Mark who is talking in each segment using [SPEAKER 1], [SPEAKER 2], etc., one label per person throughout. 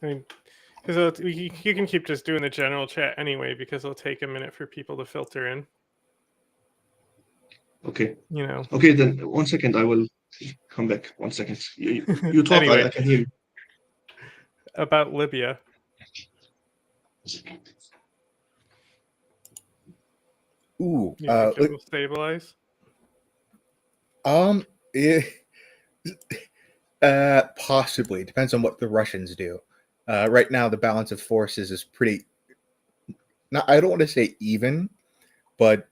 [SPEAKER 1] I mean, because you can keep just doing the general chat anyway, because it'll take a minute for people to filter in.
[SPEAKER 2] Okay.
[SPEAKER 1] You know.
[SPEAKER 2] Okay, then 1 second. I will come back. 1 second. You talk.
[SPEAKER 1] Anyway,
[SPEAKER 2] I can hear you.
[SPEAKER 1] about Libya.
[SPEAKER 3] Ooh,
[SPEAKER 1] You think it will stabilize?
[SPEAKER 3] it, possibly. Depends on what the Russians do. Right now, the balance of forces is pretty. Not, I don't want to say even, but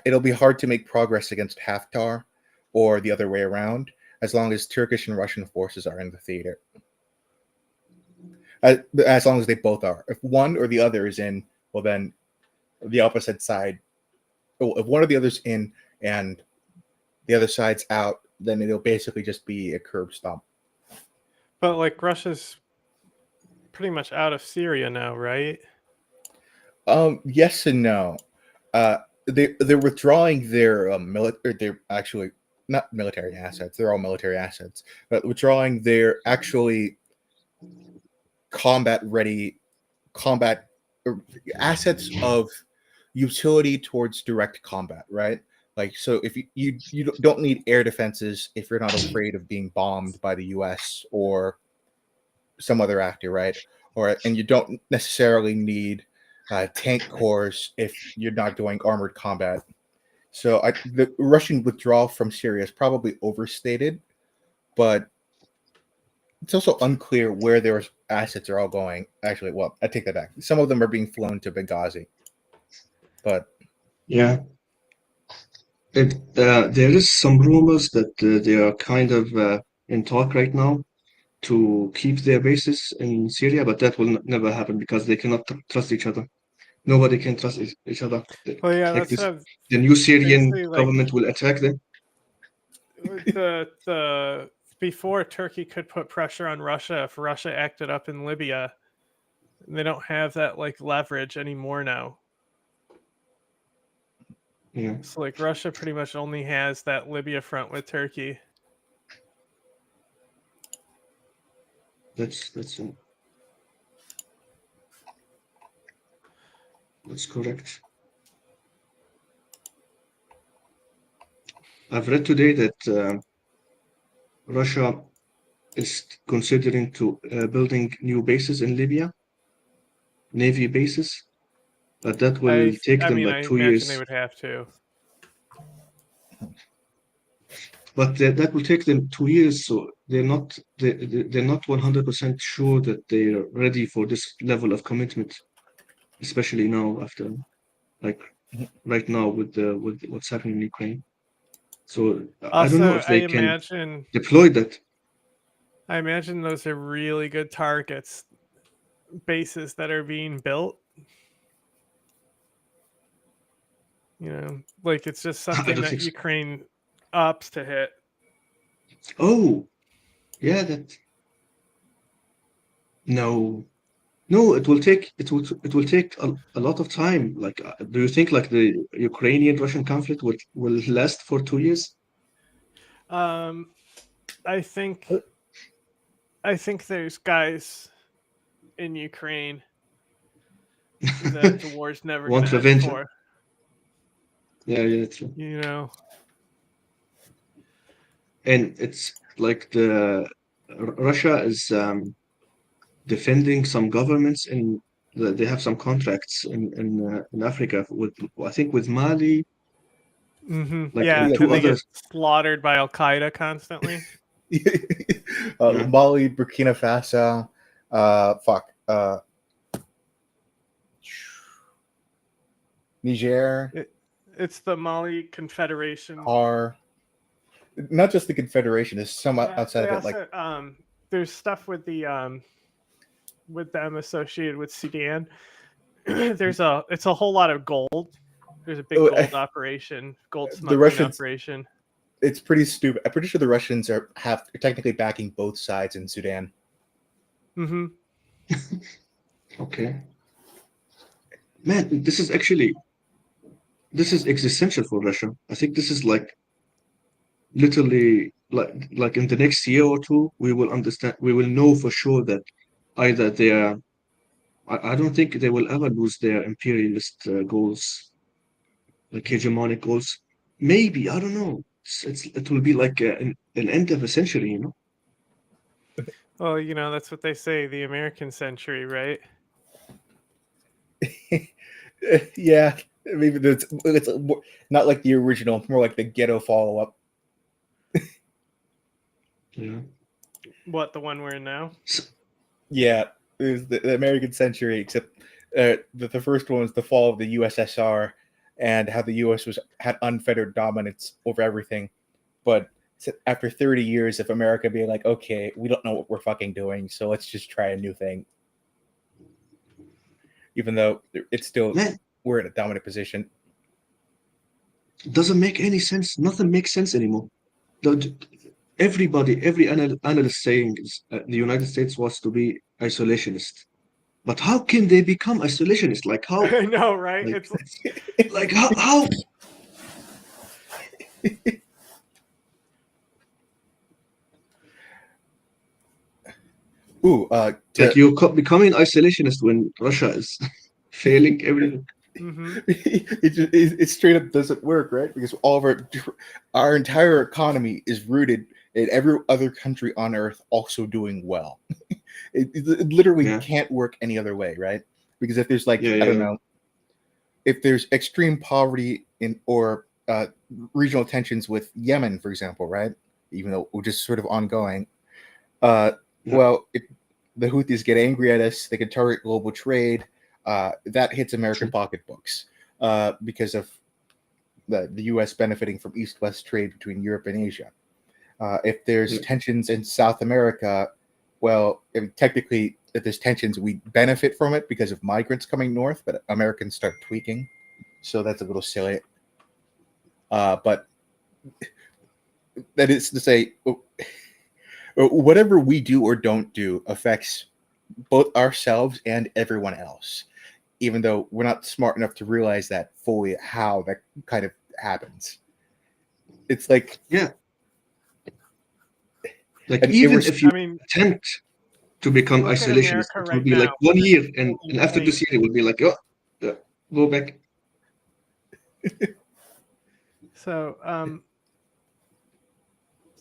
[SPEAKER 3] it'll be hard to make progress against Haftar, or the other way around, as long as Turkish and Russian forces are in the theater. As long as they both are. If one or the other is in, well, then the opposite side. Well, if one or the other's in and the other side's out, then it'll basically just be a curb stomp.
[SPEAKER 1] But like Russia's pretty much out of Syria now, right?
[SPEAKER 3] Yes and no. They're withdrawing their military. They're actually not military assets. They're all military assets, but withdrawing their actually combat ready combat assets of utility towards direct combat. Right. Like, so if you don't need air defenses if you're not afraid of being bombed by the U.S. or some other actor, right? Or and you don't necessarily need tank cores if you're not doing armored combat. So the Russian withdrawal from Syria is probably overstated, but it's also unclear where their assets are all going. Actually, well, I take that back. Some of them are being flown to Benghazi, but
[SPEAKER 2] Yeah. There is some rumors that they are kind of in talk right now to keep their bases in Syria, but that will never happen because they cannot trust each other. Nobody can trust each other.
[SPEAKER 1] Well, yeah,
[SPEAKER 2] Like
[SPEAKER 1] that's
[SPEAKER 2] this,
[SPEAKER 1] what I've
[SPEAKER 2] the new Syrian
[SPEAKER 1] basically like
[SPEAKER 2] government will attack them.
[SPEAKER 1] the before Turkey could put pressure on Russia if Russia acted up in Libya. They don't have that like leverage anymore now.
[SPEAKER 2] Yeah,
[SPEAKER 1] So like Russia pretty much only has that Libya front with Turkey.
[SPEAKER 2] that's correct. I've read today that Russia is considering to building new bases in Libya, navy bases, but that will take
[SPEAKER 1] I
[SPEAKER 2] them
[SPEAKER 1] mean,
[SPEAKER 2] like
[SPEAKER 1] I
[SPEAKER 2] 2 years.
[SPEAKER 1] imagine they would have to.
[SPEAKER 2] But that will take them 2 years, so they're not 100% sure that they're ready for this level of commitment, especially now after like right now with what's happening in Ukraine. So I don't know
[SPEAKER 1] Also,
[SPEAKER 2] if they can
[SPEAKER 1] imagine
[SPEAKER 2] deploy that.
[SPEAKER 1] I imagine those are really good targets, bases that are being built. You know, like it's just
[SPEAKER 2] I
[SPEAKER 1] something
[SPEAKER 2] don't
[SPEAKER 1] that
[SPEAKER 2] think so.
[SPEAKER 1] Ukraine opts to hit.
[SPEAKER 2] Oh, yeah, that no. No, it will take a lot of time. Like, do you think like the Ukrainian-Russian conflict will last for 2 years?
[SPEAKER 1] Um, I think there's guys in Ukraine that the war's never going
[SPEAKER 2] Want
[SPEAKER 1] to end
[SPEAKER 2] revenge?
[SPEAKER 1] for.
[SPEAKER 2] Yeah, yeah, true.
[SPEAKER 1] You know,
[SPEAKER 2] And it's like Russia is defending some governments they have some contracts in Africa with I think with Mali, like
[SPEAKER 1] yeah,
[SPEAKER 2] and
[SPEAKER 3] yeah,
[SPEAKER 2] two
[SPEAKER 1] and they get
[SPEAKER 2] others.
[SPEAKER 1] slaughtered by Al Qaeda constantly.
[SPEAKER 2] Yeah.
[SPEAKER 3] Mali, Burkina Faso, Niger
[SPEAKER 1] It's the Mali Confederation.
[SPEAKER 3] are not just the Confederation. There's some
[SPEAKER 1] Yeah,
[SPEAKER 3] outside
[SPEAKER 1] they
[SPEAKER 3] of it, like
[SPEAKER 1] also there's stuff with with them associated with Sudan. It's a whole lot of gold. There's a big
[SPEAKER 3] oh,
[SPEAKER 1] gold operation, gold
[SPEAKER 3] the
[SPEAKER 1] smuggling
[SPEAKER 3] Russians.
[SPEAKER 1] operation.
[SPEAKER 3] It's pretty stupid. I'm pretty sure the Russians are technically backing both sides in Sudan.
[SPEAKER 1] Mm-hmm.
[SPEAKER 2] Okay. Man, this is existential for Russia. I think this is like literally like in the next year or two we will understand we will know for sure that either they are. I don't think they will ever lose their imperialist goals, like hegemonic goals. Maybe, I don't know. It will be like an end of a century, you know?
[SPEAKER 1] Well, that's what they say, the American century, right?
[SPEAKER 3] Yeah, maybe it's not like the original, more like the ghetto follow up.
[SPEAKER 2] Yeah.
[SPEAKER 1] What, the one we're in now?
[SPEAKER 3] Yeah, it was the American century, except the first one was the fall of the USSR and how the US had unfettered dominance over everything. But after 30 years of America being like, okay, we don't know what we're fucking doing, so let's just try a new thing. Even though it's still,
[SPEAKER 2] Man,
[SPEAKER 3] we're in a dominant position.
[SPEAKER 2] it doesn't make any sense. Nothing makes sense anymore. The- Everybody, every analyst saying the United States wants to be isolationist. But how can they become isolationist? Like how?
[SPEAKER 1] I know, right?
[SPEAKER 2] Like,
[SPEAKER 1] It's
[SPEAKER 2] like how?
[SPEAKER 3] Ooh,
[SPEAKER 2] Like you're becoming isolationist when Russia is failing everything.
[SPEAKER 3] it straight up doesn't work, right? Because all of our entire economy is rooted in every other country on earth also doing well. It literally
[SPEAKER 2] Yeah,
[SPEAKER 3] can't work any other way, right? Because if there's like,
[SPEAKER 2] yeah,
[SPEAKER 3] I don't
[SPEAKER 2] yeah.
[SPEAKER 3] know, if there's extreme poverty in or regional tensions with Yemen, for example, right? Even though which is sort of ongoing, uh,
[SPEAKER 2] Yeah.
[SPEAKER 3] well, the Houthis get angry at us. They can target global trade. That hits American
[SPEAKER 2] True.
[SPEAKER 3] pocketbooks because of the U.S. benefiting from East-West trade between Europe and Asia. If there's
[SPEAKER 2] Yeah.
[SPEAKER 3] tensions in South America, well, technically, if there's tensions, we benefit from it because of migrants coming north, but Americans start tweaking. So that's a little silly. But that is to say, whatever we do or don't do affects both ourselves and everyone else, even though we're not smart enough to realize that fully how that kind of happens. It's like,
[SPEAKER 2] Yeah. Like
[SPEAKER 3] and
[SPEAKER 2] even if you
[SPEAKER 1] I mean,
[SPEAKER 2] attempt to become
[SPEAKER 1] look at
[SPEAKER 2] isolationist,
[SPEAKER 1] America
[SPEAKER 2] it will
[SPEAKER 1] right
[SPEAKER 2] be like
[SPEAKER 1] now.
[SPEAKER 2] 1 year, and after
[SPEAKER 1] Insane.
[SPEAKER 2] this year, it will be like, oh, go back.
[SPEAKER 1] So,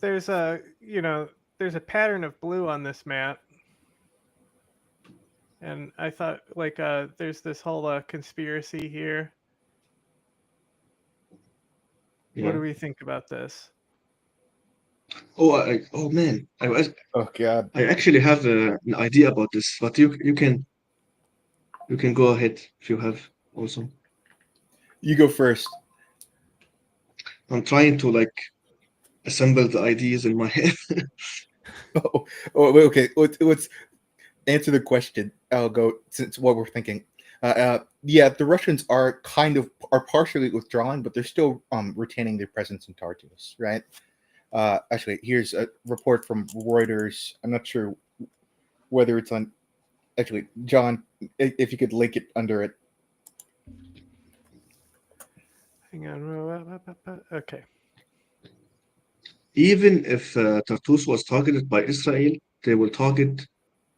[SPEAKER 1] there's a there's a pattern of blue on this map, and I thought like there's this whole conspiracy here. What
[SPEAKER 2] Yeah.
[SPEAKER 1] do we think about this?
[SPEAKER 2] Oh man,
[SPEAKER 3] oh god,
[SPEAKER 2] I actually have an idea about this, but you can go ahead if you have also.
[SPEAKER 3] you go first.
[SPEAKER 2] I'm trying to like assemble the ideas in my head.
[SPEAKER 3] Wait, okay. Let's answer the question. I'll go since what we're thinking. Yeah, the Russians are partially withdrawing, but they're still retaining their presence in Tartus, right? Actually, here's a report from Reuters. I'm not sure whether it's on. Actually, John, if you could link it under it.
[SPEAKER 1] Hang on. Okay.
[SPEAKER 2] Even if Tartus was targeted by Israel, they will target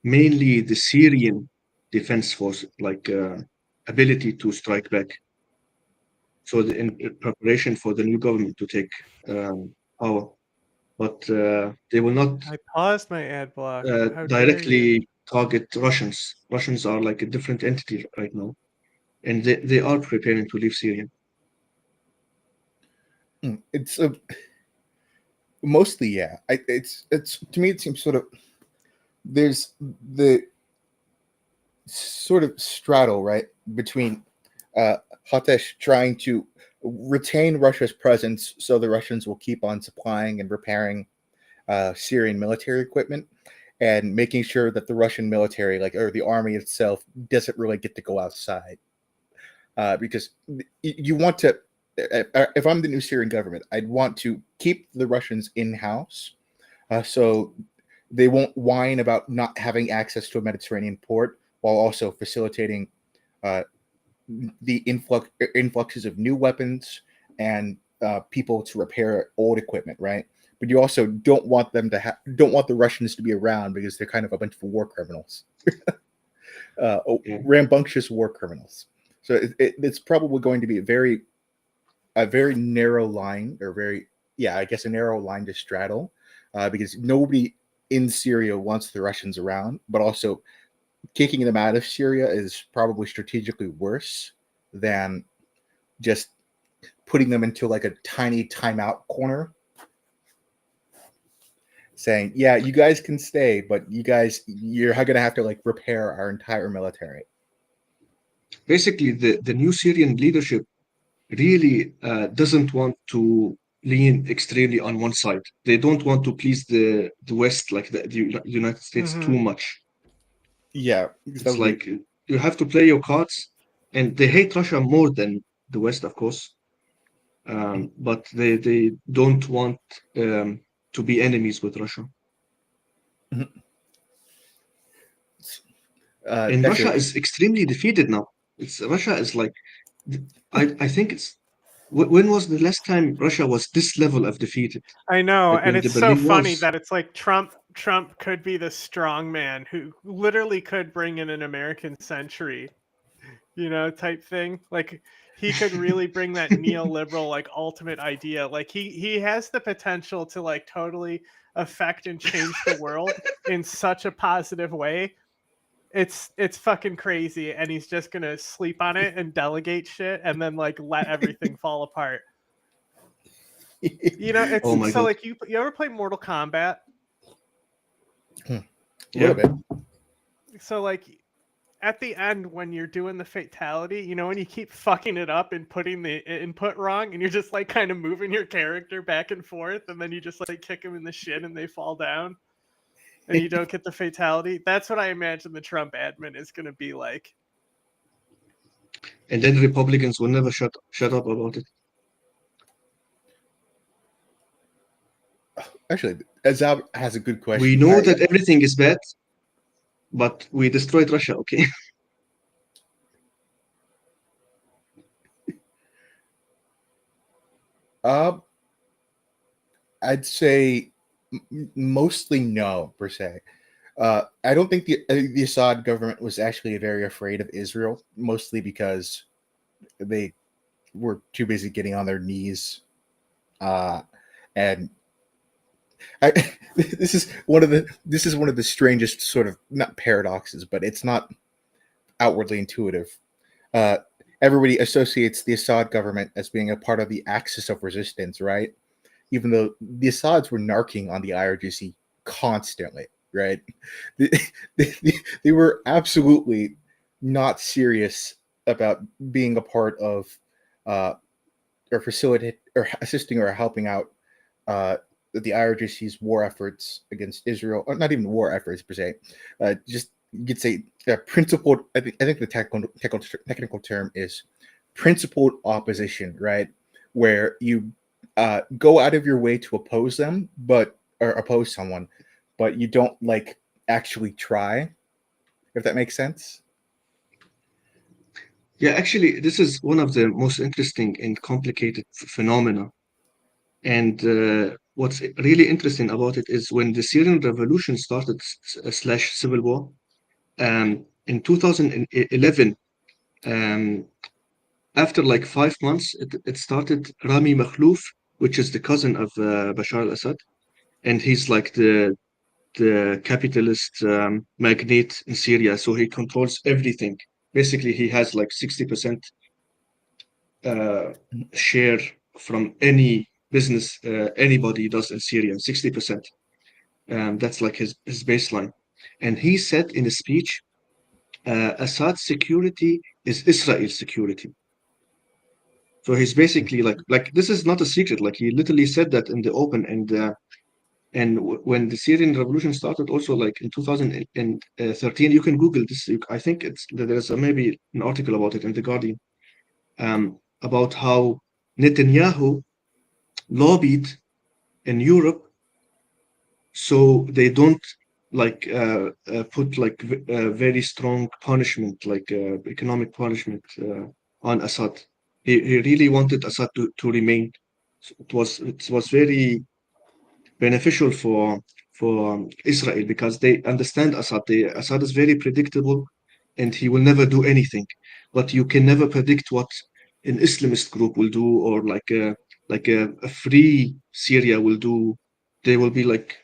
[SPEAKER 2] mainly the Syrian defense force, like ability to strike back. So in preparation for the new government to take power, but they will not
[SPEAKER 1] I paused my ad block. How dare you?
[SPEAKER 2] directly target Russians. Russians are like a different entity right now, and they are preparing to leave Syria.
[SPEAKER 3] It's mostly yeah. It's to me it seems sort of there's the sort of straddle right between Hatesh trying to retain Russia's presence so the Russians will keep on supplying and repairing Syrian military equipment and making sure that the Russian military, like or the army itself, doesn't really get to go outside. Because you want to, if I'm the new Syrian government, I'd want to keep the Russians in house so they won't whine about not having access to a Mediterranean port while also facilitating uh, the influxes of new weapons and people to repair old equipment, right? but you also don't want them to don't want the Russians to be around because they're kind of a bunch of war criminals, rambunctious war criminals. So it's probably going to be a very narrow line, or a narrow line to straddle, because nobody in Syria wants the Russians around, but also kicking them out of Syria is probably strategically worse than just putting them into like a tiny timeout corner, saying, yeah, you guys can stay, but you're going to have to like repair our entire military.
[SPEAKER 2] Basically, the new Syrian leadership really doesn't want to lean extremely on one side. They don't want to please the West, like the United States, too much.
[SPEAKER 3] Yeah,
[SPEAKER 2] it's like you have to play your cards, and they hate Russia more than the West, of course. But they don't want to be enemies with Russia. And Russia is extremely defeated now. Russia is like, I think it's, when was the last time Russia was this level of defeated?
[SPEAKER 1] I know,
[SPEAKER 2] Like
[SPEAKER 1] and
[SPEAKER 2] when
[SPEAKER 1] it's
[SPEAKER 2] the
[SPEAKER 1] so
[SPEAKER 2] Berlin
[SPEAKER 1] funny
[SPEAKER 2] was.
[SPEAKER 1] that it's like Trump could be the strong man who literally could bring in an American century, type thing. Like he could really bring that neoliberal like ultimate idea. Like he has the potential to like totally affect and change the world in such a positive way. It's fucking crazy, and he's just gonna sleep on it and delegate shit and then like let everything fall apart. It's
[SPEAKER 2] Oh my
[SPEAKER 1] so
[SPEAKER 2] God.
[SPEAKER 1] like you ever play Mortal Kombat?
[SPEAKER 3] A little bit.
[SPEAKER 1] So like at the end when you're doing the fatality, when you keep fucking it up and putting the input wrong, and you're just like kind of moving your character back and forth, and then you just like kick them in the shin and they fall down, and you don't get the fatality. That's what I imagine the Trump admin is going to be like.
[SPEAKER 2] And then Republicans will never shut up about it.
[SPEAKER 3] Actually, Azab has a good question.
[SPEAKER 2] We know that everything is bad, but we destroyed Russia, okay?
[SPEAKER 3] I'd say mostly no, per se. I don't think the Assad government was actually very afraid of Israel, mostly because they were too busy getting on their knees. And this is one of the strangest sort of, not paradoxes, but it's not outwardly intuitive. Everybody associates the Assad government as being a part of the axis of resistance, right? Even though the Assads were narking on the IRGC constantly, right? They were absolutely not serious about being a part of or facilitate or assisting or helping out the IRGC's war efforts against Israel, or not even war efforts per se. Just you'd say principled. I think the technical term is principled opposition, right? Where you go out of your way to oppose them, or oppose someone, but you don't like actually try. If that makes sense.
[SPEAKER 2] Yeah, actually, this is one of the most interesting and complicated phenomena. And what's really interesting about it is when the Syrian revolution started / civil war in 2011, after like 5 months, it started. Rami Makhlouf, which is the cousin of Bashar al-Assad, and he's like the capitalist magnate in Syria, so he controls everything. Basically, he has like 60% share from any business anybody does in Syria, 60%. That's like his baseline. And he said in a speech, Assad's security is Israel's security. So he's basically like this is not a secret. Like he literally said that in the open. And when the Syrian revolution started, also like in 2013, you can Google this. I think there's maybe an article about it in the Guardian, about how Netanyahu lobbied in Europe so they don't like put like very strong punishment, like economic punishment on Assad. He really wanted Assad to remain. It was very beneficial for Israel because they understand Assad. Assad is very predictable, and he will never do anything. But you can never predict what an Islamist group will do, or a free Syria will do. They will be like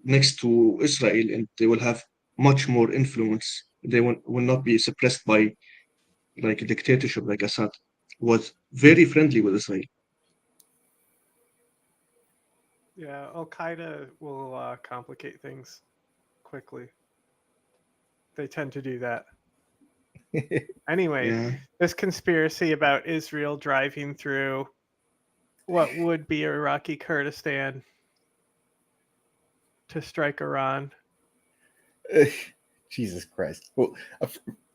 [SPEAKER 2] next to Israel, and they will have much more influence. They will not be suppressed by like a dictatorship like Assad was very friendly with Israel.
[SPEAKER 1] Yeah, Al Qaeda will complicate things quickly. They tend to do that. Anyway,
[SPEAKER 2] Yeah.
[SPEAKER 1] this conspiracy about Israel driving through what would be Iraqi Kurdistan to strike Iran.
[SPEAKER 3] Jesus Christ. Well,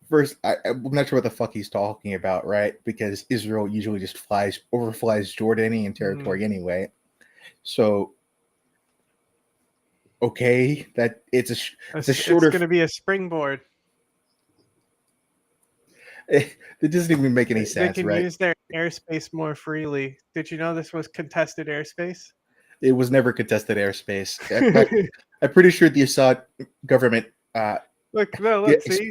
[SPEAKER 3] first, I'm not sure what the fuck he's talking about, right? Because Israel usually just overflies Jordanian territory anyway. So, okay, that it's a shorter.
[SPEAKER 1] It's going to be a springboard.
[SPEAKER 3] It doesn't even make any
[SPEAKER 1] They
[SPEAKER 3] sense,
[SPEAKER 1] can
[SPEAKER 3] right?
[SPEAKER 1] use their airspace more freely. Did you know this was contested airspace?
[SPEAKER 3] It was never contested airspace. In fact, I'm pretty sure the Assad government.
[SPEAKER 1] Look, no,
[SPEAKER 3] Yeah,
[SPEAKER 1] look, see?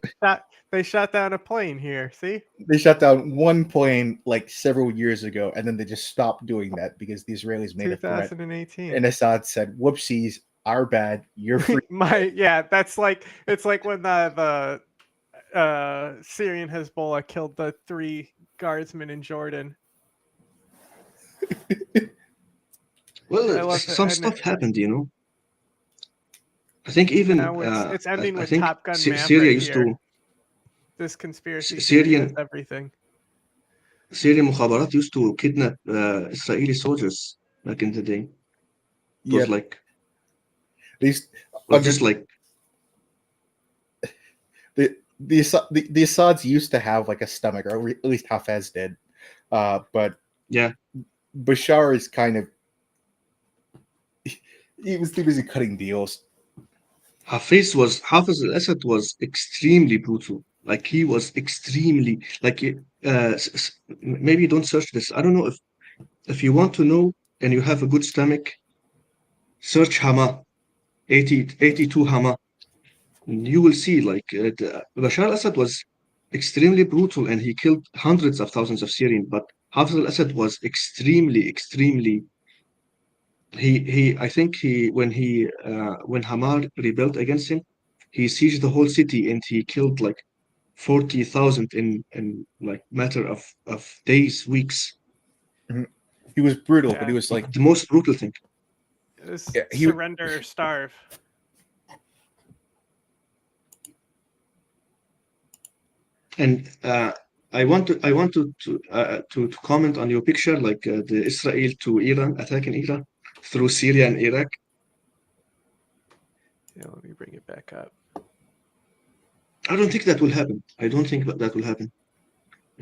[SPEAKER 1] They shot down a plane here, see?
[SPEAKER 3] they shot down one plane like several years ago, and then they just stopped doing that because the Israelis made a threat,
[SPEAKER 1] 2018.
[SPEAKER 3] and Assad said, "Whoopsies, our bad. You're free."
[SPEAKER 1] That's like, it's like when the Syrian Hezbollah killed the 3 guardsmen in Jordan. I
[SPEAKER 2] Well,
[SPEAKER 1] love it.
[SPEAKER 2] some
[SPEAKER 1] And
[SPEAKER 2] stuff happened, you know. I think even
[SPEAKER 1] now it's ending
[SPEAKER 2] I
[SPEAKER 1] with
[SPEAKER 2] think
[SPEAKER 1] Top Gun
[SPEAKER 2] Syria
[SPEAKER 1] Maverick
[SPEAKER 2] used
[SPEAKER 1] here.
[SPEAKER 2] to
[SPEAKER 1] This conspiracy theory has
[SPEAKER 2] Syrian
[SPEAKER 1] everything.
[SPEAKER 2] Syrian mukhabarat used to kidnap Israeli soldiers back in the day. It was
[SPEAKER 3] Yep.
[SPEAKER 2] like
[SPEAKER 3] These
[SPEAKER 2] was
[SPEAKER 3] under
[SPEAKER 2] just like
[SPEAKER 3] the Assads used to have like a stomach, or at least Hafez did. But
[SPEAKER 2] yeah.
[SPEAKER 3] Bashar is kind of he was too busy cutting deals.
[SPEAKER 2] Hafiz al-Assad was extremely brutal. Like he was extremely like maybe don't search this. I don't know if you want to know and you have a good stomach, search Hama 82 Hama. You will see like Bashar al-Assad was extremely brutal and he killed hundreds of thousands of Syrians. But Hafiz al-Assad was extremely. He I think he when Hamar rebelled against him, he sieged the whole city and he killed like 40,000 in like matter of days, weeks.
[SPEAKER 3] Mhm. He was brutal, but
[SPEAKER 1] Yeah,
[SPEAKER 3] he was like
[SPEAKER 2] The most brutal thing.
[SPEAKER 1] it's
[SPEAKER 3] yeah, he
[SPEAKER 1] surrender or starve.
[SPEAKER 2] And I want to comment on your picture, like the Israel to Iran attack in Iran through Syria and Iraq.
[SPEAKER 1] Yeah, let me bring it back up.
[SPEAKER 2] I don't think that will happen. I don't think that will happen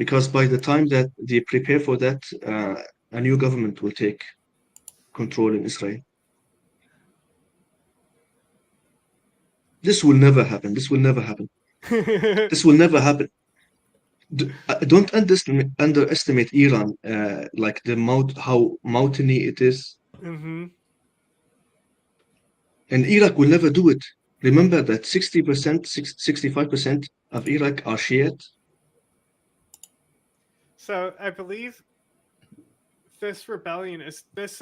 [SPEAKER 2] because by the time that they prepare for that, a new government will take control in Israel. This will never happen. This will never happen. This will never happen. Don't underestimate Iran, like how mountainy it is.
[SPEAKER 1] Mm-hmm.
[SPEAKER 2] And Iraq will never do it. Remember that 60%, 65% of Iraq are Shiite.
[SPEAKER 1] So I believe this rebellion is this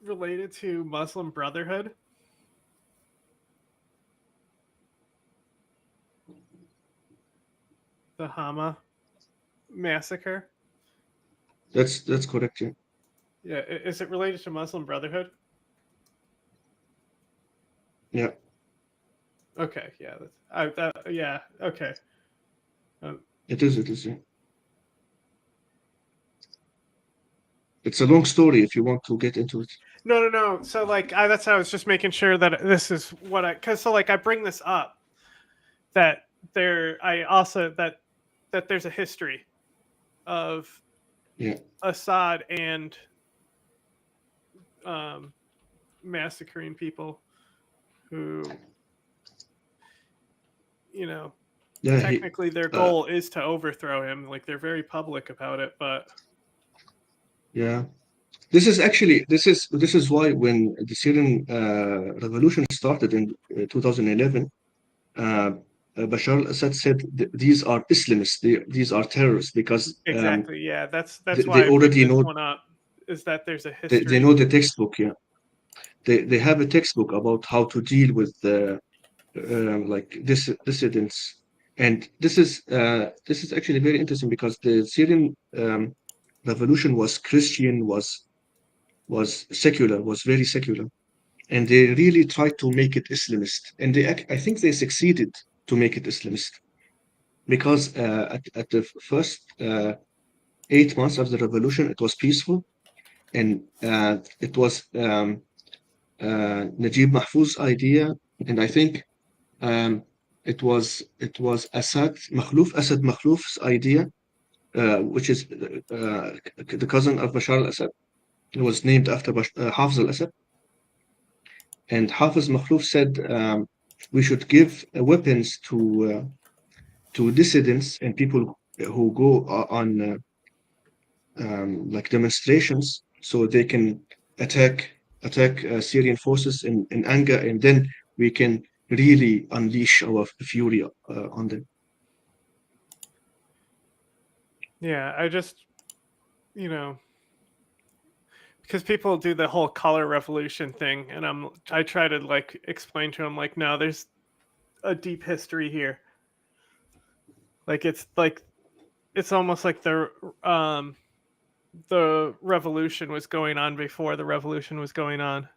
[SPEAKER 1] related to Muslim Brotherhood. The Hama massacre.
[SPEAKER 2] That's correct. Yeah.
[SPEAKER 1] Yeah, is it related to Muslim Brotherhood?
[SPEAKER 2] Yeah.
[SPEAKER 1] Okay, yeah, yeah, okay.
[SPEAKER 2] It is. It is. Yeah. It's a long story if you want to get into it.
[SPEAKER 1] No. So like, that's how I was just making sure that this is what because so like I bring this up that I also that there's a history of
[SPEAKER 2] Yeah.
[SPEAKER 1] Assad and massacring people who,
[SPEAKER 2] Yeah.
[SPEAKER 1] technically their goal is to overthrow him. Like they're very public about it, but
[SPEAKER 2] Yeah. This is why when the Syrian revolution started in 2011, Bashar al-Assad said these are Islamists, these are terrorists, because
[SPEAKER 1] Exactly. Yeah, that's why
[SPEAKER 2] they
[SPEAKER 1] I bring
[SPEAKER 2] already
[SPEAKER 1] this
[SPEAKER 2] know
[SPEAKER 1] one up. Is that there's a
[SPEAKER 2] they
[SPEAKER 1] history?
[SPEAKER 2] know the textbook. Yeah, they have a textbook about how to deal with like dissidents, and this is actually very interesting because the Syrian revolution was Christian, was secular, was very secular, and they really tried to make it Islamist, and I think they succeeded to make it Islamist because at the first 8 months of the revolution, it was peaceful, and it was Najib Mahfouz's idea, and I think um, it was Asad Makhlouf's idea, which is the cousin of Bashar al-Assad. It was named after Hafiz al-Assad, and Hafiz Makhlouf said we should give weapons to dissidents and people who go on like demonstrations, so they can attack Syrian forces in anger, and then we can really unleash our fury on them.
[SPEAKER 1] Yeah, I just, because people do the whole color revolution thing, and I try to like explain to them like, no, there's a deep history here. Like it's almost like the revolution was going on before the revolution was going on.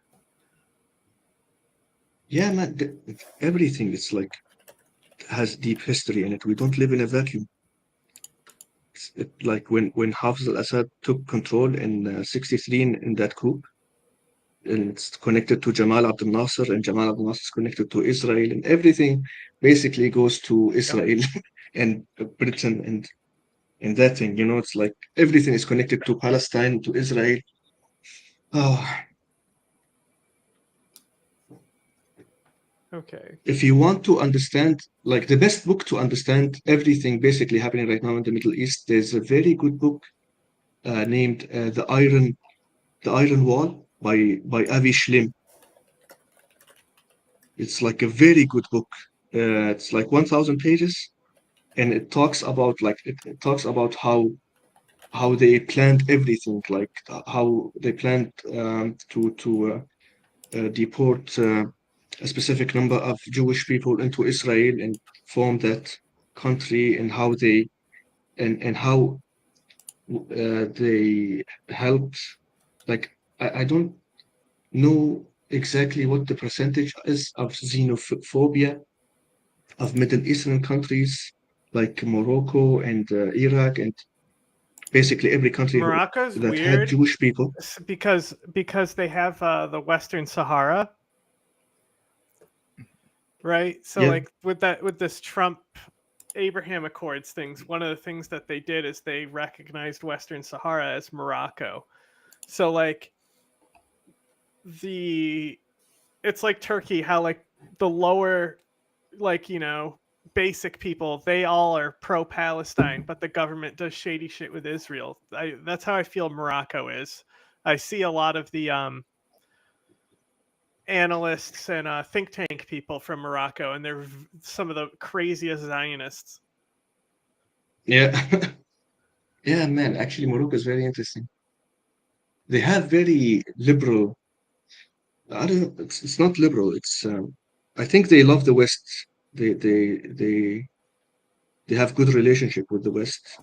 [SPEAKER 2] Yeah, man, everything it's like has deep history in it. We don't live in a vacuum. Like when Hafiz al-Assad took control in '63 in that coup, and it's connected to Jamal Abdel Nasser, and Jamal Abdel Nasser is connected to Israel, and everything basically goes to Israel and Britain and that thing. It's like everything is connected to Palestine, to Israel. Oh,
[SPEAKER 1] Okay.
[SPEAKER 2] if you want to understand, like the best book to understand everything basically happening right now in the Middle East, there's a very good book named The Iron Wall by Avi Shlim. It's like a very good book. It's like 1,000 pages, and it talks about how they planned everything, like how they planned to deport a specific number of Jewish people into Israel and form that country, and how they helped. Like I don't know exactly what the percentage is of xenophobia of Middle Eastern countries like Morocco and Iraq and basically every country
[SPEAKER 1] Morocco's
[SPEAKER 2] that had
[SPEAKER 1] weird
[SPEAKER 2] Jewish people.
[SPEAKER 1] because they have the Western Sahara, right? So
[SPEAKER 2] Yeah,
[SPEAKER 1] like with this Trump Abraham Accords things, one of the things that they did is they recognized Western Sahara as Morocco. So like the it's like Turkey, how like the lower, like, basic people, they all are pro Palestine, but the government does shady shit with Israel. That's how I feel Morocco is. I see a lot of the analysts and think tank people from Morocco, and they're some of the craziest Zionists.
[SPEAKER 2] yeah, yeah, man. Actually, Morocco is very interesting. They have very liberal. I don't know. It's not liberal. I think they love the West. They they they they have good relationship with the West.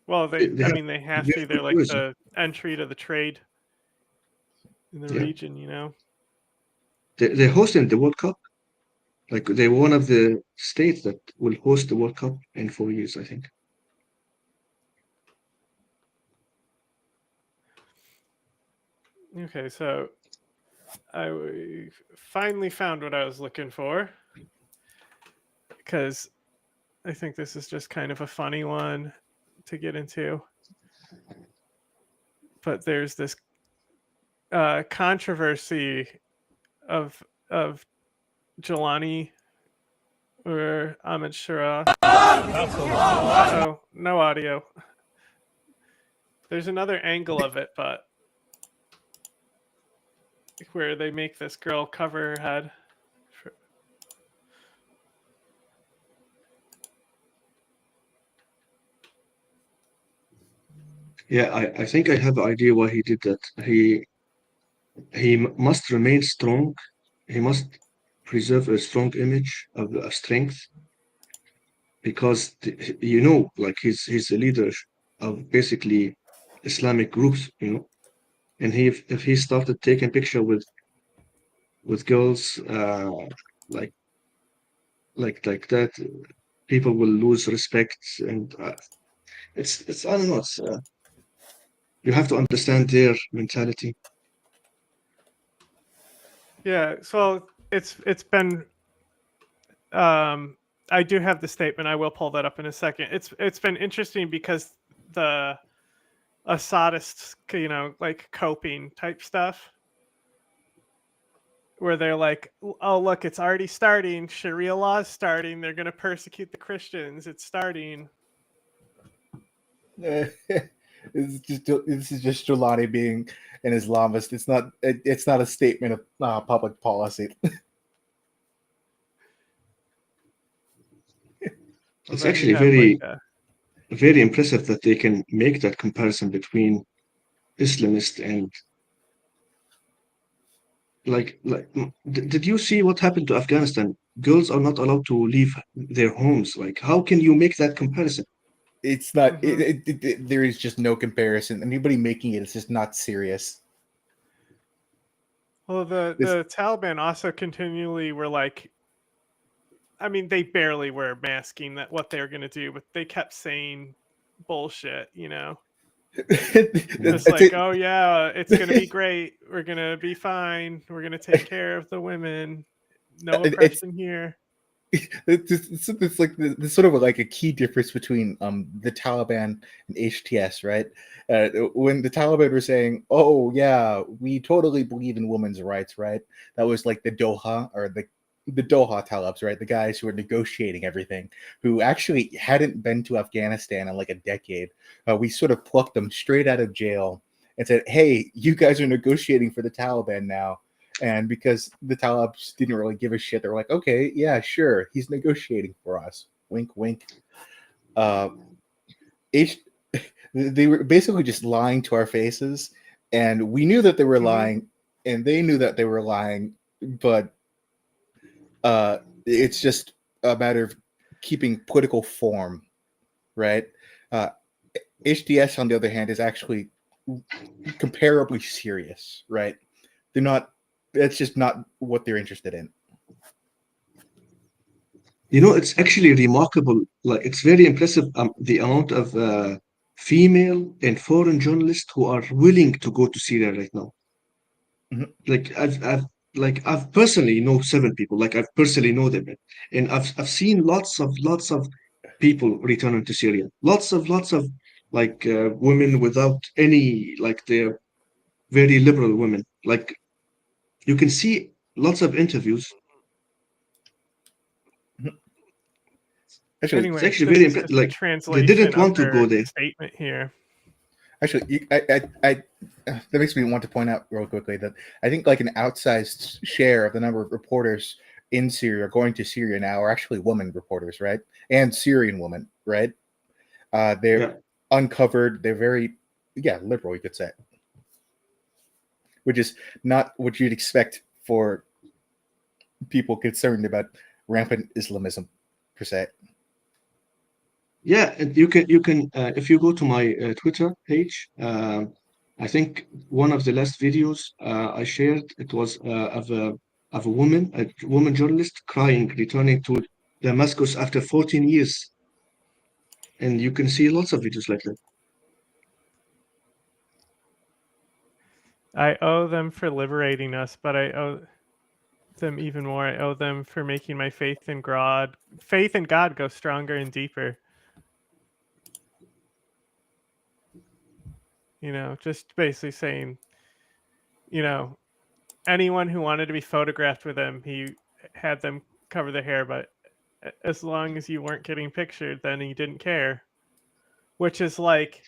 [SPEAKER 1] Well,
[SPEAKER 2] They
[SPEAKER 1] I
[SPEAKER 2] have
[SPEAKER 1] mean, they have
[SPEAKER 2] very
[SPEAKER 1] to.
[SPEAKER 2] good
[SPEAKER 1] They're like
[SPEAKER 2] tourism.
[SPEAKER 1] the entry to the trade in the
[SPEAKER 2] Yeah,
[SPEAKER 1] region.
[SPEAKER 2] they're hosting the World Cup. Like they're one of the states that will host the World Cup in 4 years, I think.
[SPEAKER 1] Okay, so I finally found what I was looking for, because I think this is just kind of a funny one to get into. But there's this controversy of Jelani or Ahmed Shura. Oh, no audio. There's another angle of it, but where they make this girl cover her head.
[SPEAKER 2] Yeah, I think I have an idea why he did that. He must remain strong. He must preserve a strong image of strength because like he's a leader of basically Islamic groups, and if he started taking picture with girls like like that, people will lose respect, and it's I don't know. You have to understand their mentality.
[SPEAKER 1] Yeah, so it's been I do have the statement. I will pull that up in a second. It's been interesting because the Assadists, like coping type stuff, where they're like, "Oh, look, it's already starting. Sharia law is starting. They're going to persecute the Christians. It's starting."
[SPEAKER 3] This is just Jelani being an Islamist. It's not a statement of public policy.
[SPEAKER 1] Well,
[SPEAKER 2] It's
[SPEAKER 1] then you
[SPEAKER 2] actually
[SPEAKER 1] have like
[SPEAKER 2] very impressive that they can make that comparison between Islamist and did you see what happened to Afghanistan? Girls are not allowed to leave their homes. Like, how can you make that comparison?
[SPEAKER 3] It's not.
[SPEAKER 1] Mhm.
[SPEAKER 3] There is just no comparison. Anybody making it is just not serious.
[SPEAKER 1] Well,
[SPEAKER 3] This
[SPEAKER 1] the Taliban also continually were like, I mean, they barely were masking that what they were going to do, but they kept saying bullshit,
[SPEAKER 2] Yeah.
[SPEAKER 1] just like, oh yeah, it's going to be great. We're going to be fine. We're going to take care of the women. No
[SPEAKER 3] it's
[SPEAKER 1] oppression here.
[SPEAKER 3] it's like there's sort of like a key difference between the Taliban and HTS, right? When the Taliban were saying, "Oh yeah, we totally believe in women's rights," right? That was like the Doha or the Doha Talibs, right? The guys who were negotiating everything, who actually hadn't been to Afghanistan in like a decade. We sort of plucked them straight out of jail and said, "Hey, you guys are negotiating for the Taliban now." And because the Talibs didn't really give a shit, they were like, okay, yeah, sure, he's negotiating for us. Wink, wink. Uh, H- they were basically just lying to our faces, and we knew that they were
[SPEAKER 1] Hmm.
[SPEAKER 3] lying, and they knew that they were lying, but it's just a matter of keeping political form, right? Uh, HDS, on the other hand, is actually comparably serious, right? They're not. That's just not what they're interested in.
[SPEAKER 2] It's actually remarkable. Like, it's very impressive the amount of female and foreign journalists who are willing to go to Syria right now.
[SPEAKER 3] Mhm.
[SPEAKER 2] Like, I've personally know 7 people. Like, I've personally know them, and I've seen lots of people returning to Syria. Lots of like women without any like they're very liberal women. Like, you can see lots of interviews.
[SPEAKER 3] Actually,
[SPEAKER 2] It's
[SPEAKER 1] Anyways,
[SPEAKER 2] actually
[SPEAKER 1] this
[SPEAKER 2] very
[SPEAKER 1] is just a
[SPEAKER 2] like they
[SPEAKER 1] translation
[SPEAKER 2] didn't
[SPEAKER 1] of
[SPEAKER 2] want to go
[SPEAKER 1] their
[SPEAKER 2] there.
[SPEAKER 1] statement here.
[SPEAKER 3] actually, that makes me want to point out real quickly that I think like an outsized share of the number of reporters in Syria going to Syria now are actually women reporters, right? And Syrian women, right? They're
[SPEAKER 2] Yeah.
[SPEAKER 3] uncovered. They're very, yeah, liberal, you could say, which is not what you'd expect for people concerned about rampant Islamism, per se.
[SPEAKER 2] Yeah, and you can if you go to my Twitter page, I think one of the last videos I shared it was of a woman journalist crying, returning to Damascus after 14 years, and you can see lots of videos like that.
[SPEAKER 1] I owe them for liberating us, but I owe them even more. I owe them for making my faith in God go stronger and deeper. Just basically saying, you know, anyone who wanted to be photographed with him, he had them cover their hair, but as long as you weren't getting pictured, then he didn't care. Which is like,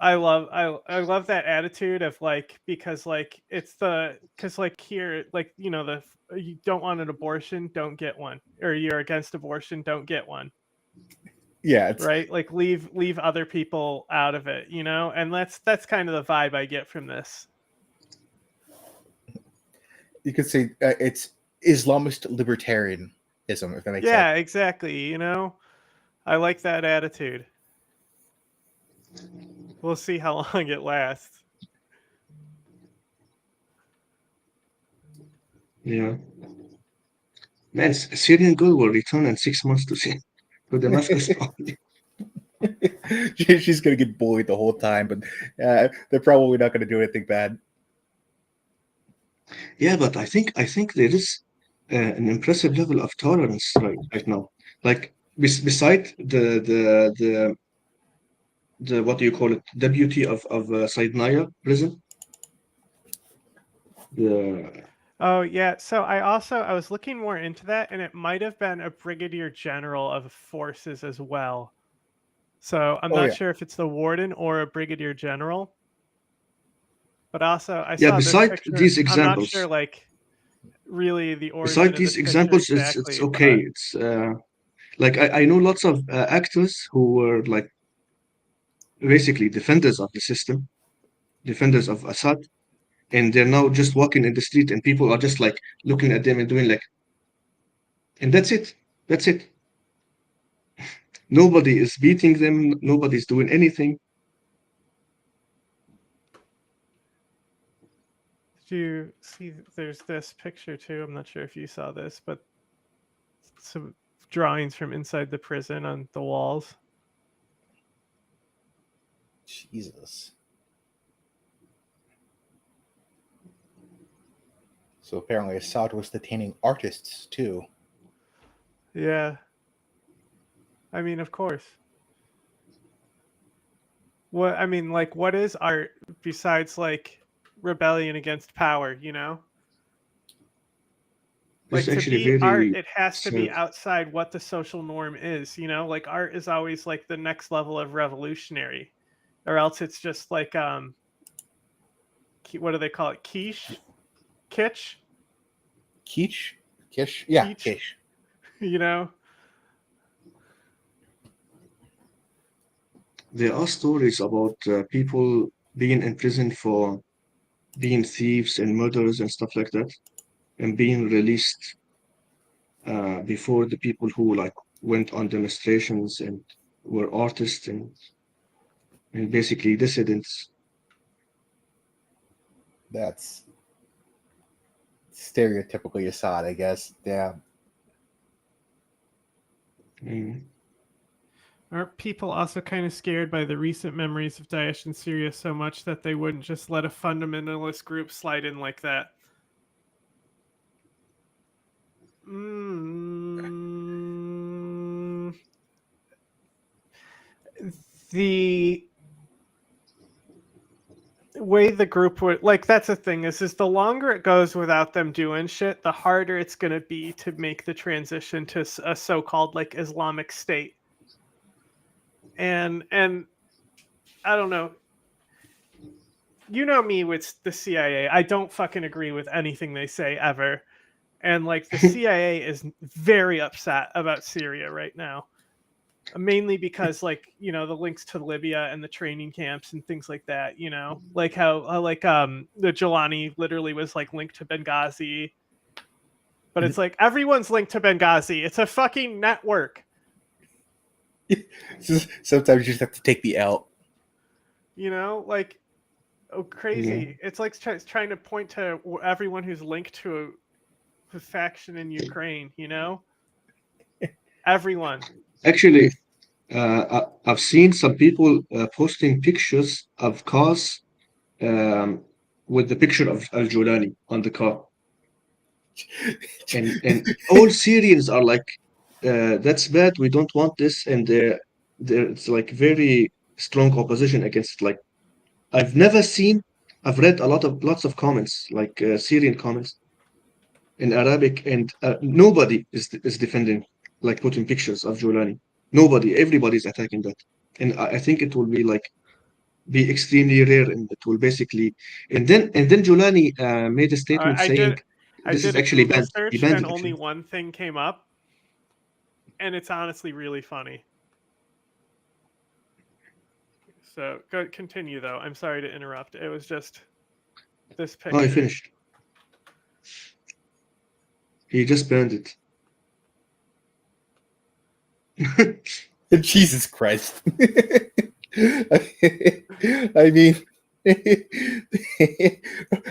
[SPEAKER 1] I love that attitude of like, because like it's the, because like here, like, you know, the, you don't want an abortion, don't get one, or you're against abortion, don't get one,
[SPEAKER 3] Yeah, it's
[SPEAKER 1] right? Like leave other people out of it, you know? And that's kind of the vibe I get from this.
[SPEAKER 3] you could say it's Islamist libertarianism, if that makes sense.
[SPEAKER 1] Yeah, exactly, you know? I like that attitude. We'll see how long it lasts.
[SPEAKER 2] Yeah. Man, Syrian girl will return in 6 months to Damascus probably.
[SPEAKER 3] She's gonna get bullied the whole time, but they're probably not gonna do anything bad.
[SPEAKER 2] Yeah, but I think there is an impressive level of tolerance right now. Like beside the what do you call it, deputy of Saidnaya prison. The
[SPEAKER 1] Oh yeah, so I was looking more into that, and it might have been a brigadier general of forces as well. So I'm
[SPEAKER 3] Oh
[SPEAKER 1] not
[SPEAKER 3] yeah,
[SPEAKER 1] sure if it's the warden or a brigadier general. But also I
[SPEAKER 2] yeah,
[SPEAKER 1] saw this
[SPEAKER 2] beside
[SPEAKER 1] picture.
[SPEAKER 2] these
[SPEAKER 1] I'm not sure
[SPEAKER 2] examples,
[SPEAKER 1] like really the origin
[SPEAKER 2] beside
[SPEAKER 1] of
[SPEAKER 2] these
[SPEAKER 1] this picture
[SPEAKER 2] examples, it's
[SPEAKER 1] exactly,
[SPEAKER 2] okay.
[SPEAKER 1] but
[SPEAKER 2] It's like I know lots of actors who were like basically defenders of the system, defenders of Assad, and they're now just walking in the street, and people are just like looking at them and doing like, and that's it. That's it. Nobody is beating them. Nobody's doing anything.
[SPEAKER 1] did you see there's this picture too? I'm not sure if you saw this, but some drawings from inside the prison on the walls.
[SPEAKER 3] Jesus. So apparently Assad was detaining artists too.
[SPEAKER 1] Yeah. I mean, of course. What I mean, like, what is art besides like rebellion against power, you know?
[SPEAKER 2] It's
[SPEAKER 1] Like, to
[SPEAKER 2] actually
[SPEAKER 1] be art,
[SPEAKER 2] very
[SPEAKER 1] it has to be
[SPEAKER 2] sad.
[SPEAKER 1] outside what the social norm is, you know? Like, art is always like the next level of revolutionary, or else it's just like what do they call it? Quiche, kitsch,
[SPEAKER 3] Keach? Kish? Yeah,
[SPEAKER 1] kitsch,
[SPEAKER 3] Kish.
[SPEAKER 1] you know?
[SPEAKER 2] There are stories about people being in prison for being thieves and murderers and stuff like that, and being released before the people who like went on demonstrations and were artists and basically dissidents.
[SPEAKER 3] That's stereotypically Assad, I guess. Yeah.
[SPEAKER 2] Mm.
[SPEAKER 1] Aren't people also kind of scared by the recent memories of Daesh in Syria so much that they wouldn't just let a fundamentalist group slide in like that? Mm, the way the group would like, that's the thing is the longer it goes without them doing shit, the harder it's going to be to make the transition to a so-called like Islamic state. And I don't know, you know me with the CIA, I don't fucking agree with anything they say ever. And like the CIA is very upset about Syria right now, mainly because like, you know, the links to Libya and the training camps and things like that, you know, like how like the Jelani literally was like linked to Benghazi, but it's like everyone's linked to Benghazi, it's a fucking network,
[SPEAKER 3] Sometimes you just have to take the L.
[SPEAKER 1] you know, like, oh
[SPEAKER 2] Yeah.
[SPEAKER 1] crazy, it's like trying to point to everyone who's linked to a faction in Ukraine, you know, everyone.
[SPEAKER 2] Actually, I've seen some people posting pictures of cars with the picture of Al Jolani on the car, and all Syrians are like, "That's bad. We don't want this," and there's like very strong opposition against. Like I've never seen. I've read lots of comments, like Syrian comments in Arabic, and nobody is defending, like putting pictures of Jolani. Nobody. Everybody's attacking that, and I think it will be like be extremely rare, and it will basically. And then Julani made a statement
[SPEAKER 1] I
[SPEAKER 2] saying
[SPEAKER 1] did I
[SPEAKER 2] this is
[SPEAKER 1] did a
[SPEAKER 2] actually
[SPEAKER 1] Google
[SPEAKER 2] banned. He
[SPEAKER 1] search
[SPEAKER 2] banned
[SPEAKER 1] and
[SPEAKER 2] it
[SPEAKER 1] only
[SPEAKER 2] actually.
[SPEAKER 1] one thing came up, and it's honestly really funny. So go continue though. I'm sorry to interrupt. It was just this
[SPEAKER 2] Oh, he
[SPEAKER 1] picture.
[SPEAKER 2] finished. He just banned it.
[SPEAKER 3] Jesus Christ. I mean,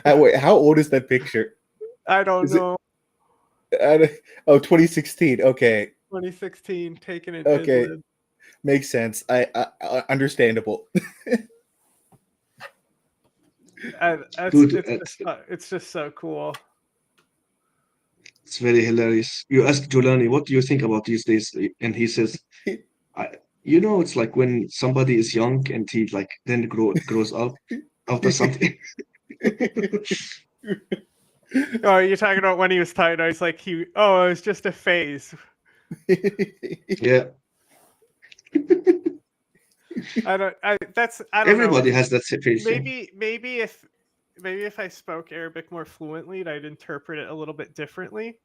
[SPEAKER 3] wait, how old is that picture?
[SPEAKER 1] I don't
[SPEAKER 3] Is it
[SPEAKER 1] know.
[SPEAKER 3] oh 2016? Okay,
[SPEAKER 1] 2016 taken in
[SPEAKER 3] okay,
[SPEAKER 1] Idlib.
[SPEAKER 3] makes sense. Understandable.
[SPEAKER 2] Dude,
[SPEAKER 1] It's just so cool.
[SPEAKER 2] it's very hilarious. You ask Julani, what do you think about these days? And he says, I, it's like when somebody is young and he like then grows up out of something.
[SPEAKER 1] Oh, you're talking about when he was tired. I was like, it was just a phase.
[SPEAKER 2] Yeah,
[SPEAKER 1] I don't know.
[SPEAKER 2] everybody has that face. Yeah.
[SPEAKER 1] Maybe if I spoke Arabic more fluently, I'd interpret it a little bit differently.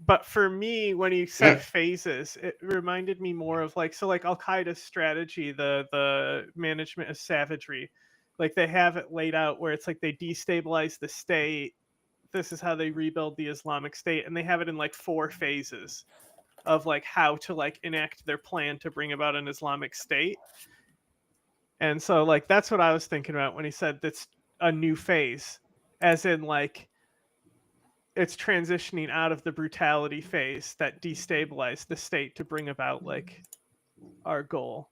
[SPEAKER 1] But for me, when you said
[SPEAKER 2] Yeah.
[SPEAKER 1] phases, it reminded me more of like Al Qaeda's strategy, the management of savagery. Like they have it laid out where it's like they destabilize the state. This is how they rebuild the Islamic State, and they have it in like 4 phases of like how to like enact their plan to bring about an Islamic State. And so like that's what I was thinking about when he said that's a new phase, as in like it's transitioning out of the brutality phase that destabilized the state to bring about like our goal.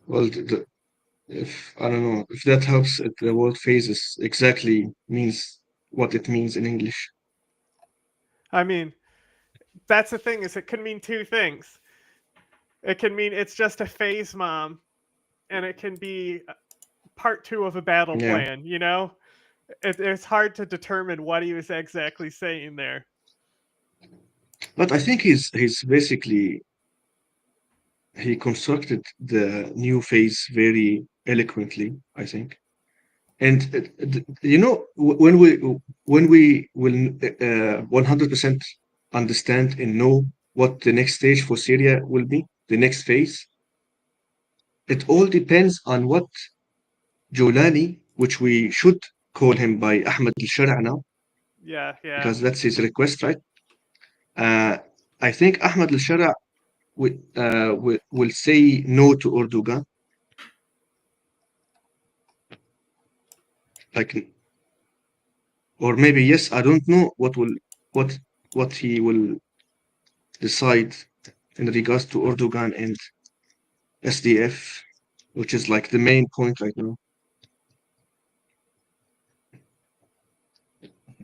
[SPEAKER 2] Well, if I don't know if that helps, the word phases exactly means what it means in English.
[SPEAKER 1] I mean, that's the thing is it can mean 2 things. It can mean it's just a phase, mom, and it can be part 2 of a battle
[SPEAKER 2] Yeah,
[SPEAKER 1] plan, you know? It's hard to determine what he was exactly saying there.
[SPEAKER 2] but I think he's basically he constructed the new phase very eloquently, I think. And when we will 100% understand and know what the next stage for Syria will be, the next phase, it all depends on what Jolani, which we should call him by Ahmed al-Shara now,
[SPEAKER 1] Yeah, yeah.
[SPEAKER 2] because that's his request, right? Uh, I think Ahmed al-Shara will say no to Erdogan, like, or maybe yes. I don't know what what he will decide in regards to Erdogan and SDF, which is like the main point right now.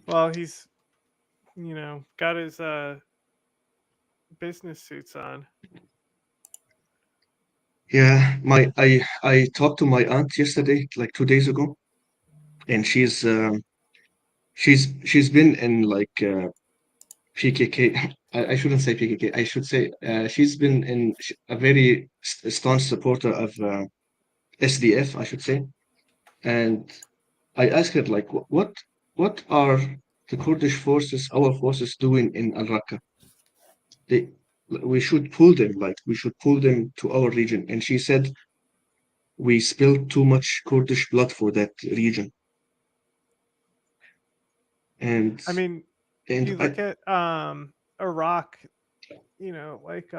[SPEAKER 1] Well, he's got his business suits on.
[SPEAKER 2] Yeah, I talked to my aunt yesterday, like 2 days ago, and she's been in like PKK. I shouldn't say PKK. I should say she's been in a very staunch supporter of SDF, I should say. And I asked her like, what are the Kurdish forces, our forces, doing in Al Raqqa? They we should pull them, like we should pull them to our region. And she said we spilled too much Kurdish blood for that region. And
[SPEAKER 1] I mean,
[SPEAKER 2] and
[SPEAKER 1] you
[SPEAKER 2] I
[SPEAKER 1] look at Iraq, like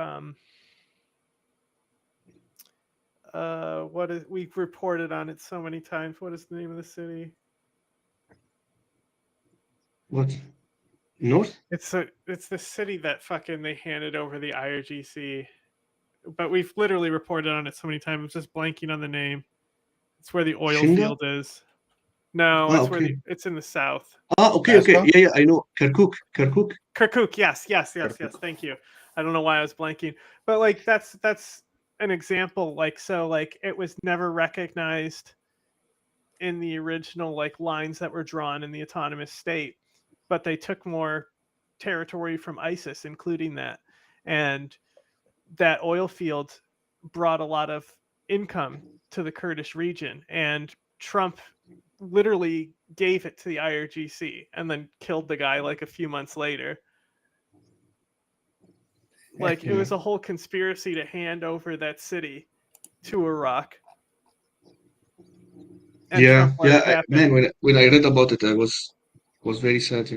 [SPEAKER 1] what is we've reported on it so many times. What is the name of the city?
[SPEAKER 2] what North?
[SPEAKER 1] It's the city that fucking they handed over the IRGC. But we've literally reported on it so many times. I'm just blanking on the name. It's where the oil
[SPEAKER 2] Shimla?
[SPEAKER 1] field is. No,
[SPEAKER 2] Ah, okay.
[SPEAKER 1] it's in the south.
[SPEAKER 2] Okay.
[SPEAKER 3] Basra?
[SPEAKER 2] Yeah, I know. Kirkuk.
[SPEAKER 1] Kirkuk, yes. Thank you. I don't know why I was blanking, but like that's an example. Like so, like it was never recognized in the original like lines that were drawn in the autonomous state, but they took more territory from ISIS, including that, and that oil field brought a lot of income to the Kurdish region, and Trump literally gave it to the IRGC and then killed the guy like a few months later. Like it was a whole conspiracy to hand over that city to Iraq. And Trump let it happen.
[SPEAKER 2] Man, when I read about it, I was very sad,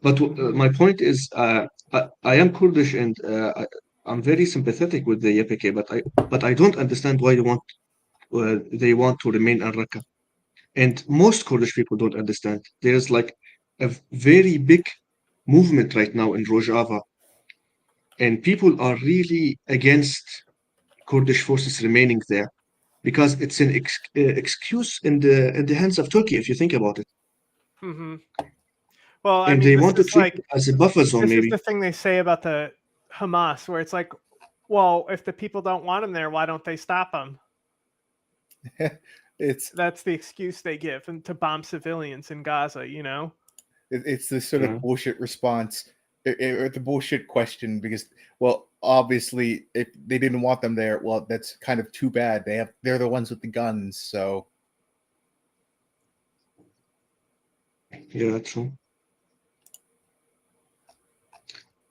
[SPEAKER 2] But my point is, I am Kurdish and I'm very sympathetic with the YPK, but I don't understand why they want to remain in Raqqa. And most Kurdish people don't understand. There's like a very big movement right now in Rojava, and people are really against Kurdish forces remaining there because it's an excuse in the hands of Turkey, if you think about it.
[SPEAKER 1] Mm-hmm. Well, I
[SPEAKER 2] And
[SPEAKER 1] mean,
[SPEAKER 2] they
[SPEAKER 1] this
[SPEAKER 2] want to
[SPEAKER 1] is
[SPEAKER 2] treat
[SPEAKER 1] like
[SPEAKER 2] it as a buffer zone,
[SPEAKER 1] this is
[SPEAKER 2] maybe.
[SPEAKER 1] the thing they say about the Hamas, where it's like, well, if the people don't want them there, why don't they stop them? That's the excuse they give, and to bomb civilians in Gaza.
[SPEAKER 3] It's this sort of bullshit response, or the bullshit question, because, well, obviously, if they didn't want them there, well, that's kind of too bad. They're the ones with the guns, so.
[SPEAKER 2] Yeah, true.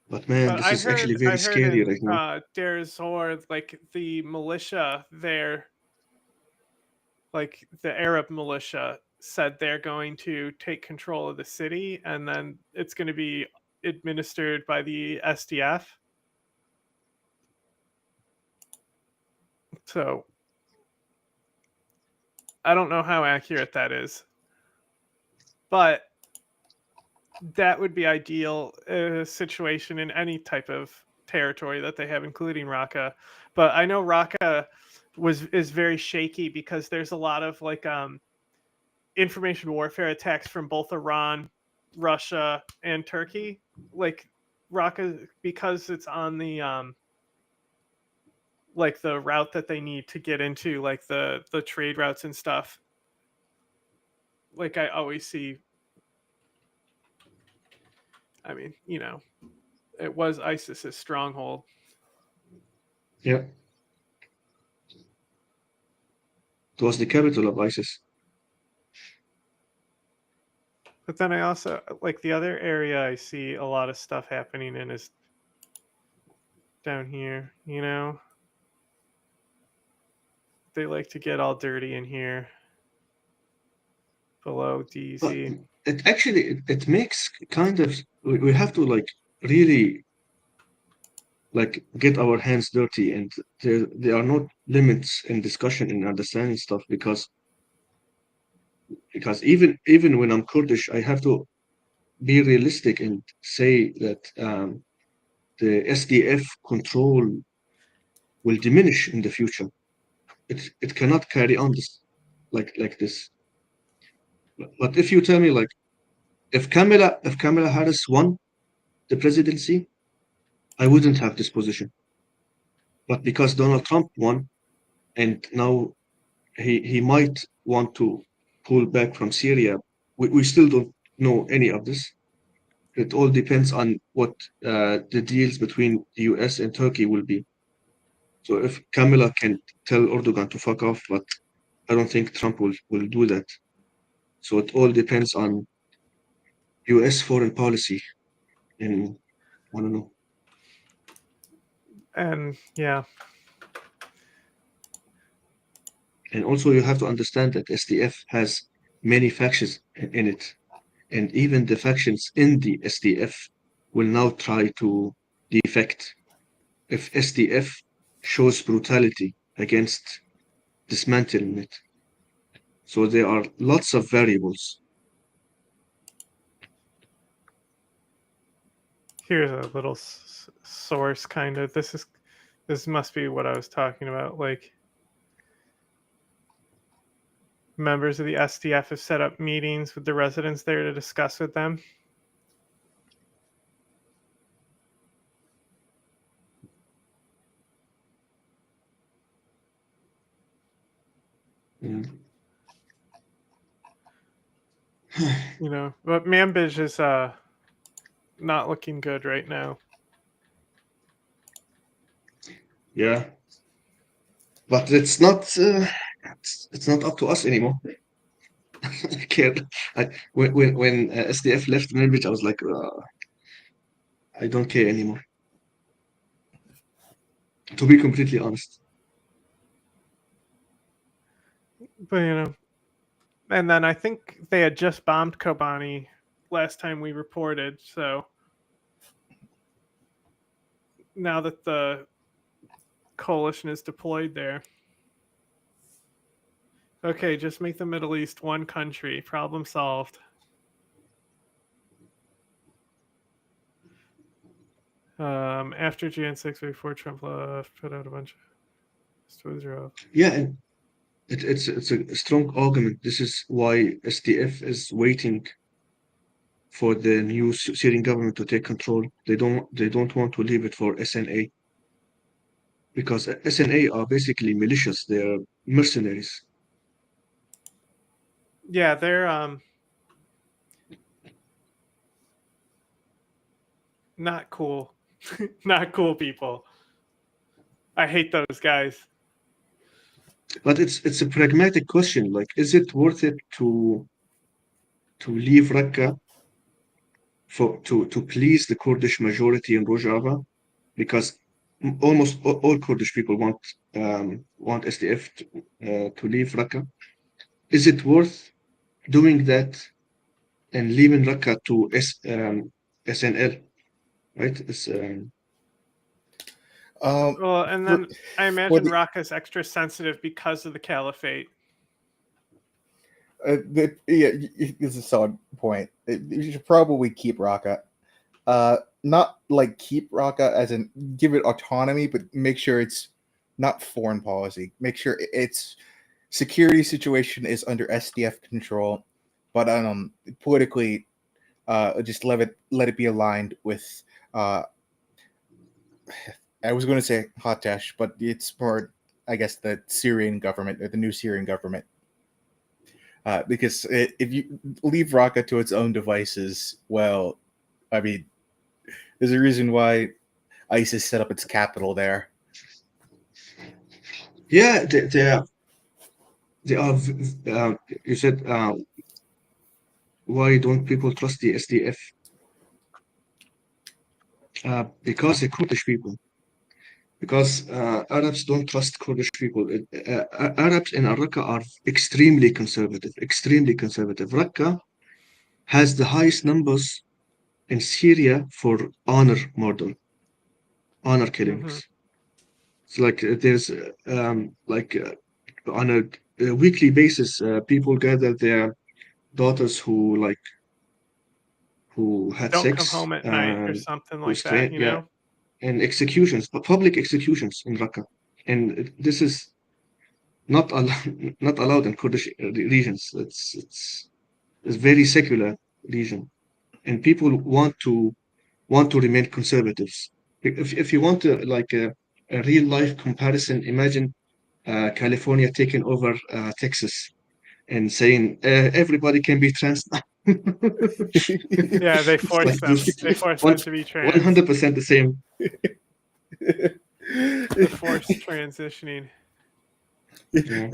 [SPEAKER 2] But man, this is actually very scary right now.
[SPEAKER 1] Deir ez-Zor, like the militia there, like the Arab militia, said they're going to take control of the city, and then it's going to be administered by the SDF. So I don't know how accurate that is, but that would be ideal situation in any type of territory that they have, including Raqqa. But I know Raqqa is very shaky because there's a lot of like information warfare attacks from both Iran, Russia, and Turkey. Like Raqqa, because it's on the like the route that they need to get into, like the trade routes and stuff. Like I always see. I mean, it was ISIS's stronghold.
[SPEAKER 2] Yeah. It was the capital of ISIS.
[SPEAKER 1] But then I also, like, the other area I see a lot of stuff happening in is down here, They like to get all dirty in here. Below DZ.
[SPEAKER 2] But it makes kind of, we have to like really like get our hands dirty, and there are no limits in discussion and understanding stuff because even when I'm Kurdish, I have to be realistic and say that the SDF control will diminish in the future. It cannot carry on like this. But if you tell me like if Kamala Harris won the presidency, I wouldn't have this position. But because Donald Trump won, and now he might want to pull back from Syria, we still don't know any of this. It all depends on what the deals between the US and Turkey will be. So if Kamala can tell Erdogan to fuck off, but I don't think Trump will do that. So it all depends on US foreign policy. And I don't know.
[SPEAKER 1] And yeah.
[SPEAKER 2] And also you have to understand that SDF has many factions in it. And even the factions in the SDF will now try to defect if SDF shows brutality against dismantling it. So there are lots of variables.
[SPEAKER 1] Here's a little source, kind of. This must be what I was talking about. Like, members of the SDF have set up meetings with the residents there to discuss with them.
[SPEAKER 2] Yeah.
[SPEAKER 1] But Manbij is not looking good right now.
[SPEAKER 2] Yeah. But it's not up to us anymore. I can't. When SDF left Manbij, I was like, I don't care anymore. To be completely honest.
[SPEAKER 1] But and then I think they had just bombed Kobani last time we reported. So now that the coalition is deployed there, okay, just make the Middle East one country. Problem solved. After Jan 6 before Trump left, put out a bunch of Israel.
[SPEAKER 2] Yeah, and it's a strong argument. This is why SDF is waiting for the new Syrian government to take control. They don't want to leave it for SNA, because SNA are basically militias. They are mercenaries.
[SPEAKER 1] Yeah, they're not cool. Not cool people. I hate those guys.
[SPEAKER 2] But it's a pragmatic question. Like, is it worth it to leave Raqqa to please the Kurdish majority in Rojava? Because almost all Kurdish people want SDF to leave Raqqa. Is it worth doing that and leaving Raqqa to SNL? Right?
[SPEAKER 1] Well, and
[SPEAKER 3] For,
[SPEAKER 1] then I
[SPEAKER 3] for
[SPEAKER 1] imagine
[SPEAKER 3] the,
[SPEAKER 1] Raqqa is extra sensitive because of the caliphate.
[SPEAKER 3] yeah, this is a solid point. You should probably keep Raqqa. Not like keep Raqqa as in give it autonomy, but make sure it's not foreign policy. Make sure its security situation is under SDF control, but politically, just let it be aligned with. I was going to say Hatash, but it's more, I guess, the Syrian government or the new Syrian government. Because if you leave Raqqa to its own devices, well, I mean, there's a reason why ISIS set up its capital there.
[SPEAKER 2] Yeah, they are. You said, why don't people trust the SDF? Because they're Kurdish people. Because Arabs don't trust Kurdish people. Arabs in Raqqa are extremely conservative. Extremely conservative. Raqqa has the highest numbers in Syria for honor murder, honor
[SPEAKER 1] Mm-hmm.
[SPEAKER 2] killings. It's like there's on a weekly basis, people gather their daughters who had
[SPEAKER 1] Don't come
[SPEAKER 2] sex,
[SPEAKER 1] home at night or something
[SPEAKER 2] who
[SPEAKER 1] like that,
[SPEAKER 2] strain, yeah, and executions, public executions in Raqqa, and this is not not allowed in Kurdish regions. It's very secular region, and people want to remain conservatives. If you want to like a real life comparison, imagine California taking over Texas and saying everybody can be trans now.
[SPEAKER 1] Yeah, they
[SPEAKER 2] It's
[SPEAKER 1] force
[SPEAKER 2] like
[SPEAKER 1] them.
[SPEAKER 2] this,
[SPEAKER 1] They force them to be trans.
[SPEAKER 2] 100% the same.
[SPEAKER 1] The forced transitioning.
[SPEAKER 2] Yeah.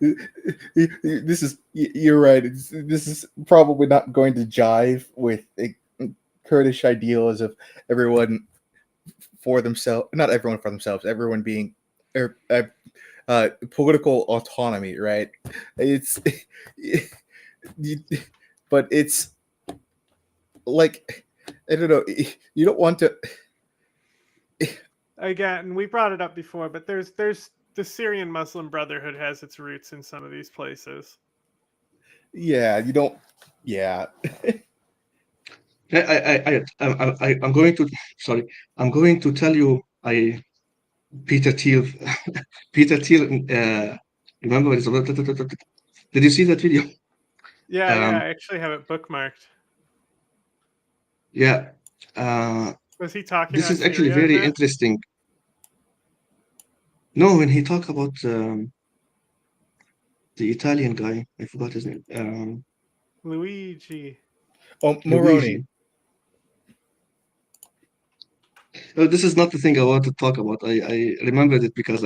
[SPEAKER 3] This is you're right. This is probably not going to jive with a Kurdish ideals of everyone for themselves. Not everyone for themselves. Everyone being political autonomy, right? It's but it's like I don't know. You don't want to.
[SPEAKER 1] Again, we brought it up before, but there's the Syrian Muslim Brotherhood has its roots in some of these places.
[SPEAKER 3] Yeah, you don't. Yeah.
[SPEAKER 2] I'm going to sorry. I'm going to tell you. Peter Thiel. Peter Thiel. Remember? Did you see that video?
[SPEAKER 1] Yeah, I
[SPEAKER 2] Um,
[SPEAKER 1] actually have it bookmarked.
[SPEAKER 2] yeah.
[SPEAKER 1] Was he talking
[SPEAKER 2] This
[SPEAKER 1] about
[SPEAKER 2] is actually
[SPEAKER 1] Syria in
[SPEAKER 2] very
[SPEAKER 1] that?
[SPEAKER 2] interesting. No, when he talked about the Italian guy, I forgot his name.
[SPEAKER 1] Luigi.
[SPEAKER 3] Oh, Moroni.
[SPEAKER 2] Luigi. This is not the thing I want to talk about. I remembered it because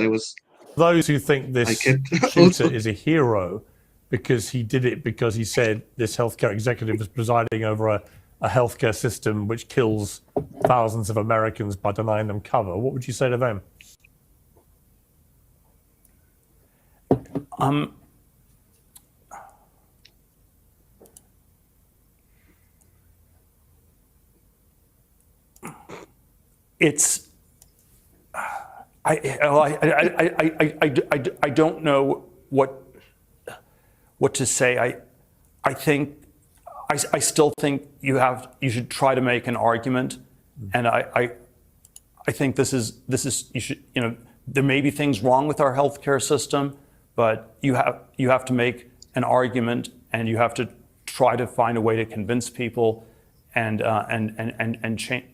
[SPEAKER 4] Those who think
[SPEAKER 2] I
[SPEAKER 4] this
[SPEAKER 2] kept
[SPEAKER 4] shooter
[SPEAKER 2] also.
[SPEAKER 4] is a hero because he did it because he said this healthcare executive was presiding over a healthcare system which kills thousands of Americans by denying them cover. What would you say to them?
[SPEAKER 5] It's I don't know what to say. I think I still think you should try to make an argument, and I think this is you should, there may be things wrong with our healthcare system, but you have to make an argument, and you have to try to find a way to convince people and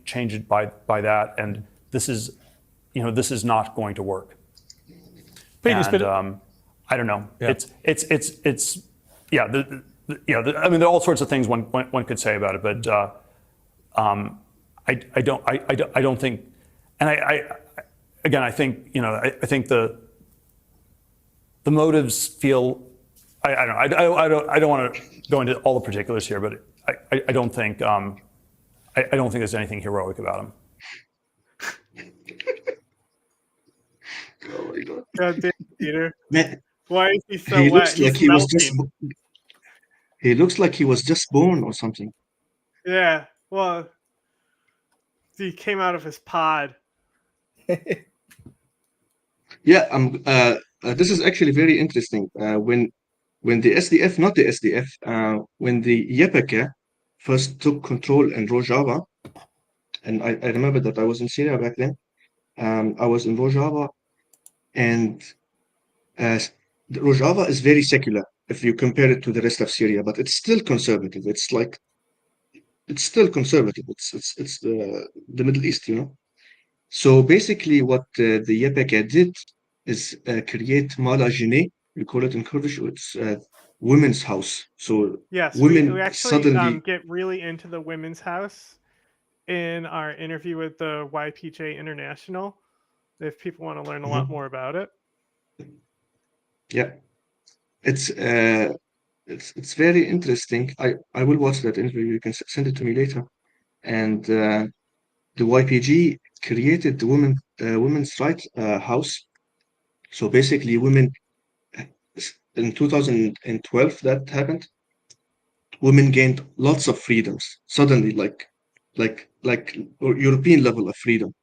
[SPEAKER 5] change it by that. And this is not going to work.
[SPEAKER 4] Peter,
[SPEAKER 5] And I don't know.
[SPEAKER 4] Yeah.
[SPEAKER 5] It's yeah. I mean, there are all sorts of things one could say about it, but I don't think, and I think I think the motives feel. I don't want to go into all the particulars here, but I don't think I don't think there's anything heroic about him.
[SPEAKER 2] Oh my God.
[SPEAKER 1] God damn, Peter.
[SPEAKER 2] Man,
[SPEAKER 1] Why is he so
[SPEAKER 2] he
[SPEAKER 1] wet?
[SPEAKER 2] looks like
[SPEAKER 1] He's
[SPEAKER 2] he was just.
[SPEAKER 1] melting.
[SPEAKER 2] He looks like he was just born or something.
[SPEAKER 1] Yeah. Well, he came out of his pod.
[SPEAKER 2] Yeah. This is actually very interesting. When the SDF, not the SDF, when the YPG first took control in Rojava, and I remember that I was in Syria back then. I was in Rojava, and uh, Rojava is very secular if you compare it to the rest of Syria, but it's still conservative. It's still conservative. It's the Middle East, you know. So basically, what the YPG did is create Mala Jine. We call it in Kurdish. It's women's house. So
[SPEAKER 1] Yes, we
[SPEAKER 2] women
[SPEAKER 1] actually
[SPEAKER 2] suddenly.
[SPEAKER 1] get really into the women's house in our interview with the YPJ International. If people want to learn a lot
[SPEAKER 2] Mhm.
[SPEAKER 1] more about it.
[SPEAKER 2] Yeah, it's it's very interesting. I will watch that interview. You can send it to me later. And the YPG created the women's rights house. So basically, women in 2012 that happened. Women gained lots of freedoms suddenly, like European level of freedom.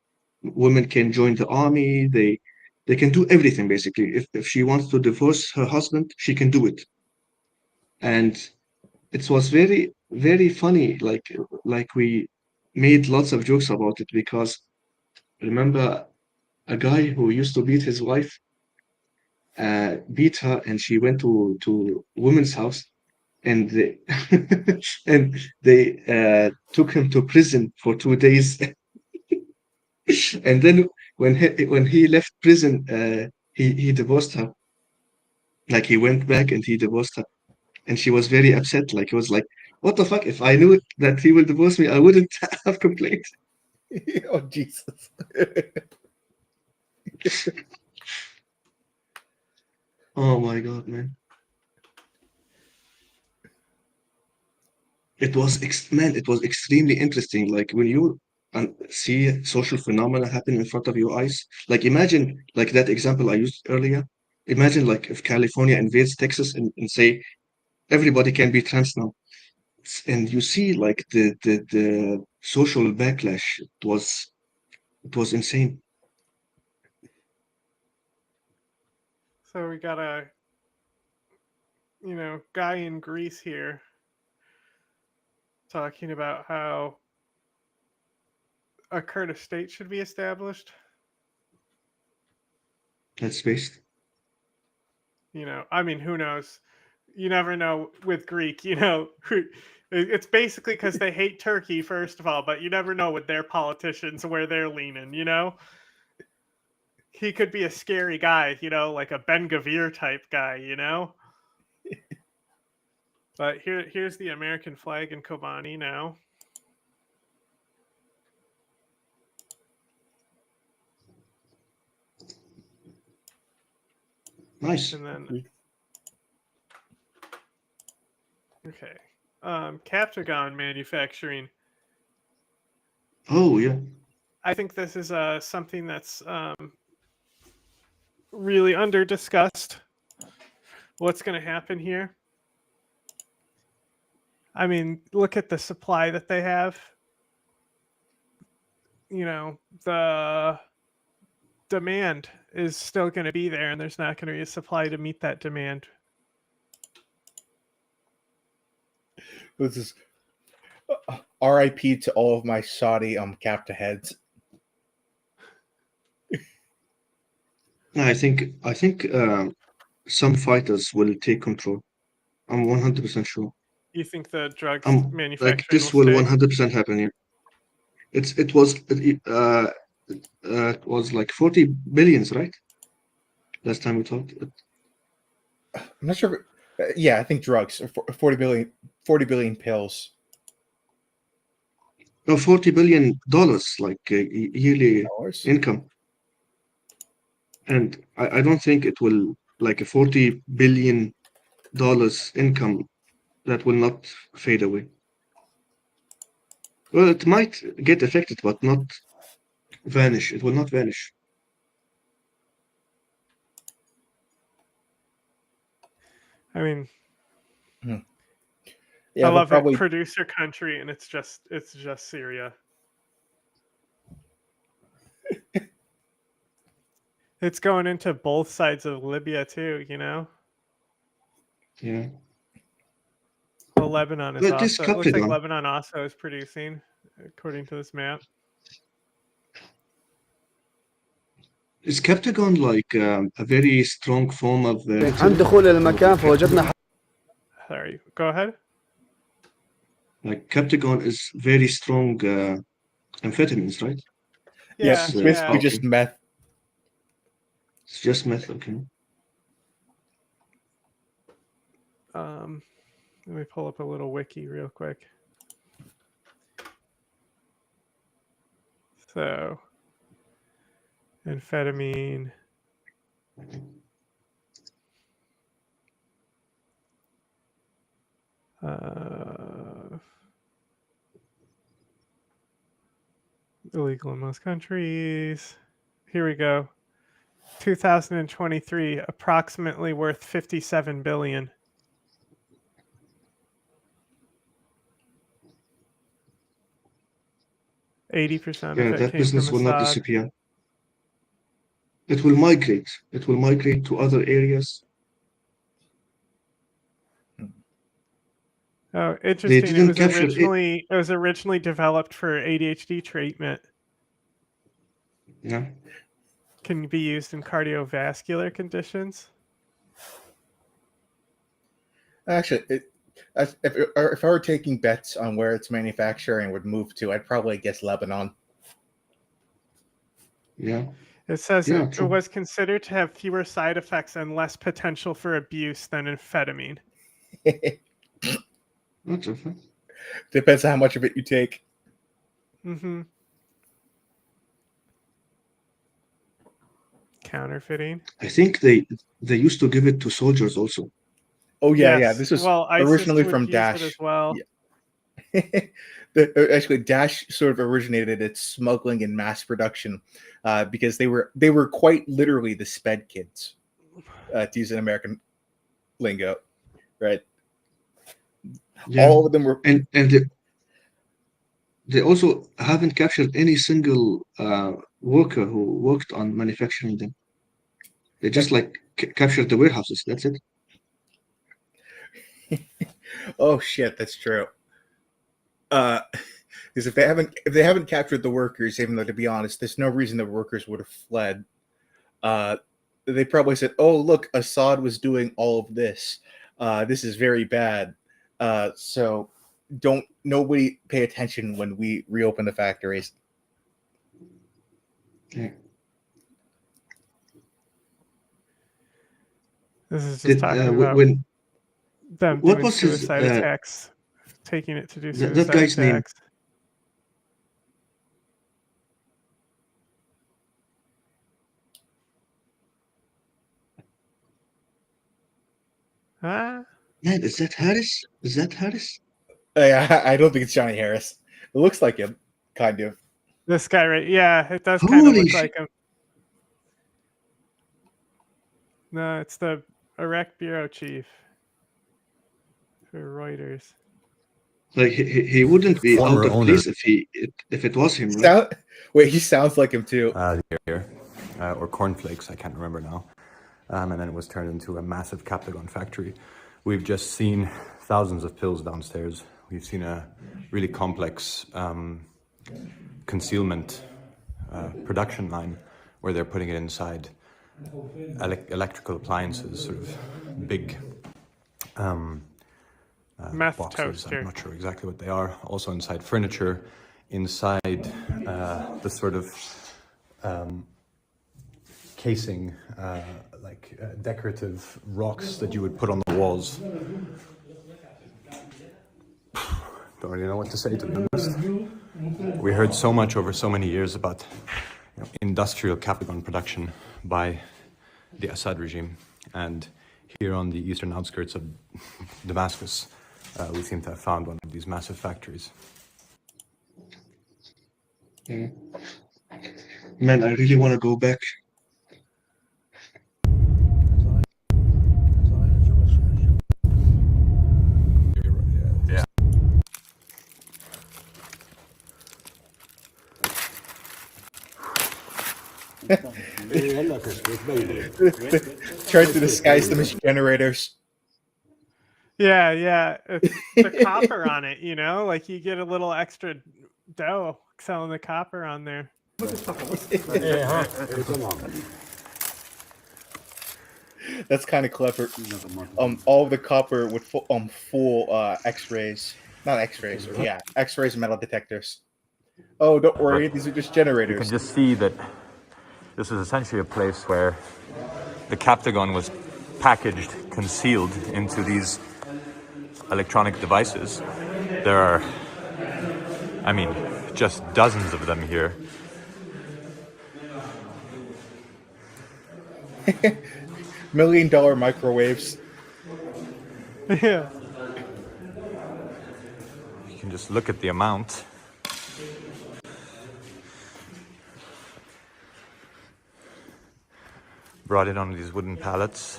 [SPEAKER 2] Women can join the army. They can do everything basically. If she wants to divorce her husband, she can do it. And it was very very funny. Like we made lots of jokes about it because remember a guy who used to beat his wife beat her, and she went to women's house, and they and they took him to prison for 2 days. And then when he left prison, he divorced her. Like he went back and he divorced her, and she was very upset. Like he was like, "What the fuck? If I knew that he will divorce me, I wouldn't have complained."
[SPEAKER 3] Oh Jesus!
[SPEAKER 2] Oh my God, man! It was extremely interesting. Like when you see social phenomena happen in front of your eyes. Like imagine, like that example I used earlier. Imagine like if California invades Texas and say everybody can be trans now, and you see like the social backlash. It was insane.
[SPEAKER 1] So we got a guy in Greece here talking about how a Kurdish state should be established.
[SPEAKER 2] That's based.
[SPEAKER 1] I mean, who knows? You never know with Greek. It's basically because they hate Turkey, first of all, but you never know with their politicians where they're leaning. He could be a scary guy. Like a Ben Gavir type guy. But here's the American flag in Kobani now.
[SPEAKER 2] Nice.
[SPEAKER 1] And then, okay. Captagon manufacturing.
[SPEAKER 2] Oh yeah.
[SPEAKER 1] I think this is something that's really under discussed. What's going to happen here? I mean, look at the supply that they have. The demand is still going to be there, and there's not going to be a supply to meet that demand.
[SPEAKER 3] This is RIP to all of my Saudi capta heads.
[SPEAKER 2] I think some fighters will take control. I'm 100% sure.
[SPEAKER 1] You think the drugs
[SPEAKER 2] Like
[SPEAKER 1] manufacturing
[SPEAKER 2] this
[SPEAKER 1] will
[SPEAKER 2] will
[SPEAKER 1] stay?
[SPEAKER 2] 100% happen here. It was like 40 billions, right? Last time we talked.
[SPEAKER 3] I'm not sure. Yeah, I think drugs. 40 billion pills.
[SPEAKER 2] No, $40 billion, like yearly
[SPEAKER 3] Dollars?
[SPEAKER 2] income. And I don't think it will, like a $40 billion income that will not fade away. Well, it might get affected, but not vanish. It will not vanish.
[SPEAKER 1] I mean,
[SPEAKER 3] Yeah,
[SPEAKER 1] I
[SPEAKER 3] they'll
[SPEAKER 1] love
[SPEAKER 3] probably.
[SPEAKER 1] it. Producer country, and it's just Syria. It's going into both sides of Libya too.
[SPEAKER 2] Yeah.
[SPEAKER 1] Well, Lebanon is
[SPEAKER 2] But this
[SPEAKER 1] also. It looks like
[SPEAKER 2] Captagon,
[SPEAKER 1] Lebanon also is producing, according to this map.
[SPEAKER 2] is Captagon like a very strong form of
[SPEAKER 6] عند
[SPEAKER 2] Italy?
[SPEAKER 6] دخول المكان فوجدنا
[SPEAKER 1] Sorry, go ahead.
[SPEAKER 2] Like Captagon is very strong amphetamines, right?
[SPEAKER 3] Yeah,
[SPEAKER 1] Yeah,
[SPEAKER 3] it's
[SPEAKER 2] It's,
[SPEAKER 3] basically
[SPEAKER 1] yeah.
[SPEAKER 3] just
[SPEAKER 2] okay.
[SPEAKER 3] meth.
[SPEAKER 2] It's just meth, okay.
[SPEAKER 1] Let me pull up a little wiki real quick. So, amphetamine. Illegal in most countries. Here we go. 2023, approximately worth 57 billion. %,
[SPEAKER 2] Yeah,
[SPEAKER 1] of it
[SPEAKER 2] that
[SPEAKER 1] came from
[SPEAKER 2] business will not
[SPEAKER 1] Assad.
[SPEAKER 2] disappear. It will migrate. It will migrate to other areas.
[SPEAKER 1] Oh,
[SPEAKER 2] They
[SPEAKER 1] interesting.
[SPEAKER 2] didn't capture it.
[SPEAKER 1] It was originally developed for ADHD treatment.
[SPEAKER 2] Yeah.
[SPEAKER 1] Can be used in cardiovascular conditions.
[SPEAKER 3] Actually, if I were taking bets on where its manufacturing would move to, I'd probably guess Lebanon.
[SPEAKER 2] Yeah.
[SPEAKER 1] It says
[SPEAKER 2] Yeah,
[SPEAKER 1] it
[SPEAKER 2] true.
[SPEAKER 1] was considered to have fewer side effects and less potential for abuse than amphetamine.
[SPEAKER 2] That's okay.
[SPEAKER 3] Depends on how much of it you take.
[SPEAKER 1] Mm-hmm. Counterfeiting.
[SPEAKER 2] I think they used to give it to soldiers also.
[SPEAKER 3] Oh yeah,
[SPEAKER 1] Yes.
[SPEAKER 3] yeah. This was
[SPEAKER 1] Well, ISIS
[SPEAKER 3] originally
[SPEAKER 1] would
[SPEAKER 3] from
[SPEAKER 1] use it as
[SPEAKER 3] Daesh.
[SPEAKER 1] well.
[SPEAKER 3] Yeah. Actually, Daesh sort of originated its smuggling and mass production because they were quite literally the sped kids, to use an American lingo, right?
[SPEAKER 2] Yeah.
[SPEAKER 3] All of them were.
[SPEAKER 2] And they also haven't captured any single worker who worked on manufacturing them. They just like captured the warehouses. That's it.
[SPEAKER 3] Oh shit, that's true. Because if they haven't captured the workers, even though to be honest, there's no reason the workers would have fled. They probably said, "Oh, look, Assad was doing all of this. This is very bad. So don't nobody pay attention when we reopen the factories."
[SPEAKER 2] Yeah.
[SPEAKER 1] This is just talking about
[SPEAKER 2] When
[SPEAKER 1] them
[SPEAKER 2] what
[SPEAKER 1] doing
[SPEAKER 2] was his
[SPEAKER 1] suicide attacks, taking it to do
[SPEAKER 2] that
[SPEAKER 1] suicide
[SPEAKER 2] guy's name?
[SPEAKER 1] attacks. Ah,
[SPEAKER 2] Man, is that Harris? Is that Harris?
[SPEAKER 3] I don't think it's Johnny Harris. It looks like him, kind of.
[SPEAKER 1] this guy right. Yeah, it does kind of
[SPEAKER 2] Holy
[SPEAKER 1] look
[SPEAKER 2] shit!
[SPEAKER 1] like him. No, it's the Iraq bureau chief for Reuters.
[SPEAKER 2] Like he wouldn't be out
[SPEAKER 6] Former
[SPEAKER 2] of
[SPEAKER 6] owner.
[SPEAKER 2] place if it was him, right?
[SPEAKER 3] Wait, he sounds like him too.
[SPEAKER 6] Here, or cornflakes, I can't remember now. And then it was turned into a massive Captagon factory. We've just seen thousands of pills downstairs. We've seen a really complex concealment production line where they're putting it inside electrical appliances, sort of big
[SPEAKER 1] Meth
[SPEAKER 6] boxes.
[SPEAKER 1] toaster.
[SPEAKER 6] I'm not sure exactly what they are. Also inside furniture, inside the sort of casing, decorative rocks that you would put on the walls. Don't really know what to say, to be honest. We heard so much over so many years about industrial Captagon production by the Assad regime, and here on the eastern outskirts of Damascus, we seem to have found one of these massive factories.
[SPEAKER 2] Man, I really want to go back.
[SPEAKER 6] Yeah.
[SPEAKER 3] Tried to disguise them as generators.
[SPEAKER 1] Yeah. It's the copper on it, like you get a little extra dough selling the copper on there.
[SPEAKER 3] That's kind of clever. All of the copper with full X-rays, not X-rays. Yeah, X-rays and metal detectors. Oh, don't worry, these are just
[SPEAKER 6] You
[SPEAKER 3] generators.
[SPEAKER 6] can just see that this is essentially a place where the Captagon was packaged, concealed into these electronic devices. There are, just dozens of them here.
[SPEAKER 3] $1 million microwaves.
[SPEAKER 1] Yeah.
[SPEAKER 6] You can just look at the amount. Brought it on these wooden pallets.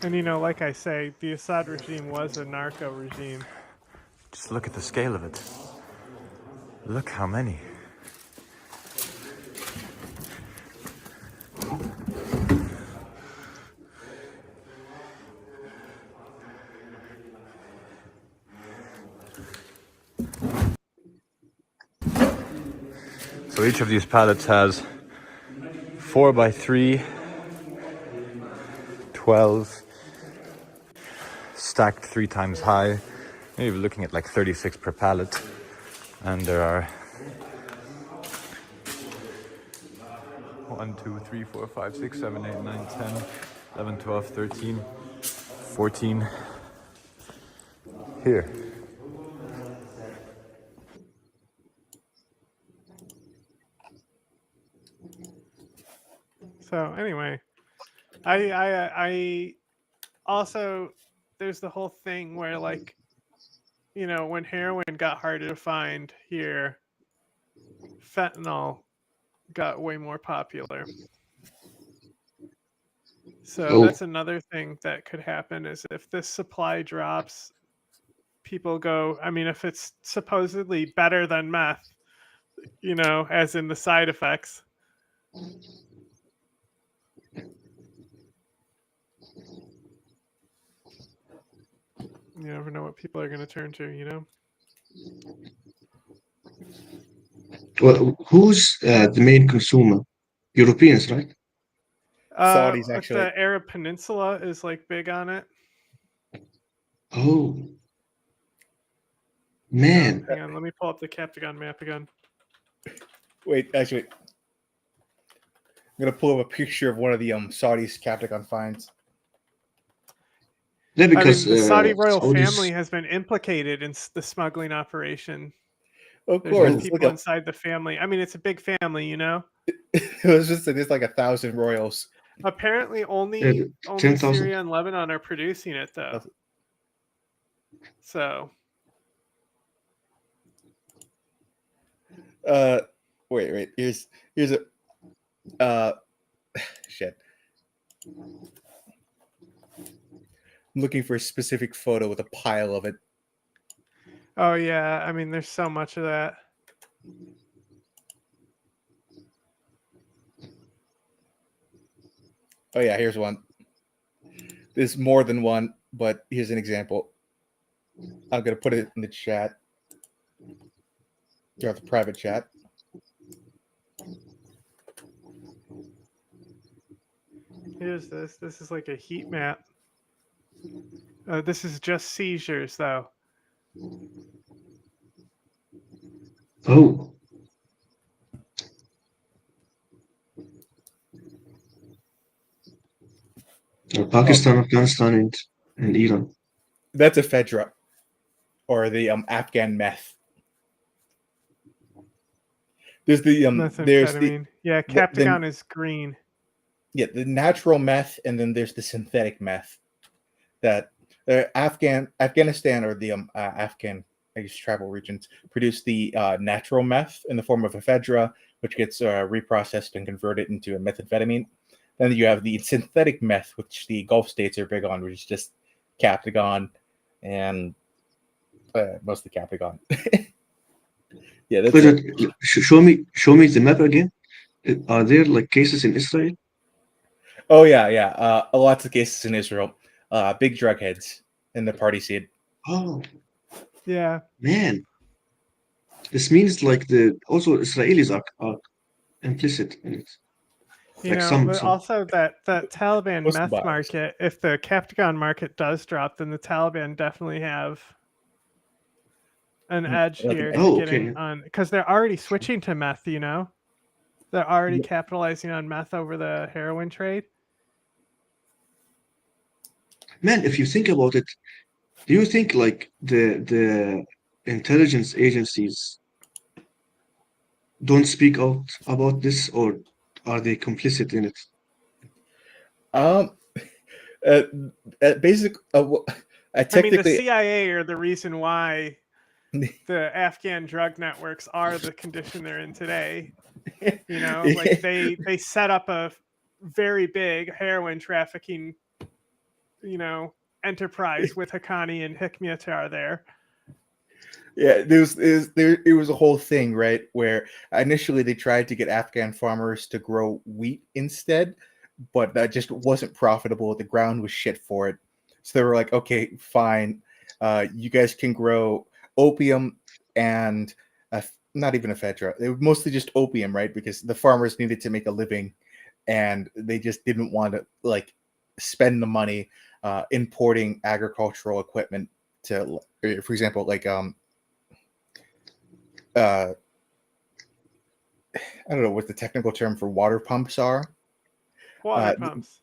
[SPEAKER 1] And like I say, the Assad regime was a narco regime.
[SPEAKER 6] Just look at the scale of it. Look how many. So each of these pallets has 4x3, 12, stacked 3 times high. Maybe we're looking at like 36 per pallet. And there are 1, 2, 3, 4, 5, 6, 7, 8, 9, 10, 11, 12, 13, 14 here.
[SPEAKER 1] So anyway, I also, there's the whole thing where when heroin got harder to find here, fentanyl got way more popular. So that's another thing that could happen, is if this supply drops, people go, if it's supposedly better than meth, as in the side effects. You never know what people are going to turn to,
[SPEAKER 2] Well, who's the main consumer? Europeans, right?
[SPEAKER 3] Saudis, actually.
[SPEAKER 1] The Arab Peninsula is big on it.
[SPEAKER 2] Oh, man.
[SPEAKER 1] Hang on, let me pull up the Captagon map again.
[SPEAKER 3] Wait, actually, I'm gonna pull up a picture of one of the Saudis Captagon finds.
[SPEAKER 2] Yeah, because
[SPEAKER 1] the Saudi royal
[SPEAKER 2] Saudis-
[SPEAKER 1] family has been implicated in the smuggling operation.
[SPEAKER 3] Of
[SPEAKER 1] There's
[SPEAKER 3] course,
[SPEAKER 1] been people inside the family. It's a big family,
[SPEAKER 3] it was just there's like 1,000 royals.
[SPEAKER 1] Apparently, only
[SPEAKER 2] 10,000.
[SPEAKER 1] Syria and Lebanon are producing it, though. So
[SPEAKER 3] Wait. Here's a shit. I'm looking for a specific photo with a pile of it.
[SPEAKER 1] oh yeah, I mean, there's so much of that.
[SPEAKER 3] Oh yeah, here's one. There's more than one, but here's an example. I'm gonna put it in the chat. You have the private chat.
[SPEAKER 1] Here's this. This is like a heat map. This is just seizures, though.
[SPEAKER 2] Oh, Pakistan, Afghanistan, and Iran.
[SPEAKER 3] That's ephedra, or the Afghan meth. There's the
[SPEAKER 1] Methamphetamine. Yeah, Captagon is green.
[SPEAKER 3] Yeah, the natural meth, and then there's the synthetic meth. That Afghanistan or the Afghan, I guess, tribal regions produce the natural meth in the form of ephedra, which gets reprocessed and converted into a methamphetamine. Then you have the synthetic meth, which the Gulf states are big on, which is just Captagon and mostly Captagon. Yeah, that's it.
[SPEAKER 2] Show me the map again. Are there like cases in Israel?
[SPEAKER 3] Oh yeah. Lots of cases in Israel. Big drug heads in the party scene.
[SPEAKER 2] Oh
[SPEAKER 1] Yeah.
[SPEAKER 2] man, this means like also Israelis are implicit in it.
[SPEAKER 1] You
[SPEAKER 2] Like
[SPEAKER 1] know, but
[SPEAKER 2] some.
[SPEAKER 1] also that Taliban
[SPEAKER 3] Most
[SPEAKER 1] meth
[SPEAKER 3] buyers.
[SPEAKER 1] market, if the Captagon market does drop, then the Taliban definitely have an edge
[SPEAKER 3] like an
[SPEAKER 1] here
[SPEAKER 3] edge.
[SPEAKER 1] to
[SPEAKER 2] Oh,
[SPEAKER 1] getting
[SPEAKER 2] okay.
[SPEAKER 1] on, because they're already switching to meth, you know? They're already capitalizing on meth over the heroin trade.
[SPEAKER 2] Man, if you think about it, do you think like the intelligence agencies don't speak out about this, or are they complicit in it?
[SPEAKER 3] Um, basic.
[SPEAKER 1] I mean, the
[SPEAKER 3] Technically,
[SPEAKER 1] CIA are the reason why the Afghan drug networks are the condition they're in today. You know, like they set up a very big heroin trafficking, you know, enterprise with Haqqani and Hikmatyar there.
[SPEAKER 3] Yeah, it was a whole thing, right? Where initially they tried to get Afghan farmers to grow wheat instead, but that just wasn't profitable. The ground was shit for it, so they were like, "Okay, fine, you guys can grow opium and not even ephedra. It was mostly just opium, right? Because the farmers needed to make a living, and they just didn't want to like spend the money importing agricultural equipment to, for example, like I don't know what the technical term for water pumps are.
[SPEAKER 1] Water pumps.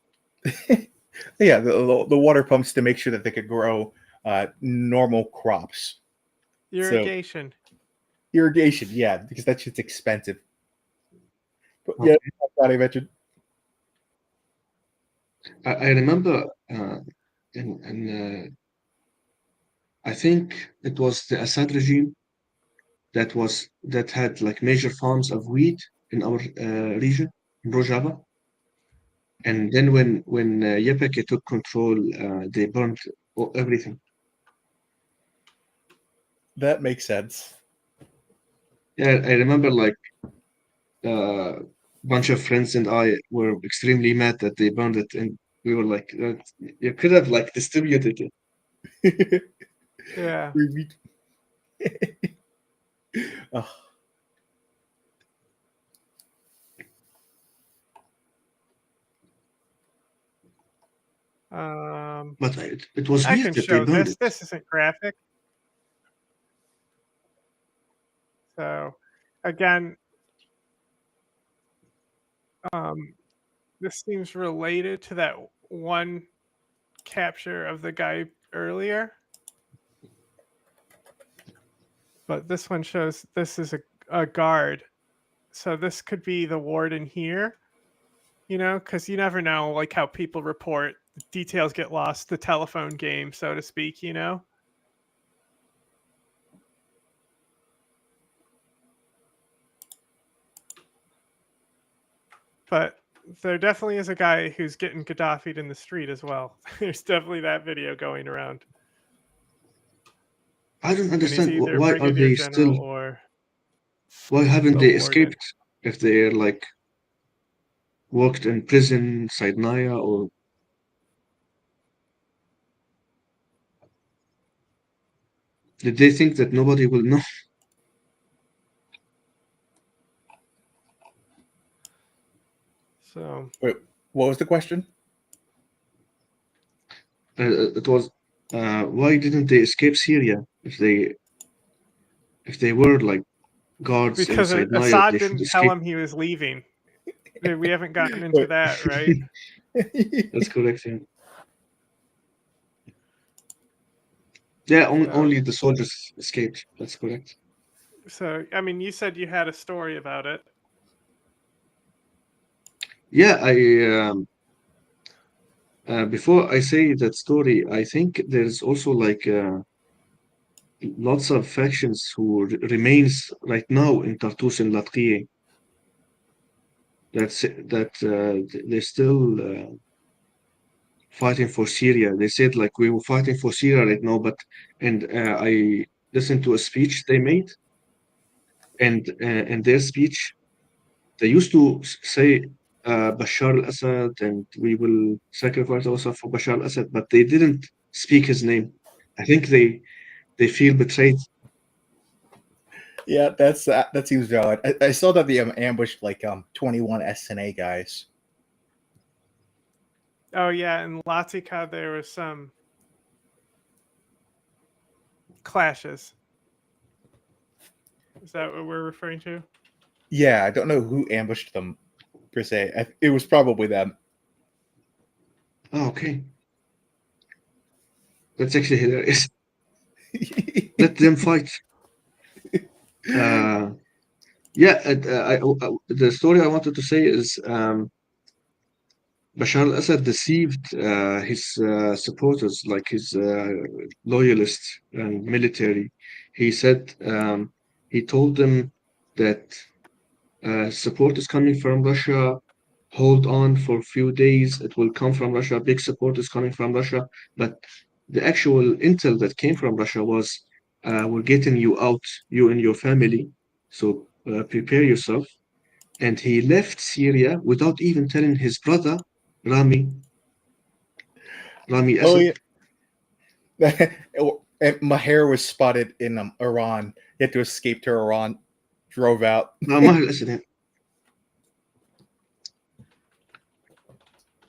[SPEAKER 3] Yeah, the water pumps to make sure that they could grow normal crops.
[SPEAKER 1] Irrigation.
[SPEAKER 3] So, irrigation, yeah, because that shit's expensive. But
[SPEAKER 2] Okay.
[SPEAKER 3] yeah, I thought I mentioned.
[SPEAKER 2] I remember in I think it was the Assad regime that had like major farms of wheat in our region in Rojava, and then when YPG took control, they burned everything.
[SPEAKER 3] That makes sense.
[SPEAKER 2] Yeah, I remember like a bunch of friends and I were extremely mad that they burned it, and we were like, you could have like distributed it.
[SPEAKER 1] Yeah.
[SPEAKER 3] Oh.
[SPEAKER 2] But it was
[SPEAKER 1] I
[SPEAKER 2] weird
[SPEAKER 1] can
[SPEAKER 2] that they
[SPEAKER 1] show
[SPEAKER 2] burned
[SPEAKER 1] this.
[SPEAKER 2] it.
[SPEAKER 1] This isn't graphic. So, again, this seems related to that one capture of the guy earlier. But this one shows this is a guard. So this could be the warden here. You know, because you never know, like how people report, details get lost, the telephone game, so to speak. You know. But there definitely is a guy who's getting Gaddafi'd in the street as well. There's definitely that video going around.
[SPEAKER 2] I don't
[SPEAKER 1] And he's
[SPEAKER 2] understand
[SPEAKER 1] either
[SPEAKER 2] why are
[SPEAKER 1] brigadier
[SPEAKER 2] they
[SPEAKER 1] general
[SPEAKER 2] still,
[SPEAKER 1] or
[SPEAKER 2] why haven't
[SPEAKER 1] the
[SPEAKER 2] they
[SPEAKER 1] warden.
[SPEAKER 2] escaped if they're like worked in prison, Saidnaya, or did they think that nobody will know?
[SPEAKER 1] So
[SPEAKER 3] Wait, what was the question?
[SPEAKER 2] It was why didn't they escape Syria if they were like guards
[SPEAKER 1] because
[SPEAKER 2] inside Naya,
[SPEAKER 1] Assad
[SPEAKER 2] they should
[SPEAKER 1] didn't tell
[SPEAKER 2] escape.
[SPEAKER 1] him he was leaving. We haven't gotten into
[SPEAKER 3] Wait.
[SPEAKER 1] that, right?
[SPEAKER 2] That's correct. Yeah, yeah. Only the soldiers escaped. That's correct.
[SPEAKER 1] So I mean, you said you had a story about it.
[SPEAKER 2] Yeah, before I say that story, I think there's also like lots of factions who remains right now in Tartus and Latqiye. They're still fighting for Syria. They said like we were fighting for Syria right now, but and I listened to a speech they made, and in their speech they used to say Bashar al-Assad and we will sacrifice ourselves for Bashar al-Assad, but they didn't speak his name. I think they feel betrayed.
[SPEAKER 3] Yeah, that seems valid. I saw that they ambushed like 21 SNA guys.
[SPEAKER 1] Oh yeah, in Latika there was some clashes. Is that what we're referring to?
[SPEAKER 3] Yeah, I don't know who ambushed them per se. It was probably them.
[SPEAKER 2] Oh, okay, that's actually hilarious. Let them fight. Uh, yeah, the story I wanted to say is Bashar al-Assad deceived his supporters, like his loyalists and military. He said he told them that support is coming from Russia. Hold on for a few days. It will come from Russia. Big support is coming from Russia. But the actual intel that came from Russia was, we're getting you out, you and your family. So prepare yourself. And he left Syria without even telling his brother, Rami, Rami
[SPEAKER 3] Oh
[SPEAKER 2] Assad.
[SPEAKER 3] yeah. And Maher was spotted in Iran. He had to escape to Iran. Drove out.
[SPEAKER 2] Maher al-Assad.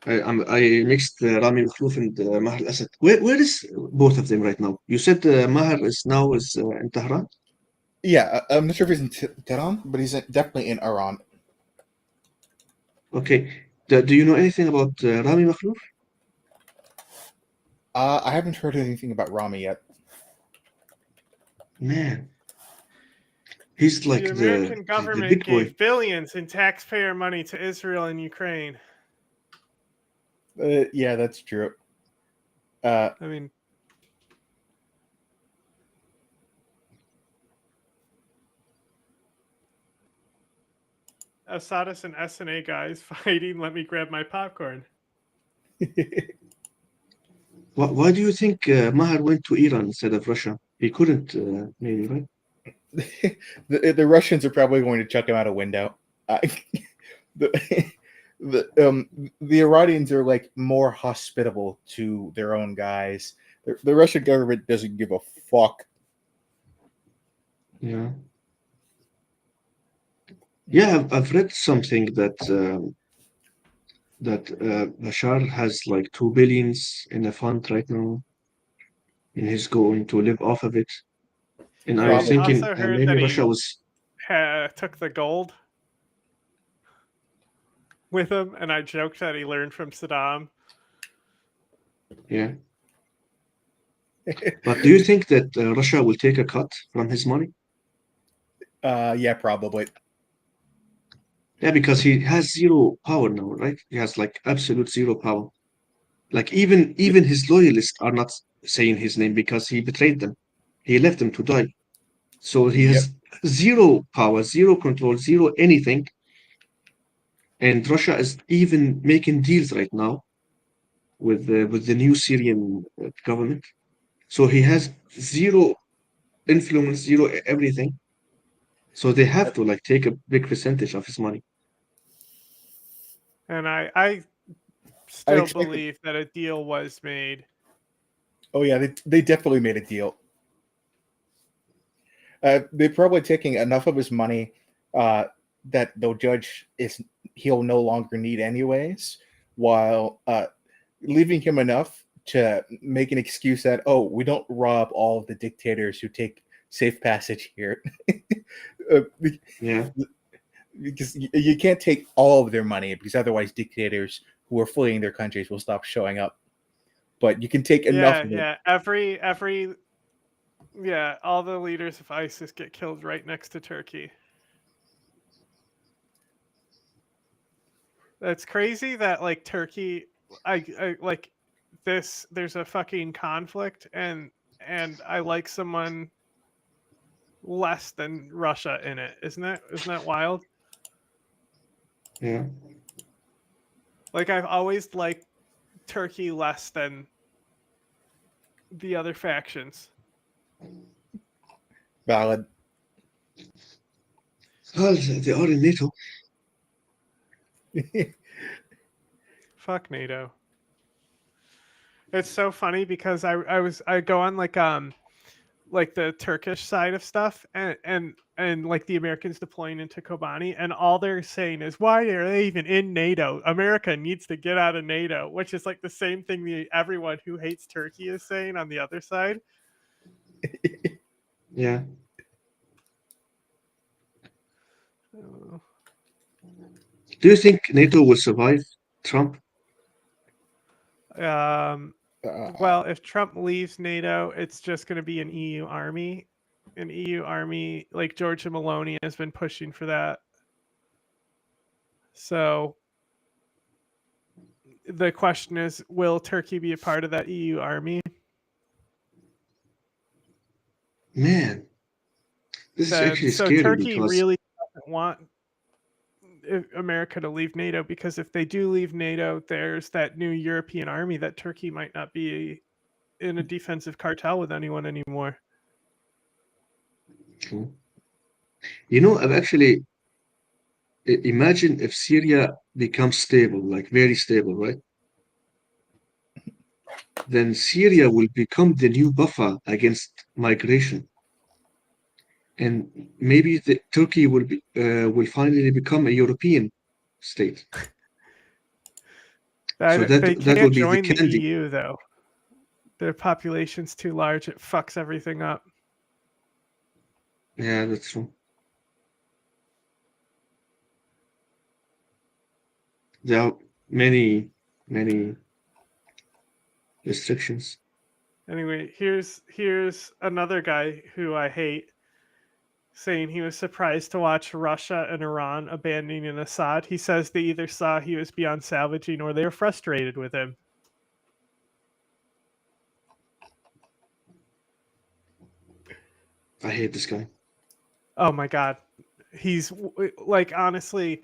[SPEAKER 2] I mixed Rami Makhluf and Maher al-Assad. Where is both of them right now? You said Maher is now in Tehran?
[SPEAKER 3] Yeah, I'm not sure if he's in Tehran, but he's definitely in Iran.
[SPEAKER 2] Okay. Do you know anything about Rami Makhluf?
[SPEAKER 3] I haven't heard anything about Rami yet.
[SPEAKER 2] Man, he's like
[SPEAKER 1] The American
[SPEAKER 2] the
[SPEAKER 1] government
[SPEAKER 2] big boy.
[SPEAKER 1] gave billions in taxpayer money to Israel and Ukraine.
[SPEAKER 3] Yeah, that's true.
[SPEAKER 1] I mean, Assadis and SNA guys fighting. Let me grab my popcorn.
[SPEAKER 2] Why do you think Maher went to Iran instead of Russia? He couldn't, maybe, right?
[SPEAKER 3] The Russians are probably going to chuck him out a window. The the Iranians are like more hospitable to their own guys. The Russian government doesn't give a fuck.
[SPEAKER 2] Yeah. Yeah, I've read something that Bashar has like 2 billions in a fund right now, and he's going to live off of it. And I was
[SPEAKER 1] I
[SPEAKER 3] Probably.
[SPEAKER 2] thinking
[SPEAKER 1] also heard
[SPEAKER 2] maybe
[SPEAKER 1] that
[SPEAKER 2] Russia
[SPEAKER 1] he
[SPEAKER 2] was,
[SPEAKER 1] took the gold with him, and I joked that he learned from Saddam.
[SPEAKER 2] yeah. But do you think that Russia will take a cut from his money?
[SPEAKER 3] Yeah, probably.
[SPEAKER 2] Yeah, because he has zero power now, right? He has like absolute zero power. Like even his loyalists are not saying his name because he betrayed them. He left them to die. So he
[SPEAKER 3] Yep.
[SPEAKER 2] has zero power, zero control, zero anything. And Russia is even making deals right now with the new Syrian government. So he has zero influence, zero everything. So they have to like take a big percentage of his money.
[SPEAKER 1] And I
[SPEAKER 3] I
[SPEAKER 1] still
[SPEAKER 3] expected.
[SPEAKER 1] believe that a deal was made.
[SPEAKER 3] Oh yeah, they definitely made a deal. They're probably taking enough of his money that they'll judge he'll no longer need anyways, while leaving him enough to make an excuse that, oh, we don't rob all of the dictators who take safe passage here. uh,
[SPEAKER 2] Yeah.
[SPEAKER 3] because you can't take all of their money, because otherwise dictators who are fleeing their countries will stop showing up. But you can take enough
[SPEAKER 1] Yeah,
[SPEAKER 3] of it.
[SPEAKER 1] yeah. Yeah, all the leaders of ISIS get killed right next to Turkey. That's crazy that like Turkey, I like this. There's a fucking conflict, and I like someone less than Russia in it. Isn't that wild?
[SPEAKER 2] Yeah.
[SPEAKER 1] Like I've always liked Turkey less than the other factions.
[SPEAKER 3] Valid.
[SPEAKER 2] Well, they are in NATO.
[SPEAKER 1] Fuck NATO. It's so funny because I go on like the Turkish side of stuff and like the Americans deploying into Kobani, and all they're saying is, why are they even in NATO? America needs to get out of NATO, which is like the same thing everyone who hates Turkey is saying on the other side.
[SPEAKER 2] Yeah.
[SPEAKER 1] Uh,
[SPEAKER 2] Do you think NATO will survive Trump?
[SPEAKER 1] well, if Trump leaves NATO, it's just going to be an EU army. An EU army, like Georgia Maloney has been pushing for that. So the question is, will Turkey be a part of that EU army?
[SPEAKER 2] Man, this is actually
[SPEAKER 1] So
[SPEAKER 2] scary
[SPEAKER 1] Turkey
[SPEAKER 2] because
[SPEAKER 1] really doesn't want America to leave NATO, because if they do leave NATO, there's that new European army that Turkey might not be in a defensive cartel with anyone anymore.
[SPEAKER 2] you know, I've actually imagine if Syria becomes stable, like very stable, right? Then Syria will become the new buffer against migration, and maybe Turkey will finally become a European state. So
[SPEAKER 1] They
[SPEAKER 2] that will
[SPEAKER 1] can't
[SPEAKER 2] be the
[SPEAKER 1] join the
[SPEAKER 2] candy.
[SPEAKER 1] EU though. Their population's too large. It fucks everything up.
[SPEAKER 2] Yeah, that's true. There are many restrictions.
[SPEAKER 1] Anyway, here's another guy who I hate, saying he was surprised to watch Russia and Iran abandoning Assad. He says they either saw he was beyond salvaging or they were frustrated with him.
[SPEAKER 2] I hate this guy.
[SPEAKER 1] Oh my god. He's like, honestly,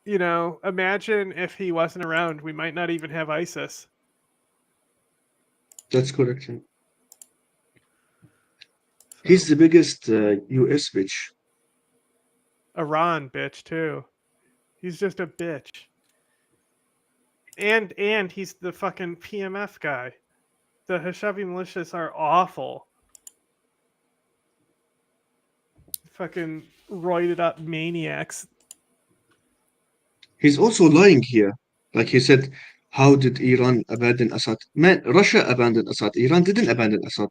[SPEAKER 1] imagine if he wasn't around, we might not even have ISIS.
[SPEAKER 2] That's correct. Yeah.
[SPEAKER 1] So,
[SPEAKER 2] He's the biggest US bitch.
[SPEAKER 1] Iran bitch too. He's just a bitch. And he's the fucking PMF guy. The Hashabi militias are awful. Fucking roided up maniacs.
[SPEAKER 2] He's also lying here. Like he said, how did Iran abandon Assad? Man, Russia abandoned Assad. Iran didn't abandon Assad.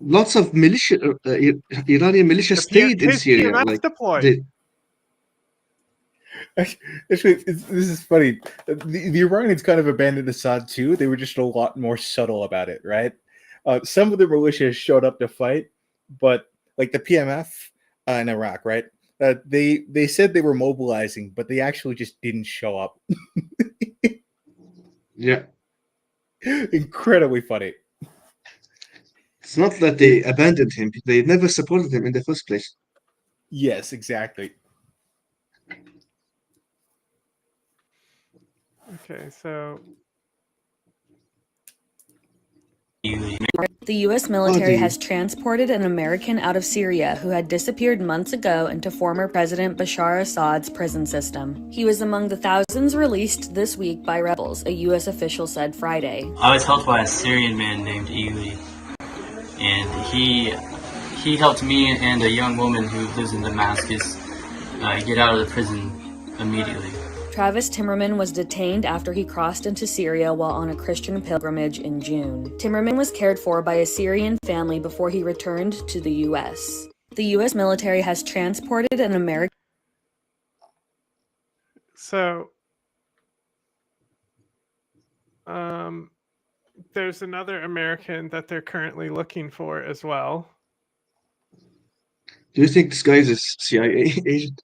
[SPEAKER 2] Lots of militia, Iranian militia stayed in
[SPEAKER 1] His
[SPEAKER 2] Syria.
[SPEAKER 1] PMF's
[SPEAKER 2] Like
[SPEAKER 1] deployed.
[SPEAKER 3] Actually, this is funny. The Iranians kind of abandoned Assad too. They were just a lot more subtle about it, right? Some of the militias showed up to fight, but like the PMF in Iraq, right? They said they were mobilizing, but they actually just didn't show up.
[SPEAKER 2] Yeah.
[SPEAKER 3] Incredibly funny.
[SPEAKER 2] It's not that they abandoned him. They never supported him in the first place.
[SPEAKER 3] Yes, exactly.
[SPEAKER 1] Okay, so
[SPEAKER 7] The U.S. military has transported an American out of Syria who had disappeared months ago into former President Bashar Assad's prison system. He was among the thousands released this week by rebels, a U.S. official said Friday.
[SPEAKER 8] I was helped by a Syrian man named Ely, and he helped me and a young woman who lives in Damascus get out of the prison immediately.
[SPEAKER 7] Travis Timmerman was detained after he crossed into Syria while on a Christian pilgrimage in June. Timmerman was cared for by a Syrian family before he returned to the U.S. The U.S. military has transported an American.
[SPEAKER 1] So, there's another American that they're currently looking for as well.
[SPEAKER 2] Do you think this guy is a CIA agent?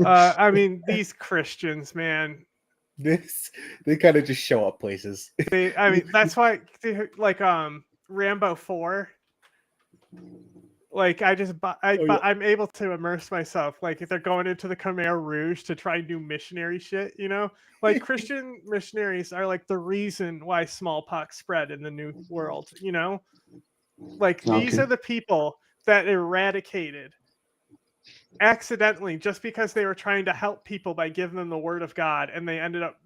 [SPEAKER 1] I mean, these Christians, man.
[SPEAKER 3] They kind of just show up places.
[SPEAKER 1] I mean, that's why, like, Rambo 4. Like, I'm able to immerse myself. Like, if they're going into the Khmer Rouge to try and do missionary shit, you know? Like, Christian missionaries are, like, the reason why smallpox spread in the New World, you know? Like, these are the people that eradicated accidentally just because they were trying to help people by giving them the word of God, and they ended up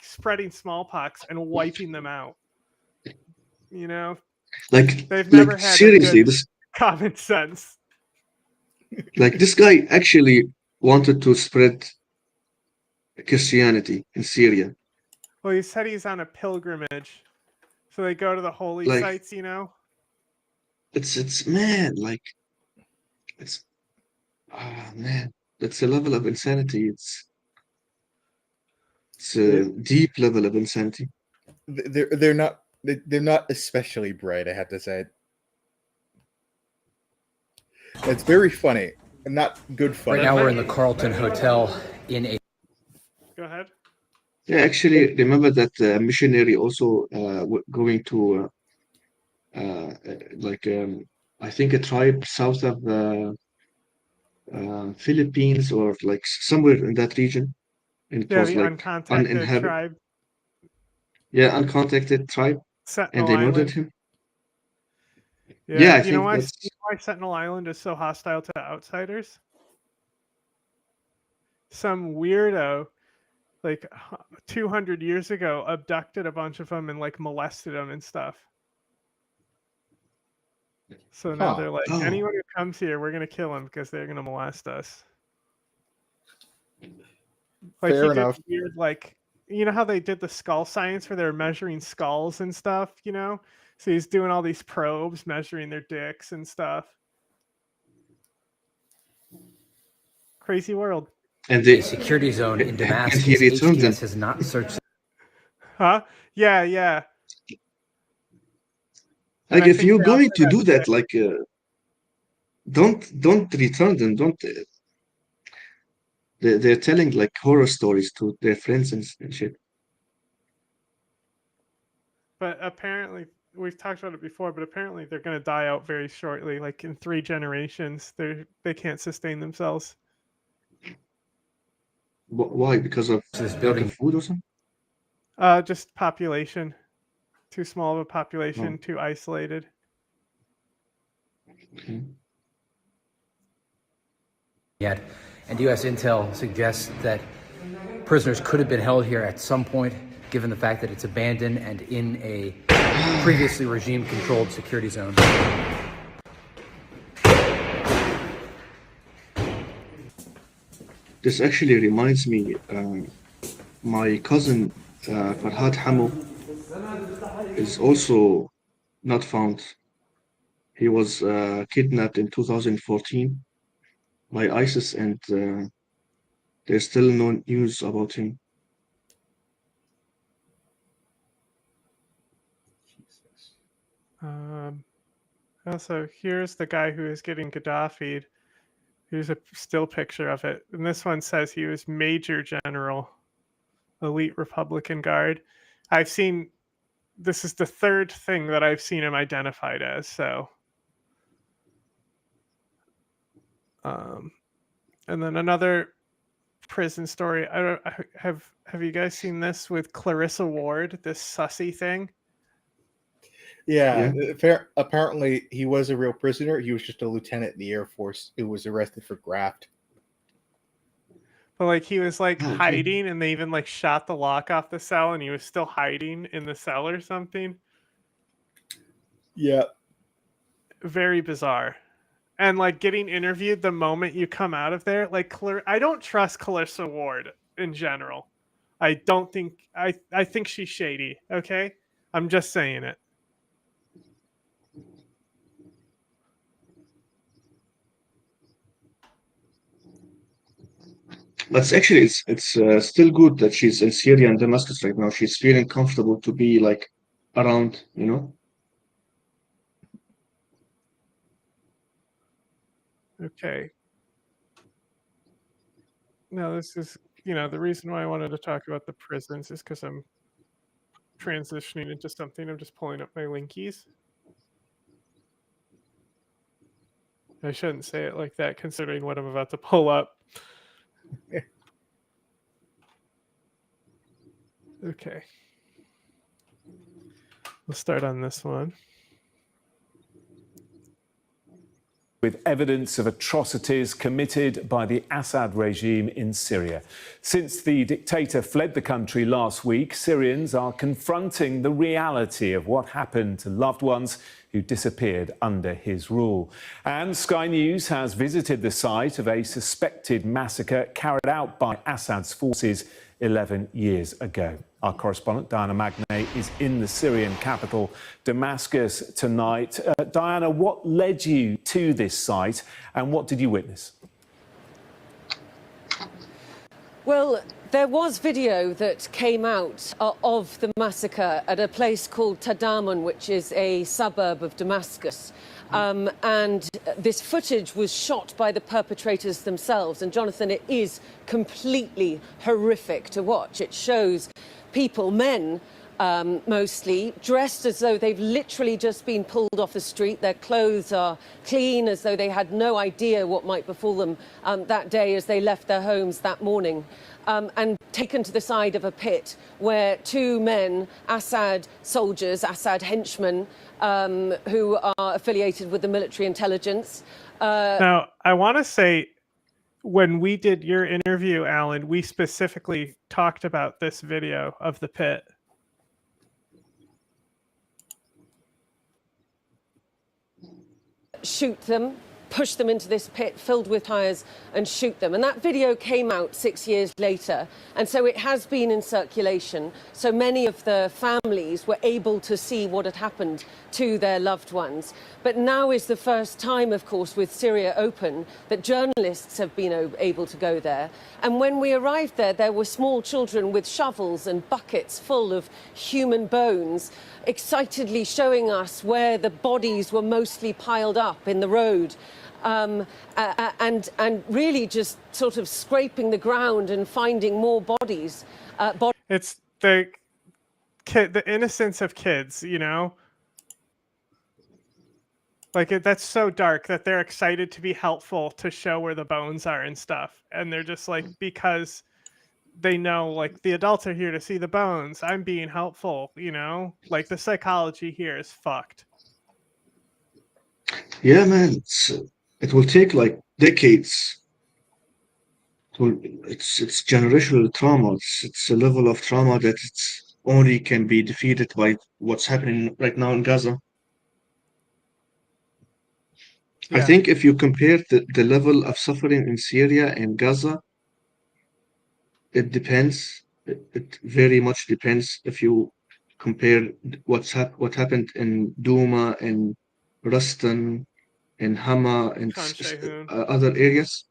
[SPEAKER 1] spreading smallpox and wiping them out. You know?
[SPEAKER 2] Like,
[SPEAKER 1] they've never had
[SPEAKER 2] seriously,
[SPEAKER 1] this common sense.
[SPEAKER 2] Like, this guy actually wanted to spread Christianity in Syria.
[SPEAKER 1] Well, he said he's on a pilgrimage, so they go to the holy sites, you know.
[SPEAKER 2] It's man, like, it's man, that's a level of insanity. It's a deep level of insanity.
[SPEAKER 3] They're not especially bright, I have to say. It's very funny. Not good funny.
[SPEAKER 9] Right now we're in the Carlton Hotel in a...
[SPEAKER 1] Go ahead.
[SPEAKER 2] Yeah, actually, remember that missionary also going to I think a tribe south of Philippines or like somewhere in that region. And it was
[SPEAKER 1] the
[SPEAKER 2] like
[SPEAKER 1] uncontacted tribe.
[SPEAKER 2] Yeah, uncontacted tribe.
[SPEAKER 1] Sentinel
[SPEAKER 2] and they
[SPEAKER 1] Island.
[SPEAKER 2] murdered him.
[SPEAKER 1] Yeah,
[SPEAKER 2] I
[SPEAKER 1] you
[SPEAKER 2] think
[SPEAKER 1] know why?
[SPEAKER 2] that's...
[SPEAKER 1] You know why Sentinel Island is so hostile to outsiders? Some weirdo, like 200 years ago, abducted a bunch of them and like molested them and stuff. So now they're like, anyone who comes here, we're gonna kill them because they're gonna molest us. Like,
[SPEAKER 3] fair enough.
[SPEAKER 1] Weird, like, you know how they did the skull science where they were measuring skulls and stuff, you know? So he's doing all these probes, measuring their dicks and stuff. Crazy world.
[SPEAKER 9] And a security zone in Damascus.
[SPEAKER 2] And he returned them.
[SPEAKER 9] HTS has not searched.
[SPEAKER 1] Huh? Yeah.
[SPEAKER 2] Like, if you're going to do that, like, don't return them. Don't. They're telling like horror stories to their friends and shit.
[SPEAKER 1] But apparently, we've talked about it before, but apparently they're going to die out very shortly. Like in 3 generations, they can't sustain themselves.
[SPEAKER 2] Why? Because of lack of food or something?
[SPEAKER 1] Just population. Too small of a population, too isolated.
[SPEAKER 2] Okay.
[SPEAKER 9] Yet, and U.S. intel suggests that prisoners could have been held here at some point, given the fact that it's abandoned and in a previously regime-controlled security zone.
[SPEAKER 2] This actually reminds me, my cousin Farhad Hamo is also not found. He was kidnapped in 2014 by ISIS, and there's still no news about him.
[SPEAKER 1] Also, here's the guy who is getting Gaddafi'd, Here's a still picture of it. And this one says he was Major General, Elite Republican Guard. This is the third thing that I've seen him identified as. So, and then another prison story. Have you guys seen this with Clarissa Ward, this sussy thing?
[SPEAKER 3] Yeah, apparently he was a real prisoner. He was just a lieutenant in the Air Force who was arrested for graft.
[SPEAKER 1] But like he was like
[SPEAKER 2] okay.
[SPEAKER 1] hiding, and they even like shot the lock off the cell, and he was still hiding in the cell or something.
[SPEAKER 3] Yeah.
[SPEAKER 1] Very bizarre. And like getting interviewed the moment you come out of there, like I don't trust Clarissa Ward in general. I don't think I think she's shady. Okay, I'm just saying it.
[SPEAKER 2] But actually, it's still good that she's in Syria and Damascus right now. She's feeling comfortable to be like around, you know.
[SPEAKER 1] Okay. No, this is the reason why I wanted to talk about the prisons is because I'm transitioning into something. I'm just pulling up my linkies. I shouldn't say it like that, considering what I'm about to pull up. Okay. We'll start on this one.
[SPEAKER 10] With evidence of atrocities committed by the Assad regime in Syria. Since the dictator fled the country last week, Syrians are confronting the reality of what happened to loved ones who disappeared under his rule. And Sky News has visited the site of a suspected massacre carried out by Assad's forces 11 years ago. Our correspondent Diana Magnay is in the Syrian capital, Damascus, tonight. Diana, what led you to this site and what did you witness?
[SPEAKER 11] Well, there was video that came out of the massacre at a place called Tadamun, which is a suburb of Damascus. And this footage was shot by the perpetrators themselves. And Jonathan, it is completely horrific to watch. It shows people, men mostly, dressed as though they've literally just been pulled off the street. Their clothes are clean, as though they had no idea what might befall them that day as they left their homes that morning. And taken to the side of a pit where two men, Assad soldiers, Assad henchmen, who are affiliated with the military intelligence.
[SPEAKER 1] Now, I want to say, when we did your interview, Alan, we specifically talked about this video of the pit.
[SPEAKER 11] Shoot them, push them into this pit filled with tyres and shoot them. And that video came out 6 years later. And so it has been in circulation. So many of the families were able to see what had happened to their loved ones. But now is the first time, of course, with Syria open, that journalists have been able to go there. And when we arrived there, there were small children with shovels and buckets full of human bones, excitedly showing us where the bodies were mostly piled up in the road. And really just sort of scraping the ground and finding more bodies.
[SPEAKER 1] It's the innocence of kids, you know? Like, that's so dark that they're excited to be helpful to show where the bones are and stuff. And they're just like, because they know, like, the adults are here to see the bones. I'm being helpful, you know? Like, the psychology here is fucked.
[SPEAKER 2] Yeah, man, it will take like decades. It's generational trauma. It's a level of trauma that it's only can be defeated by what's happening right now in Gaza. I
[SPEAKER 1] Yeah.
[SPEAKER 2] think if you compare the level of suffering in Syria and Gaza, it depends. It very much depends if you compare what happened in Douma and Ruston and Hama and
[SPEAKER 1] Khan Sheikhoun.
[SPEAKER 2] other areas.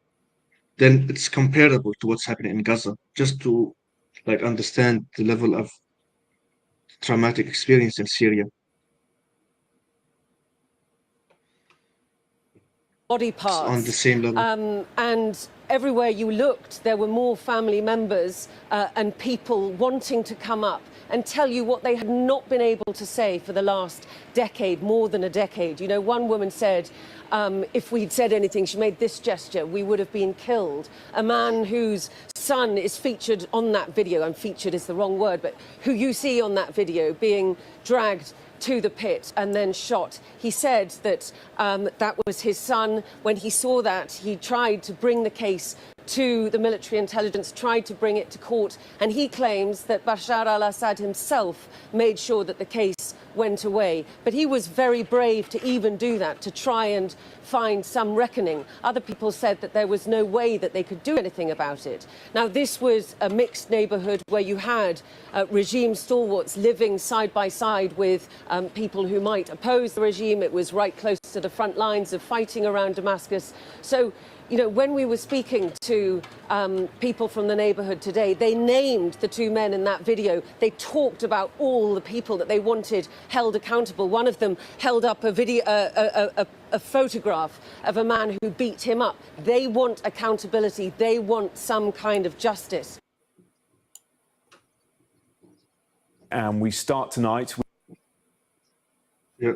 [SPEAKER 2] Then it's comparable to what's happening in Gaza, just to like understand the level of traumatic experience in Syria.
[SPEAKER 11] body
[SPEAKER 2] It's
[SPEAKER 11] parts.
[SPEAKER 2] on the same level.
[SPEAKER 11] And everywhere you looked, there were more family members and people wanting to come up and tell you what they had not been able to say for the last decade, more than a decade. You know, one woman said, if we'd said anything, she made this gesture, we would have been killed. A man whose son is featured on that video, and featured is the wrong word, but who you see on that video being dragged to the pit and then shot. He said that that was his son. When he saw that, he tried to bring the case to the military intelligence, tried to bring it to court, and he claims that Bashar al-Assad himself made sure that the case went away. But he was very brave to even do that, to try and find some reckoning. Other people said that there was no way that they could do anything about it. Now, this was a mixed neighbourhood where you had regime stalwarts living side by side with people who might oppose the regime. It was right close to the front lines of fighting around Damascus. So, you know, when we were speaking to people from the neighbourhood today, they named the two men in that video. They talked about all the people that they wanted held accountable. One of them held up a video, a photograph of a man who beat him up. They want accountability. They want some kind of justice.
[SPEAKER 10] And we start tonight.
[SPEAKER 2] Yeah.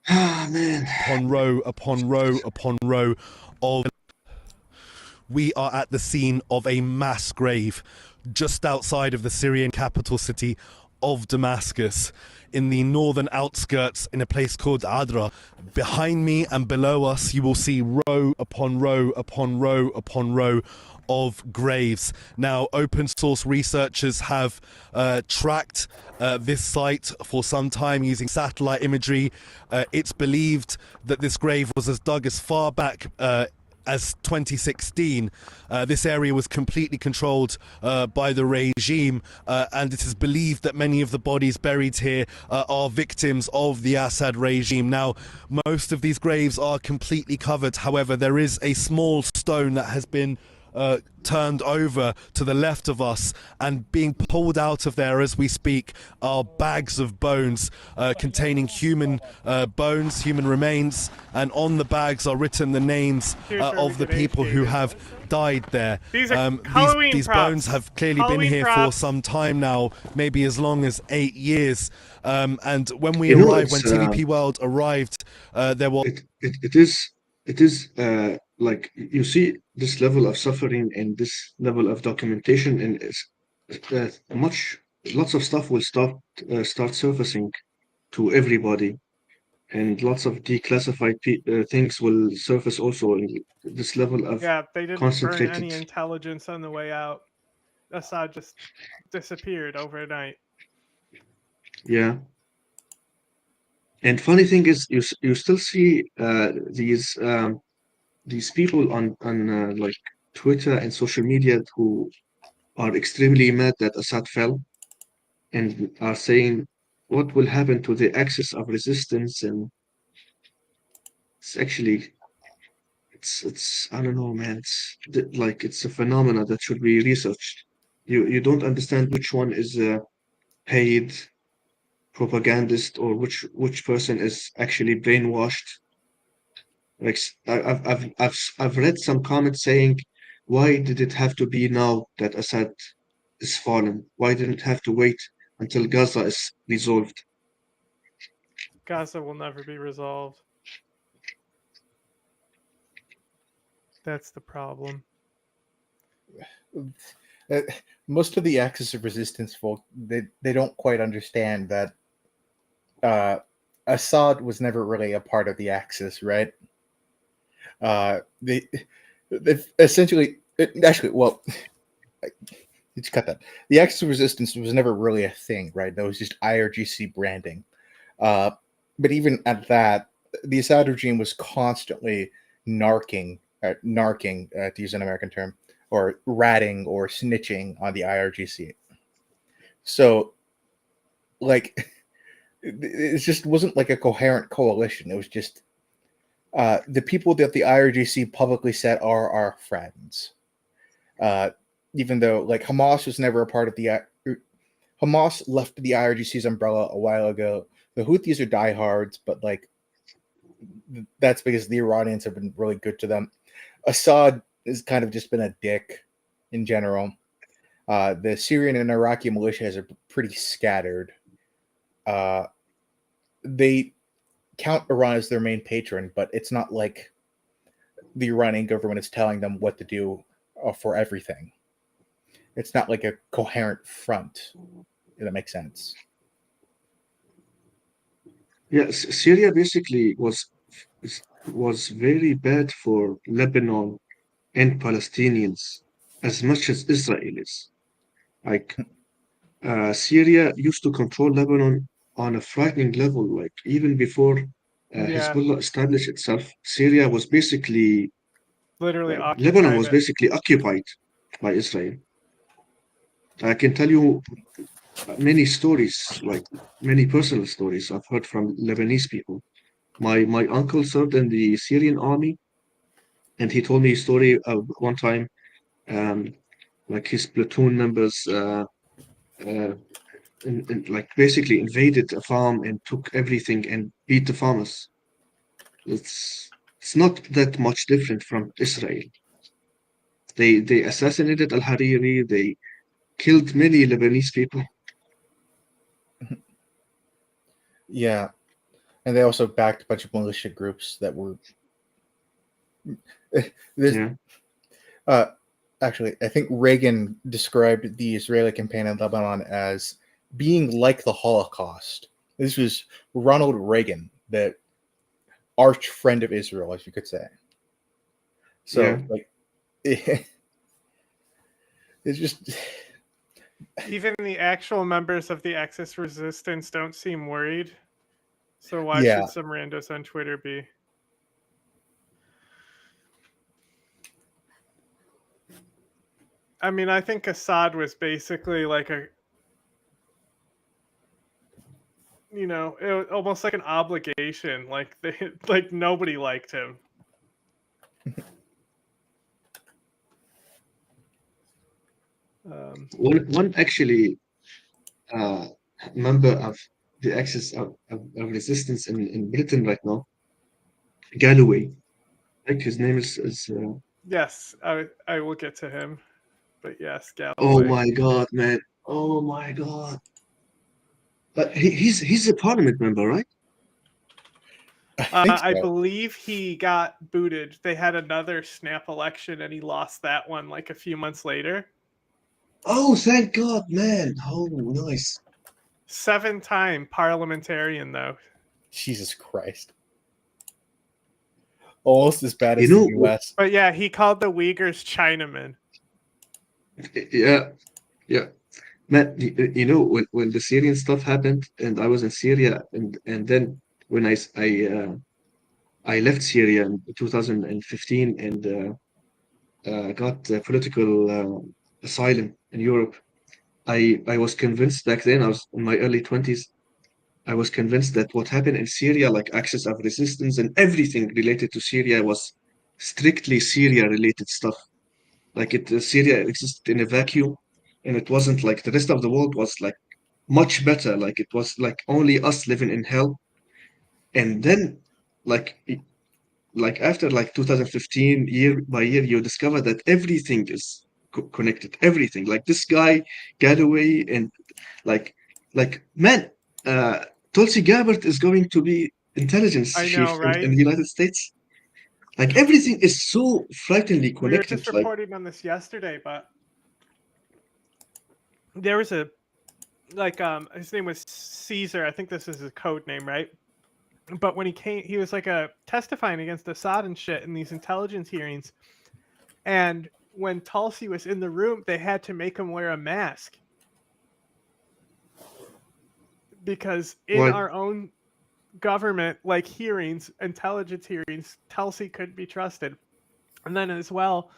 [SPEAKER 2] Ah, man.
[SPEAKER 12] Upon row upon row upon row of... We are at the scene of a mass grave just outside of the Syrian capital city of Damascus, in the northern outskirts, in a place called Adra. Behind me and below us, you will see row upon row upon row upon row of graves. Now, open source researchers have tracked this site for some time using satellite imagery. It's believed that this grave was dug as far back as 2016. This area was completely controlled by the regime, and it is believed that many of the bodies buried here are victims of the Assad regime. Now, most of these graves are completely covered. However, there is a small stone that has been turned over to the left of us, and being pulled out of there as we speak are bags of bones containing human bones, human remains, and on the bags are written the names of the people who have died there.
[SPEAKER 1] These are Halloween
[SPEAKER 12] these
[SPEAKER 1] props.
[SPEAKER 12] bones have clearly
[SPEAKER 1] Halloween
[SPEAKER 12] been here
[SPEAKER 1] props.
[SPEAKER 12] for some time now, maybe as long as 8 years. And when we
[SPEAKER 2] You know,
[SPEAKER 12] arrived, when
[SPEAKER 2] it's,
[SPEAKER 12] TVP World arrived, there was...
[SPEAKER 2] It is like you see this level of suffering and this level of documentation, and it's lots of stuff will start surfacing to everybody, and lots of declassified things will surface also. And this level of
[SPEAKER 1] Yeah, they didn't burn
[SPEAKER 2] concentrated,
[SPEAKER 1] any intelligence on the way out. Assad just disappeared overnight.
[SPEAKER 2] yeah. And funny thing is, you still see these people on like Twitter and social media who are extremely mad that Assad fell, and are saying what will happen to the axis of resistance. And it's actually it's I don't know, man. Like it's a phenomena that should be researched. You don't understand which one is a paid propagandist or which person is actually brainwashed. Like I've read some comments saying, why did it have to be now that Assad is fallen? Why didn't it have to wait until Gaza is resolved?
[SPEAKER 1] Gaza will never be resolved. That's the problem.
[SPEAKER 3] Most of the axis of resistance folk, they don't quite understand that Assad was never really a part of the axis, right? They essentially, well, let's cut that. The axis of resistance was never really a thing, right? That was just IRGC branding. But even at that, the Assad regime was constantly narking, to use an American term, or ratting or snitching on the IRGC. So, like, it just wasn't like a coherent coalition. It was just the people that the IRGC publicly said are our friends. Even though, like, Hamas was never a part of the... Hamas left the IRGC's umbrella a while ago. The Houthis are diehards, but, like, that's because the Iranians have been really good to them. Assad has kind of just been a dick in general. The Syrian and Iraqi militias are pretty scattered. They count Iran as their main patron, but it's not like the Iranian government is telling them what to do for everything. It's not like a coherent front, if that makes sense.
[SPEAKER 2] Yeah, Syria basically was very bad for Lebanon and Palestinians as much as Israel is. Like Syria used to control Lebanon on a frightening level. Like even before
[SPEAKER 1] Yeah,
[SPEAKER 2] Hezbollah established itself, Syria was basically
[SPEAKER 1] literally
[SPEAKER 2] Lebanon
[SPEAKER 1] occupied
[SPEAKER 2] was
[SPEAKER 1] it.
[SPEAKER 2] basically occupied by Israel. I can tell you many stories, like many personal stories I've heard from Lebanese people. My uncle served in the Syrian army, and he told me a story of one time, um, like his platoon members, uh, like basically invaded a farm and took everything and beat the farmers. It's not that much different from Israel. They assassinated al-Hariri. They killed many Lebanese people.
[SPEAKER 3] Yeah, and they also backed a bunch of militia groups that were.
[SPEAKER 2] Yeah.
[SPEAKER 3] Actually, I think Reagan described the Israeli campaign in Lebanon as being like the Holocaust. This was Ronald Reagan, the arch friend of Israel, as you could say. So,
[SPEAKER 2] Yeah.
[SPEAKER 3] like, it's just.
[SPEAKER 1] Even the actual members of the Axis resistance don't seem worried. So why
[SPEAKER 3] Yeah.
[SPEAKER 1] should some randos on Twitter be? I mean, I think Assad was basically like a, you know, it was almost like an obligation. Like they, like nobody liked him.
[SPEAKER 2] One actually member of the Axis of resistance in Britain right now, Galloway. I think his name is
[SPEAKER 1] Yes, I will get to him. But yes,
[SPEAKER 2] oh
[SPEAKER 1] Galloway.
[SPEAKER 2] my God, man. Oh my God. But he's a parliament member, right?
[SPEAKER 3] I think
[SPEAKER 1] I
[SPEAKER 3] so.
[SPEAKER 1] believe he got booted. They had another snap election and he lost that one like a few months later.
[SPEAKER 2] Oh, thank God, man. Oh, nice.
[SPEAKER 1] 7-time parliamentarian though.
[SPEAKER 3] Jesus Christ. Almost as bad
[SPEAKER 2] You
[SPEAKER 3] as the
[SPEAKER 2] know,
[SPEAKER 3] U.S.
[SPEAKER 1] But yeah, he called the Uyghurs Chinamen.
[SPEAKER 2] yeah, yeah. Man, you know, when the Syrian stuff happened and I was in Syria and then when I left Syria in 2015 and got political asylum in Europe. I was convinced back then, I was in my early 20s, I was convinced that what happened in Syria, like axis of resistance and everything related to Syria, was strictly Syria related stuff. Like Syria existed in a vacuum, and it wasn't like the rest of the world was like much better. Like it was like only us living in hell. And then, like like after like 2015, year by year, you discover that everything is connected. Everything. Like this guy Galloway and like man, uh, Tulsi Gabbard is going to be intelligence
[SPEAKER 1] I know,
[SPEAKER 2] chief in
[SPEAKER 1] right?
[SPEAKER 2] the United States. Like everything is so frighteningly
[SPEAKER 1] We were
[SPEAKER 2] connected.
[SPEAKER 1] just
[SPEAKER 2] Like
[SPEAKER 1] reporting on this yesterday, but there was a his name was Caesar. I think this is his code name, right? But when he came, he was like testifying against Assad and shit in these intelligence hearings. And when Tulsi was in the room, they had to make him wear a mask because in
[SPEAKER 2] why?
[SPEAKER 1] our own government, like hearings, intelligence hearings, Tulsi couldn't be trusted. And then as well,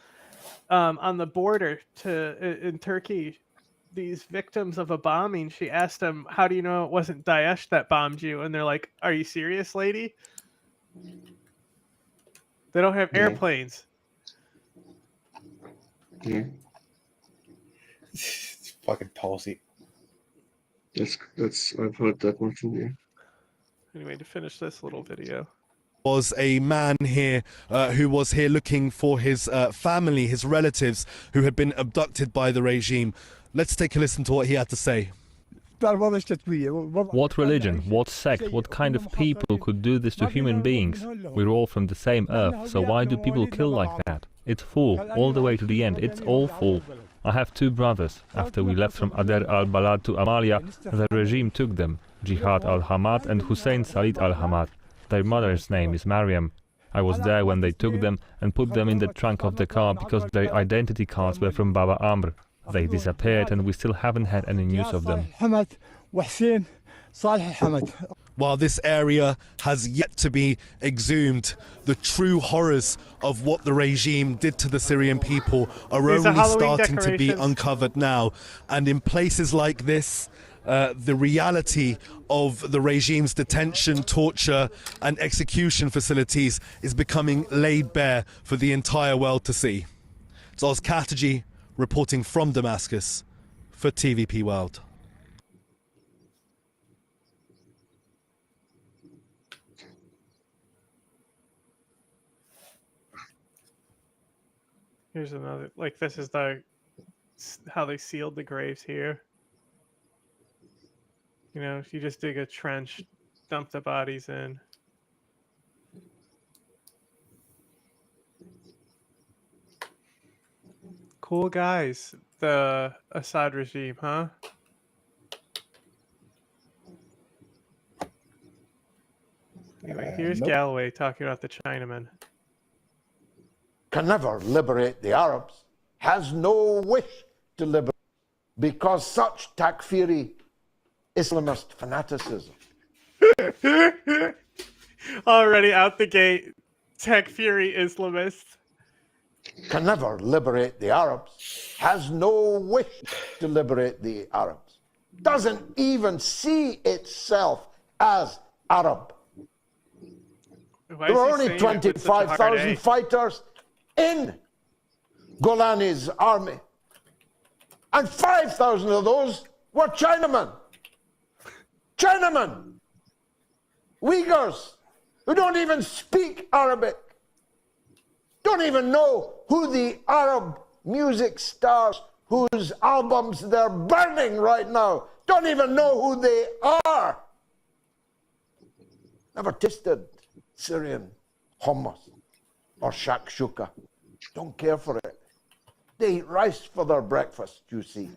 [SPEAKER 1] on the border in Turkey, these victims of a bombing, she asked them, "How do you know it wasn't Daesh that bombed you?" And they're like, "Are you serious, lady? They don't have
[SPEAKER 2] Yeah,
[SPEAKER 1] airplanes."
[SPEAKER 2] yeah.
[SPEAKER 3] It's fucking Tulsi.
[SPEAKER 2] That's I've heard that one too. Yeah.
[SPEAKER 1] Anyway, to finish this little video.
[SPEAKER 12] was a man here who was here looking for his family, his relatives who had been abducted by the regime. Let's take a listen to what he had to say.
[SPEAKER 13] What religion, what sect, what kind of people could do this to human beings? We're all from the same earth, so why do people kill like that? It's full, all the way to the end, it's all full. I have two brothers. After we left from Ader al-Balad to Amalia, the regime took them, Jihad al-Hamad and Hussein Salid al-Hamad. Their mother's name is Mariam. I was there when they took them and put them in the trunk of the car because their identity cards were from Baba Amr. They disappeared and we still haven't had any news of them.
[SPEAKER 12] While this area has yet to be exhumed, the true horrors of what the regime did to the Syrian people are only starting to be uncovered now. And in places like this, the reality of the regime's detention, torture and execution facilities is becoming laid bare for the entire world to see. It's Oz Kataji reporting from Damascus for TVP World.
[SPEAKER 1] Here's another, like, this is how they sealed the graves here. You know, if you just dig a trench, dump the bodies in. Cool guys, the Assad regime, huh? Anyway, here's Galloway talking about the Chinamen.
[SPEAKER 14] Can never liberate the Arabs, has no wish to liberate, because such takfiri Islamist fanaticism.
[SPEAKER 1] Already out the gate, takfiri Islamist.
[SPEAKER 14] Can never liberate the Arabs, has no wish to liberate the Arabs, doesn't even see itself as Arab. There were only 25,000 fighters in Golani's army, and 5,000 of those were Chinamen. Chinamen, Uyghurs, who don't even speak Arabic, don't even know who the Arab music stars whose albums they're burning right now, don't even know who they are. Never tasted Syrian hummus or shakshuka. Don't care for it. They eat rice for their breakfast, you see.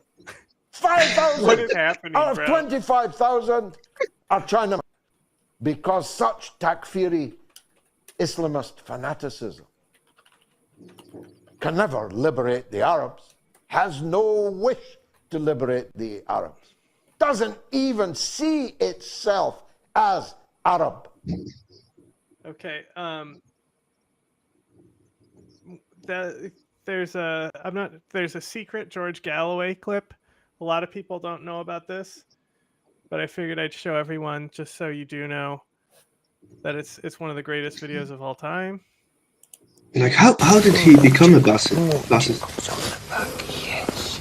[SPEAKER 14] 5,000 out of 25,000 are Chinamen, because such takfiri Islamist fanaticism can never liberate the Arabs, has no wish to liberate the Arabs, doesn't even see itself as Arab.
[SPEAKER 1] Okay, there's a secret George Galloway clip. A lot of people don't know about this, but I figured I'd show everyone just so you do know that it's one of the greatest videos of all time.
[SPEAKER 2] Like, how did he become a Bassett?
[SPEAKER 15] Yes.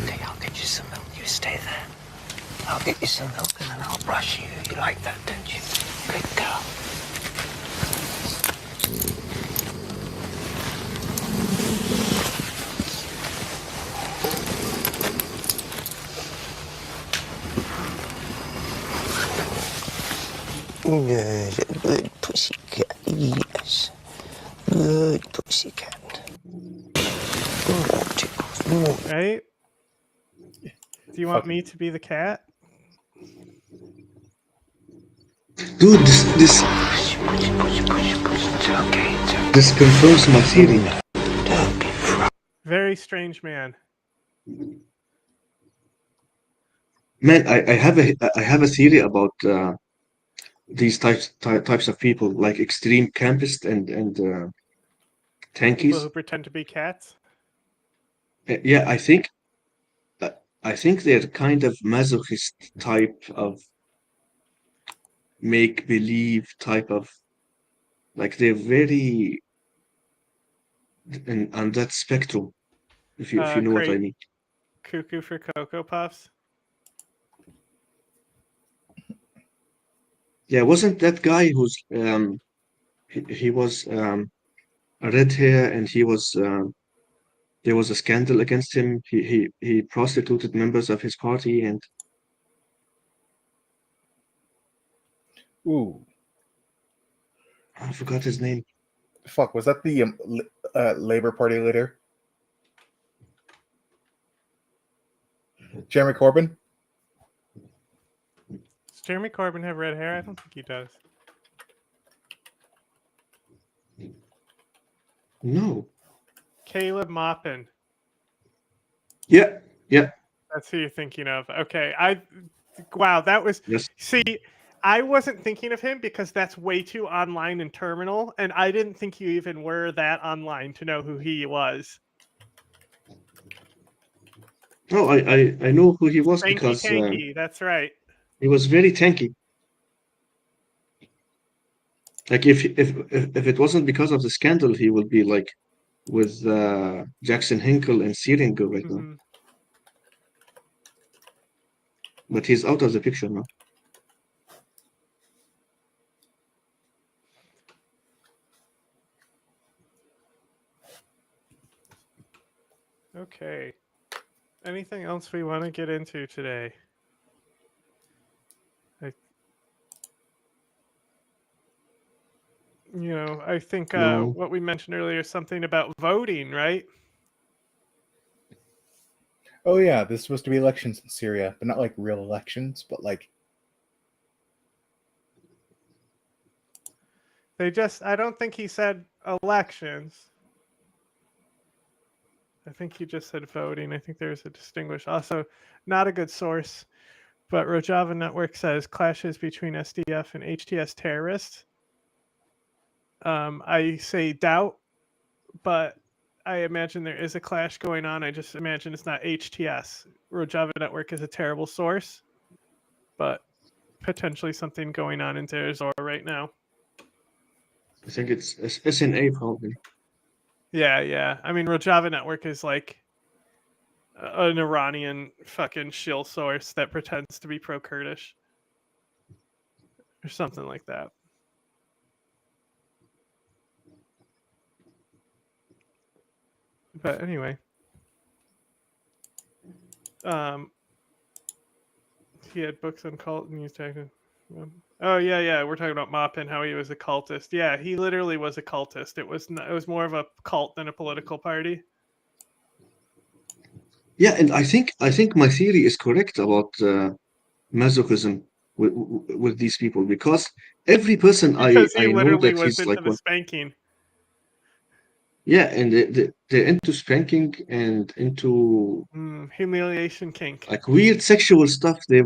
[SPEAKER 15] Okay, I'll get you some milk. You stay there. I'll get you some milk and then I'll brush you. You like that, don't you? Good girl. Good pussycat, yes. Good pussycat.
[SPEAKER 1] Right? Do you want me to be the cat?
[SPEAKER 2] Dude, this confirms my theory.
[SPEAKER 1] Very strange man.
[SPEAKER 2] Man, I have a theory about these types of people, like extreme campists and tankies.
[SPEAKER 1] People who pretend to be cats.
[SPEAKER 2] Yeah, I think they're kind of masochist type of make believe type of, like, they're very on that spectrum, if you know what I mean.
[SPEAKER 1] Cuckoo for Cocoa Puffs.
[SPEAKER 2] Yeah, wasn't that guy who's He was a red hair, and he was there was a scandal against him. He prostituted members of his party, and
[SPEAKER 3] Ooh,
[SPEAKER 2] I forgot his name.
[SPEAKER 3] fuck, was that the Labour Party leader? Jeremy Corbyn?
[SPEAKER 1] Does Jeremy Corbyn have red hair? I don't think he does.
[SPEAKER 2] No.
[SPEAKER 1] Caleb Maupin.
[SPEAKER 2] Yeah, yeah.
[SPEAKER 1] That's who you're thinking of. Okay, wow, that was
[SPEAKER 2] Yes.
[SPEAKER 1] See, I wasn't thinking of him because that's way too online and terminal, and I didn't think you even were that online to know who he was.
[SPEAKER 2] No, I know who he was
[SPEAKER 1] Tanky
[SPEAKER 2] because
[SPEAKER 1] Tanky, that's right.
[SPEAKER 2] he was very tanky. Like if it wasn't because of the scandal, he would be like with Jackson Hinkle and Syria right now.
[SPEAKER 1] Mhm.
[SPEAKER 2] But he's out of the picture now.
[SPEAKER 1] Okay. Anything else we want to get into today? I think
[SPEAKER 2] No.
[SPEAKER 1] what we mentioned earlier, something about voting, right?
[SPEAKER 3] Oh yeah, there's supposed to be elections in Syria, but not like real elections, but like
[SPEAKER 1] I don't think he said elections. I think he just said voting. I think there's a distinguish. Also, not a good source, but Rojava Network says clashes between SDF and HTS terrorists. I say doubt, but I imagine there is a clash going on. I just imagine it's not HTS. Rojava Network is a terrible source, but potentially something going on in Deir ez-Zor right now.
[SPEAKER 2] I think it's SNA probably.
[SPEAKER 1] Yeah. I mean, Rojava Network is like an Iranian fucking shill source that pretends to be pro-Kurdish or something like that. But anyway, he had books on cult and he was talking. Oh yeah, we're talking about Maupin, how he was a cultist. Yeah, he literally was a cultist. It was more of a cult than a political party.
[SPEAKER 2] Yeah, and I think my theory is correct about masochism with these people, because every person
[SPEAKER 1] Because he
[SPEAKER 2] I know
[SPEAKER 1] literally
[SPEAKER 2] that
[SPEAKER 1] was
[SPEAKER 2] he's
[SPEAKER 1] into
[SPEAKER 2] like
[SPEAKER 1] the
[SPEAKER 2] one.
[SPEAKER 1] spanking.
[SPEAKER 2] Yeah, and they're into spanking and into
[SPEAKER 1] Humiliation kink.
[SPEAKER 2] like weird sexual stuff. They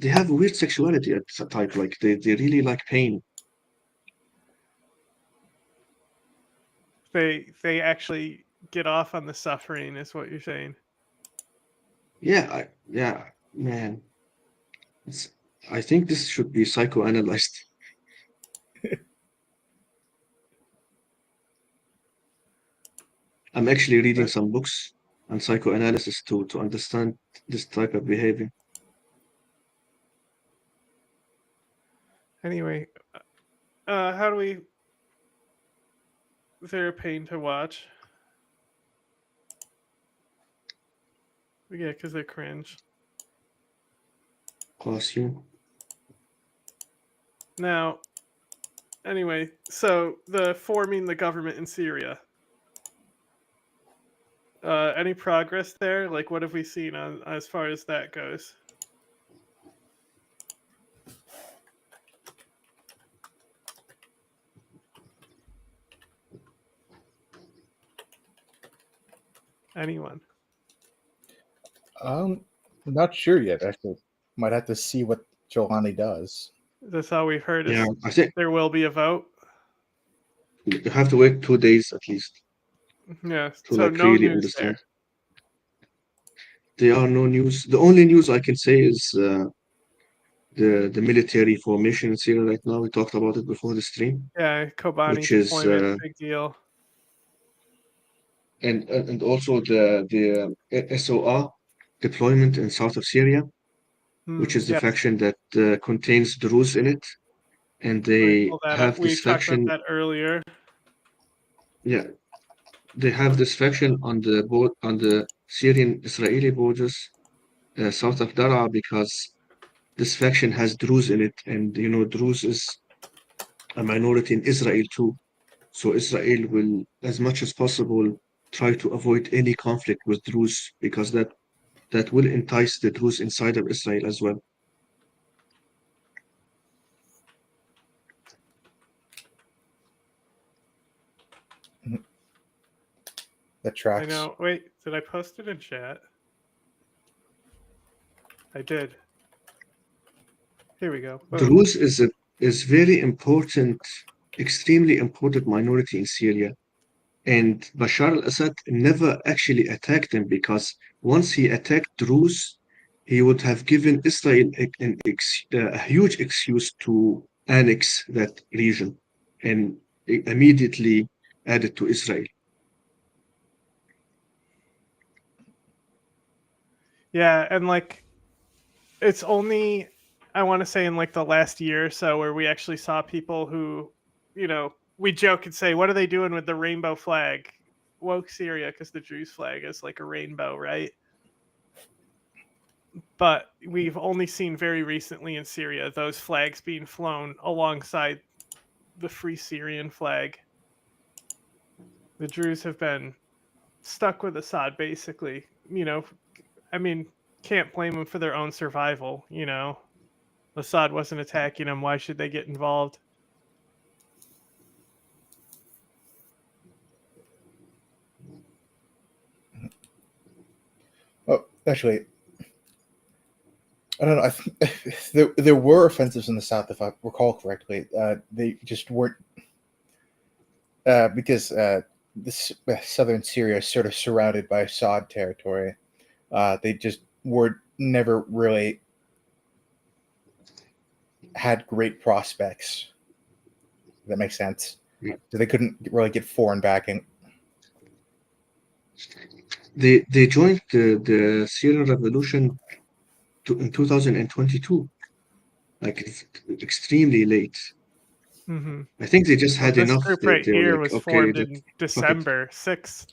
[SPEAKER 2] have weird sexuality at type. Like they really like pain.
[SPEAKER 1] They actually get off on the suffering, is what you're saying.
[SPEAKER 2] Yeah, man. I think this should be psychoanalyzed. I'm actually reading some books on psychoanalysis to understand this type of behavior.
[SPEAKER 1] Anyway, how do we? They're a pain to watch. Yeah, because they're cringe.
[SPEAKER 2] Costume.
[SPEAKER 1] Now, anyway, so forming the government in Syria. Any progress there? Like, what have we seen on as far as that goes? Anyone?
[SPEAKER 3] I'm not sure yet. Actually, might have to see what Johanny does.
[SPEAKER 1] That's all we've heard.
[SPEAKER 2] Yeah,
[SPEAKER 1] Is
[SPEAKER 2] I think
[SPEAKER 1] there will be a vote.
[SPEAKER 2] you have to wait 2 days at least
[SPEAKER 1] Yeah,
[SPEAKER 2] to
[SPEAKER 1] so
[SPEAKER 2] like
[SPEAKER 1] no
[SPEAKER 2] really
[SPEAKER 1] news
[SPEAKER 2] understand.
[SPEAKER 1] there.
[SPEAKER 2] There are no news. The only news I can say is the military formation in Syria right now. We talked about it before the stream.
[SPEAKER 1] Yeah, Kobani
[SPEAKER 2] Which is
[SPEAKER 1] deployment, big deal.
[SPEAKER 2] and also the SOR deployment in south of Syria, which is the
[SPEAKER 1] Yes.
[SPEAKER 2] faction that contains Druze in it. and
[SPEAKER 1] Let me
[SPEAKER 2] they
[SPEAKER 1] pull that up.
[SPEAKER 2] have
[SPEAKER 1] We
[SPEAKER 2] this
[SPEAKER 1] talked about
[SPEAKER 2] faction.
[SPEAKER 1] that earlier.
[SPEAKER 2] Yeah, they have this faction on the Syrian-Israeli borders, south of Daraa, because this faction has Druze in it, and Druze is a minority in Israel too. So Israel will, as much as possible, try to avoid any conflict with Druze, because that will entice the Druze inside of Israel as well.
[SPEAKER 3] That tracks.
[SPEAKER 1] I know. Wait, did I post it in chat? I did. Here we go. Boom.
[SPEAKER 2] Druze is very important, extremely important minority in Syria. And Bashar al-Assad never actually attacked them, because once he attacked Druze, he would have given Israel a huge excuse to annex that region and immediately add it to Israel.
[SPEAKER 1] Yeah, and like it's only, I want to say, in like the last year or so where we actually saw people who, we joke and say, what are they doing with the rainbow flag? Woke Syria, because the Druze flag is like a rainbow, right? But we've only seen very recently in Syria those flags being flown alongside the Free Syrian flag. The Druze have been stuck with Assad, basically. I mean, can't blame them for their own survival, Assad wasn't attacking them. Why should they get involved?
[SPEAKER 3] Oh, actually, I don't know. I think there were offensives in the south, if I recall correctly. They just weren't because this southern Syria is sort of surrounded by Assad territory. They just were never really had great prospects. If that makes sense.
[SPEAKER 2] Yeah.
[SPEAKER 3] So they couldn't really get foreign backing.
[SPEAKER 2] They joined the Syrian revolution in 2022, like it's extremely late.
[SPEAKER 1] Mm-hmm.
[SPEAKER 2] I think they just had
[SPEAKER 1] this
[SPEAKER 2] enough.
[SPEAKER 1] group
[SPEAKER 2] They
[SPEAKER 1] right
[SPEAKER 2] were
[SPEAKER 1] here
[SPEAKER 2] like,
[SPEAKER 1] was
[SPEAKER 2] okay,
[SPEAKER 1] formed
[SPEAKER 2] fuck
[SPEAKER 1] in
[SPEAKER 2] it.
[SPEAKER 1] December 6th.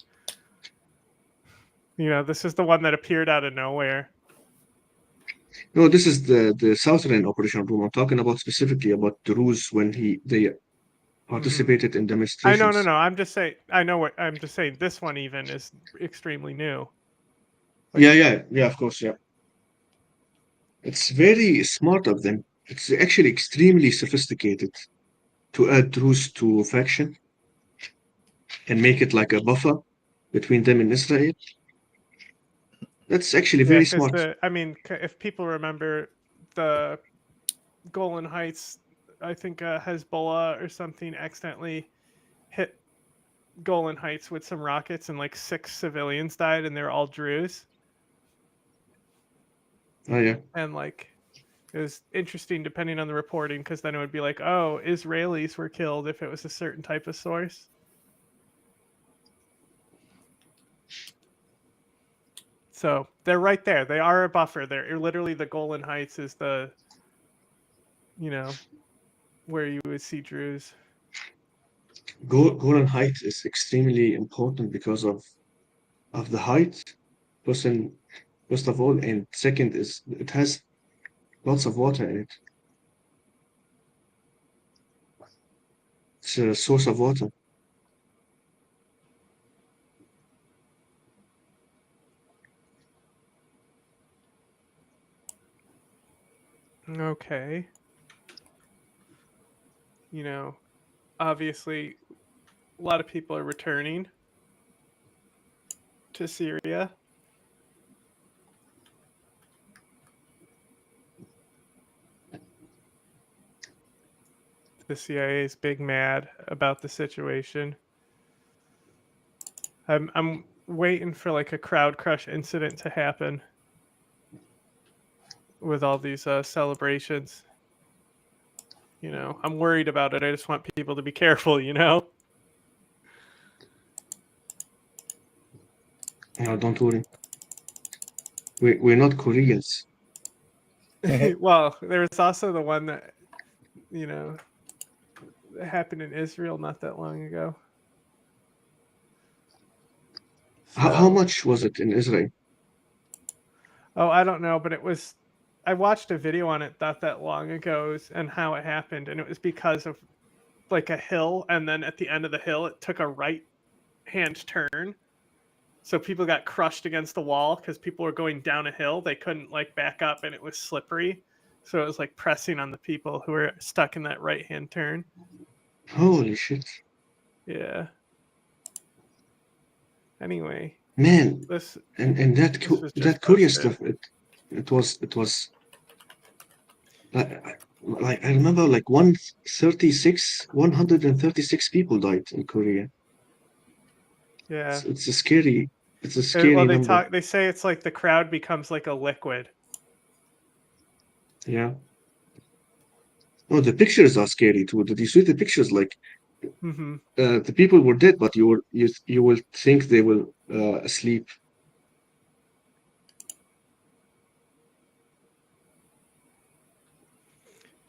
[SPEAKER 1] This is the one that appeared out of nowhere.
[SPEAKER 2] No, this is the Southern Operation Room. I'm talking about specifically about Druze when they participated in demonstrations.
[SPEAKER 1] No. I'm just saying. I know what I'm just saying. This one even is extremely new.
[SPEAKER 2] Yeah, of course, yeah. It's very smart of them. It's actually extremely sophisticated to add Druze to faction and make it like a buffer between them and Israel. That's actually
[SPEAKER 1] Yeah,
[SPEAKER 2] very
[SPEAKER 1] because
[SPEAKER 2] smart.
[SPEAKER 1] if people remember the Golan Heights, I think Hezbollah or something accidentally hit Golan Heights with some rockets and like 6 civilians died and they're all Druze.
[SPEAKER 2] Oh yeah.
[SPEAKER 1] And like it was interesting depending on the reporting, because then it would be like, oh, Israelis were killed if it was a certain type of source. So they're right there. They are a buffer. They're literally, the Golan Heights is the, where you would see Druze.
[SPEAKER 2] Golan Heights is extremely important because of the height, first of all, and second is it has lots of water in it. It's a source of water.
[SPEAKER 1] Okay. Obviously, a lot of people are returning to Syria. The CIA is big mad about the situation. I'm waiting for like a crowd crush incident to happen with all these celebrations. I'm worried about it. I just want people to be careful,
[SPEAKER 2] No, don't worry. We're not Koreans.
[SPEAKER 1] Well, there's also the one that, It happened in Israel not that long ago.
[SPEAKER 2] How much was it in Israel?
[SPEAKER 1] Oh, I don't know, but it was. I watched a video on it not that long ago and how it happened, and it was because of like a hill, and then at the end of the hill, it took a right-hand turn. So people got crushed against the wall because people were going down a hill. They couldn't like back up, and it was slippery. So it was like pressing on the people who were stuck in that right-hand turn.
[SPEAKER 2] Holy shit.
[SPEAKER 1] Yeah. Anyway.
[SPEAKER 2] Man,
[SPEAKER 1] this
[SPEAKER 2] and that
[SPEAKER 1] this was just
[SPEAKER 2] that Korea
[SPEAKER 1] posted.
[SPEAKER 2] stuff, it was like I remember like 136 people died in Korea.
[SPEAKER 1] Yeah.
[SPEAKER 2] It's a scary
[SPEAKER 1] Well,
[SPEAKER 2] number.
[SPEAKER 1] they say it's like the crowd becomes like a liquid.
[SPEAKER 2] Yeah. Oh, the pictures are scary too. Did you see the pictures? Like,
[SPEAKER 1] Mm-hmm.
[SPEAKER 2] the people were dead, but you will think they were asleep.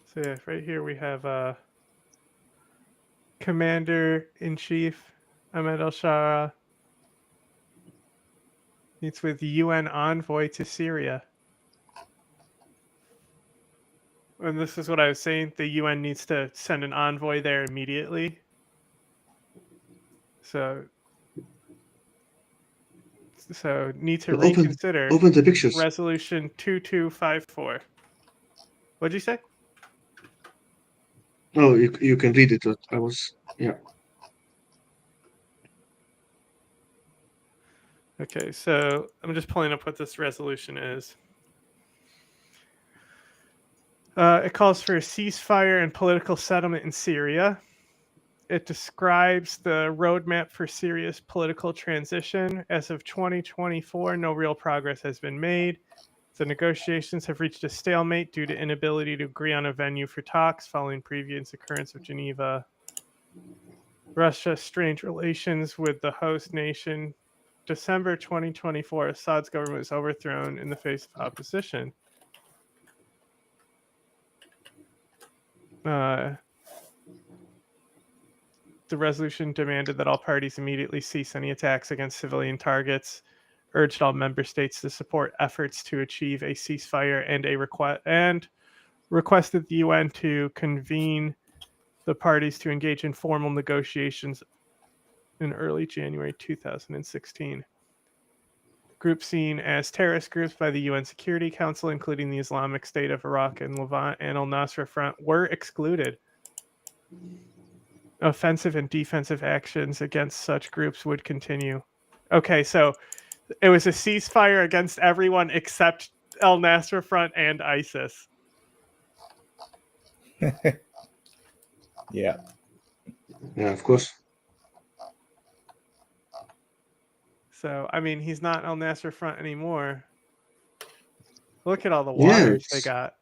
[SPEAKER 1] So yeah, right here we have Commander-in-Chief Ahmed al-Shara meets with UN envoy to Syria. And this is what I was saying. The UN needs to send an envoy there immediately. So need to reconsider
[SPEAKER 2] Open the pictures.
[SPEAKER 1] Resolution 2254. What'd you say?
[SPEAKER 2] Oh, you can read it. I was, yeah.
[SPEAKER 1] Okay, so I'm just pulling up what this resolution is. It calls for a ceasefire and political settlement in Syria. It describes the roadmap for Syria's political transition. As of 2024, no real progress has been made. The negotiations have reached a stalemate due to inability to agree on a venue for talks following previous occurrence of Geneva. Russia's strained relations with the host nation. December 2024, Assad's government was overthrown in the face of opposition. The resolution demanded that all parties immediately cease any attacks against civilian targets, urged all member states to support efforts to achieve a ceasefire and requested the UN to convene the parties to engage in formal negotiations in early January 2016. Groups seen as terrorist groups by the UN Security Council, including the Islamic State of Iraq and Levant and al-Nusra Front, were excluded. Offensive and defensive actions against such groups would continue. Okay, so it was a ceasefire against everyone except al-Nusra Front and ISIS.
[SPEAKER 3] Yeah.
[SPEAKER 2] Yeah, of course.
[SPEAKER 1] So, I mean, he's not al-Nusra Front anymore. Look at all the
[SPEAKER 2] Yeah,
[SPEAKER 1] waters they got.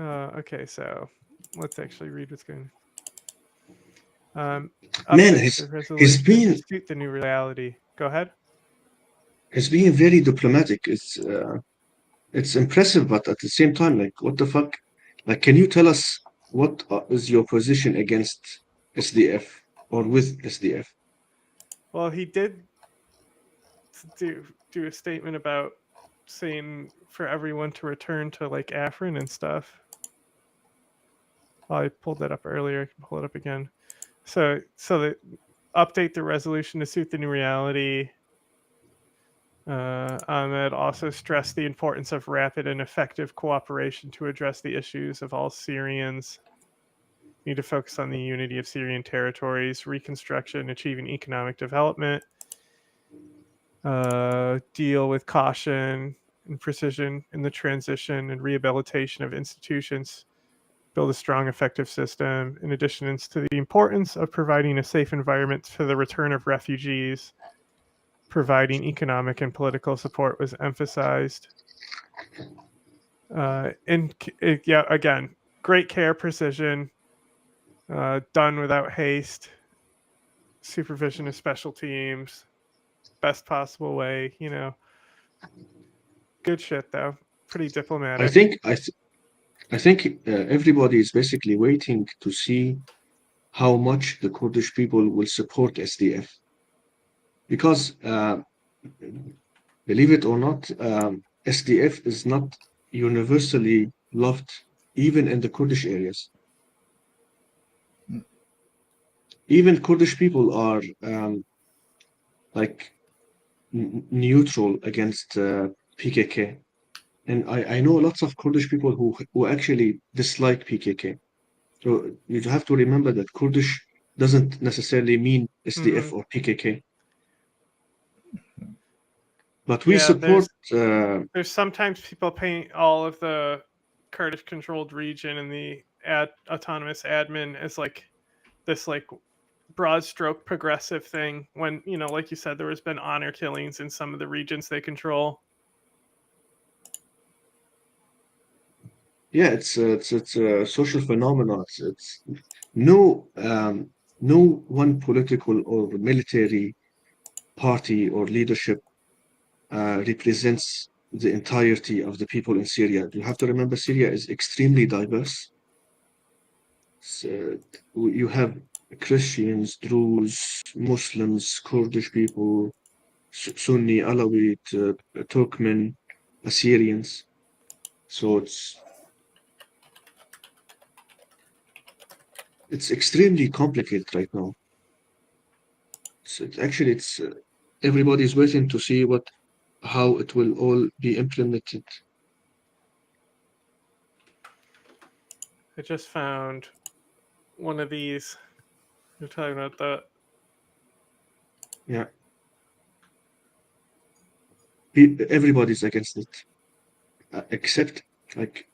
[SPEAKER 1] Okay, so let's actually read what's going on.
[SPEAKER 2] Man,
[SPEAKER 1] Resolution to suit the new reality. Go ahead.
[SPEAKER 2] He's being very diplomatic. It's impressive, but at the same time, like, what the fuck? Like, can you tell us what is your position against SDF or with SDF?
[SPEAKER 1] Well, he did do a statement about saying for everyone to return to like Afrin and stuff. I pulled that up earlier. I can pull it up again. So update the resolution to suit the new reality. Ahmed also stressed the importance of rapid and effective cooperation to address the issues of all Syrians. Need to focus on the unity of Syrian territories, reconstruction, achieving economic development. Deal with caution and precision in the transition and rehabilitation of institutions. Build a strong, effective system. In addition to the importance of providing a safe environment for the return of refugees, providing economic and political support was emphasized. Again, great care, precision, done without haste, supervision of special teams, best possible way, Good shit, though. Pretty diplomatic.
[SPEAKER 2] I think everybody is basically waiting to see how much the Kurdish people will support SDF, because believe it or not, SDF is not universally loved, even in the Kurdish areas. Even Kurdish people are like neutral against PKK. And I know lots of Kurdish people who actually dislike PKK. So you have to remember that Kurdish doesn't necessarily mean SDF or PKK. But we support.
[SPEAKER 1] There's sometimes people paint all of the Kurdish-controlled region and the autonomous admin as like this like broad stroke progressive thing. When like you said, there has been honor killings in some of the regions they control.
[SPEAKER 2] Yeah, it's a social phenomenon. It's no one political or military party or leadership represents the entirety of the people in Syria. You have to remember Syria is extremely diverse. So you have Christians, Druze, Muslims, Kurdish people, Sunni, Alawite, Turkmen, Assyrians. So it's extremely complicated right now. It's everybody's waiting to see how it will all be implemented.
[SPEAKER 1] I just found one of these. You're talking about the.
[SPEAKER 2] Yeah. Everybody's against it, except like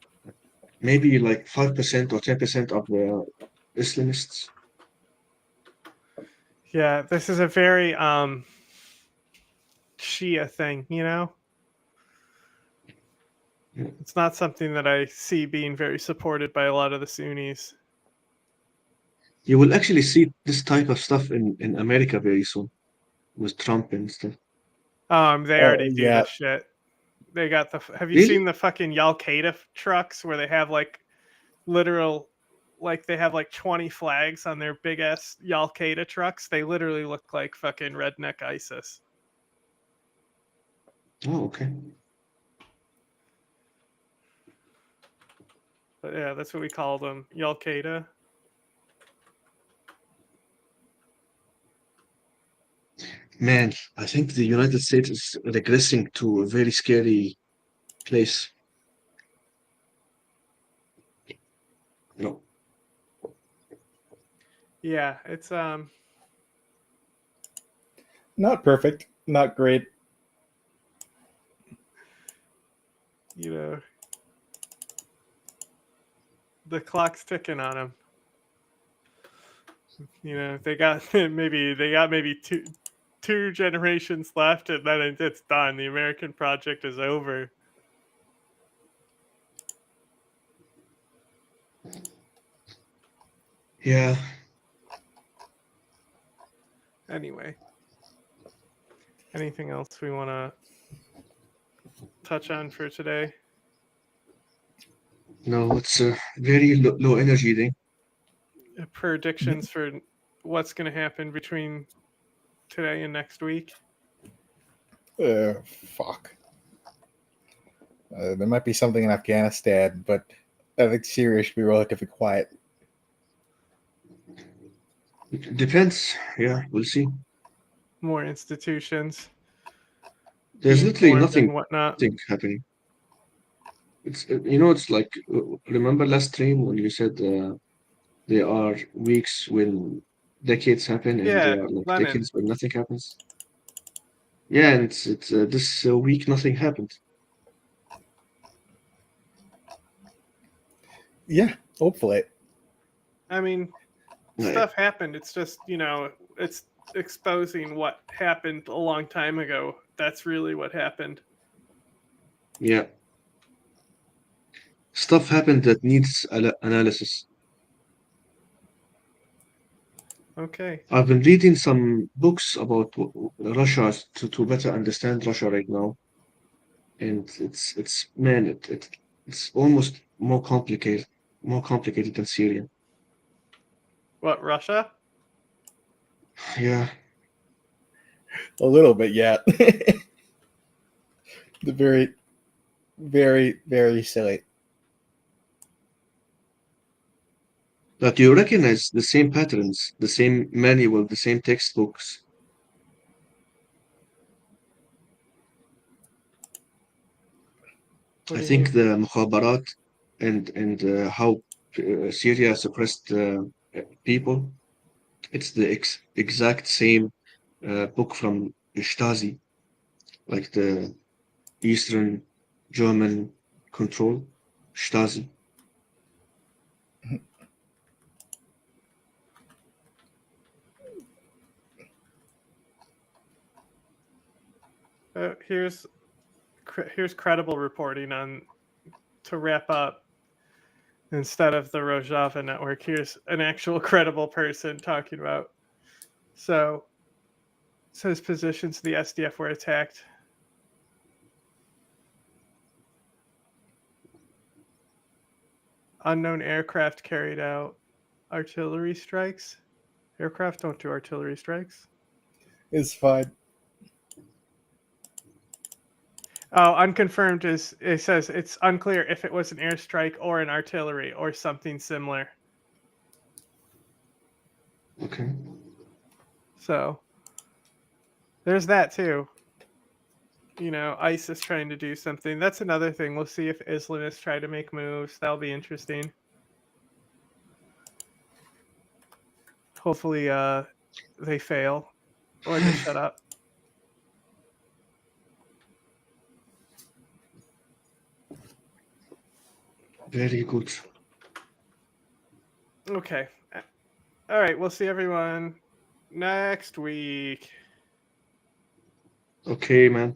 [SPEAKER 2] maybe like 5% or 10% of the Islamists.
[SPEAKER 1] Yeah, this is a very Shia thing, It's not something that I see being very supported by a lot of the Sunnis.
[SPEAKER 2] You will actually see this type of stuff in America very soon with Trump and stuff.
[SPEAKER 1] They already do this shit. They got have you seen the fucking Al-Qaeda trucks where they have like literal, like they have like 20 flags on their big ass Al-Qaeda trucks? They literally look like fucking redneck ISIS.
[SPEAKER 2] Oh, okay.
[SPEAKER 1] But yeah, that's what we call them, Al-Qaeda.
[SPEAKER 2] Man, I think the United States is regressing to a very scary place. No.
[SPEAKER 1] Yeah, it's
[SPEAKER 3] not perfect, not great.
[SPEAKER 1] The clock's ticking on them. They got maybe two generations left, and then it's done. The American project is over.
[SPEAKER 2] Yeah.
[SPEAKER 1] Anyway, anything else we want to touch on for today?
[SPEAKER 2] No, it's a very low energy thing.
[SPEAKER 1] Predictions for what's going to happen between today and next week?
[SPEAKER 3] Fuck. There might be something in Afghanistan, but I think Syria should be relatively quiet.
[SPEAKER 2] It depends. Yeah, we'll see.
[SPEAKER 1] More institutions.
[SPEAKER 2] There's literally nothing
[SPEAKER 1] whatnot.
[SPEAKER 2] happening. It's like, remember last stream when you said there are weeks when decades happen and there are like
[SPEAKER 1] Lenin.
[SPEAKER 2] decades when nothing happens. Yeah, and it's this week nothing happened.
[SPEAKER 3] Yeah, hopefully.
[SPEAKER 1] I mean, stuff happened. It's just, it's exposing what happened a long time ago. That's really what happened.
[SPEAKER 2] Yeah. Stuff happened that needs analysis.
[SPEAKER 1] Okay.
[SPEAKER 2] I've been reading some books about Russia to better understand Russia right now. and it's man, it's almost more complicated than Syria.
[SPEAKER 1] What, Russia?
[SPEAKER 2] Yeah.
[SPEAKER 3] A little bit, yeah. The very, very, very silly.
[SPEAKER 2] But you recognize the same patterns, the same manual, the same textbooks. I think the mukhabarat and how Syria suppressed people, it's the exact same book from Stasi, like the Eastern German control, Stasi.
[SPEAKER 1] Here's credible reporting on to wrap up. Instead of the Rojava network, here's an actual credible person talking about. So, says positions of the SDF were attacked. Unknown aircraft carried out artillery strikes. Aircraft don't do artillery strikes.
[SPEAKER 3] It's fine.
[SPEAKER 1] Oh, unconfirmed is it says it's unclear if it was an airstrike or an artillery or something similar.
[SPEAKER 2] Okay.
[SPEAKER 1] So there's that too. You know, ISIS trying to do something. That's another thing. We'll see if Islamists try to make moves. That'll be interesting. Hopefully they fail or just shut up.
[SPEAKER 2] Very good.
[SPEAKER 1] Okay. All right. We'll see everyone next week.
[SPEAKER 2] Okay, man.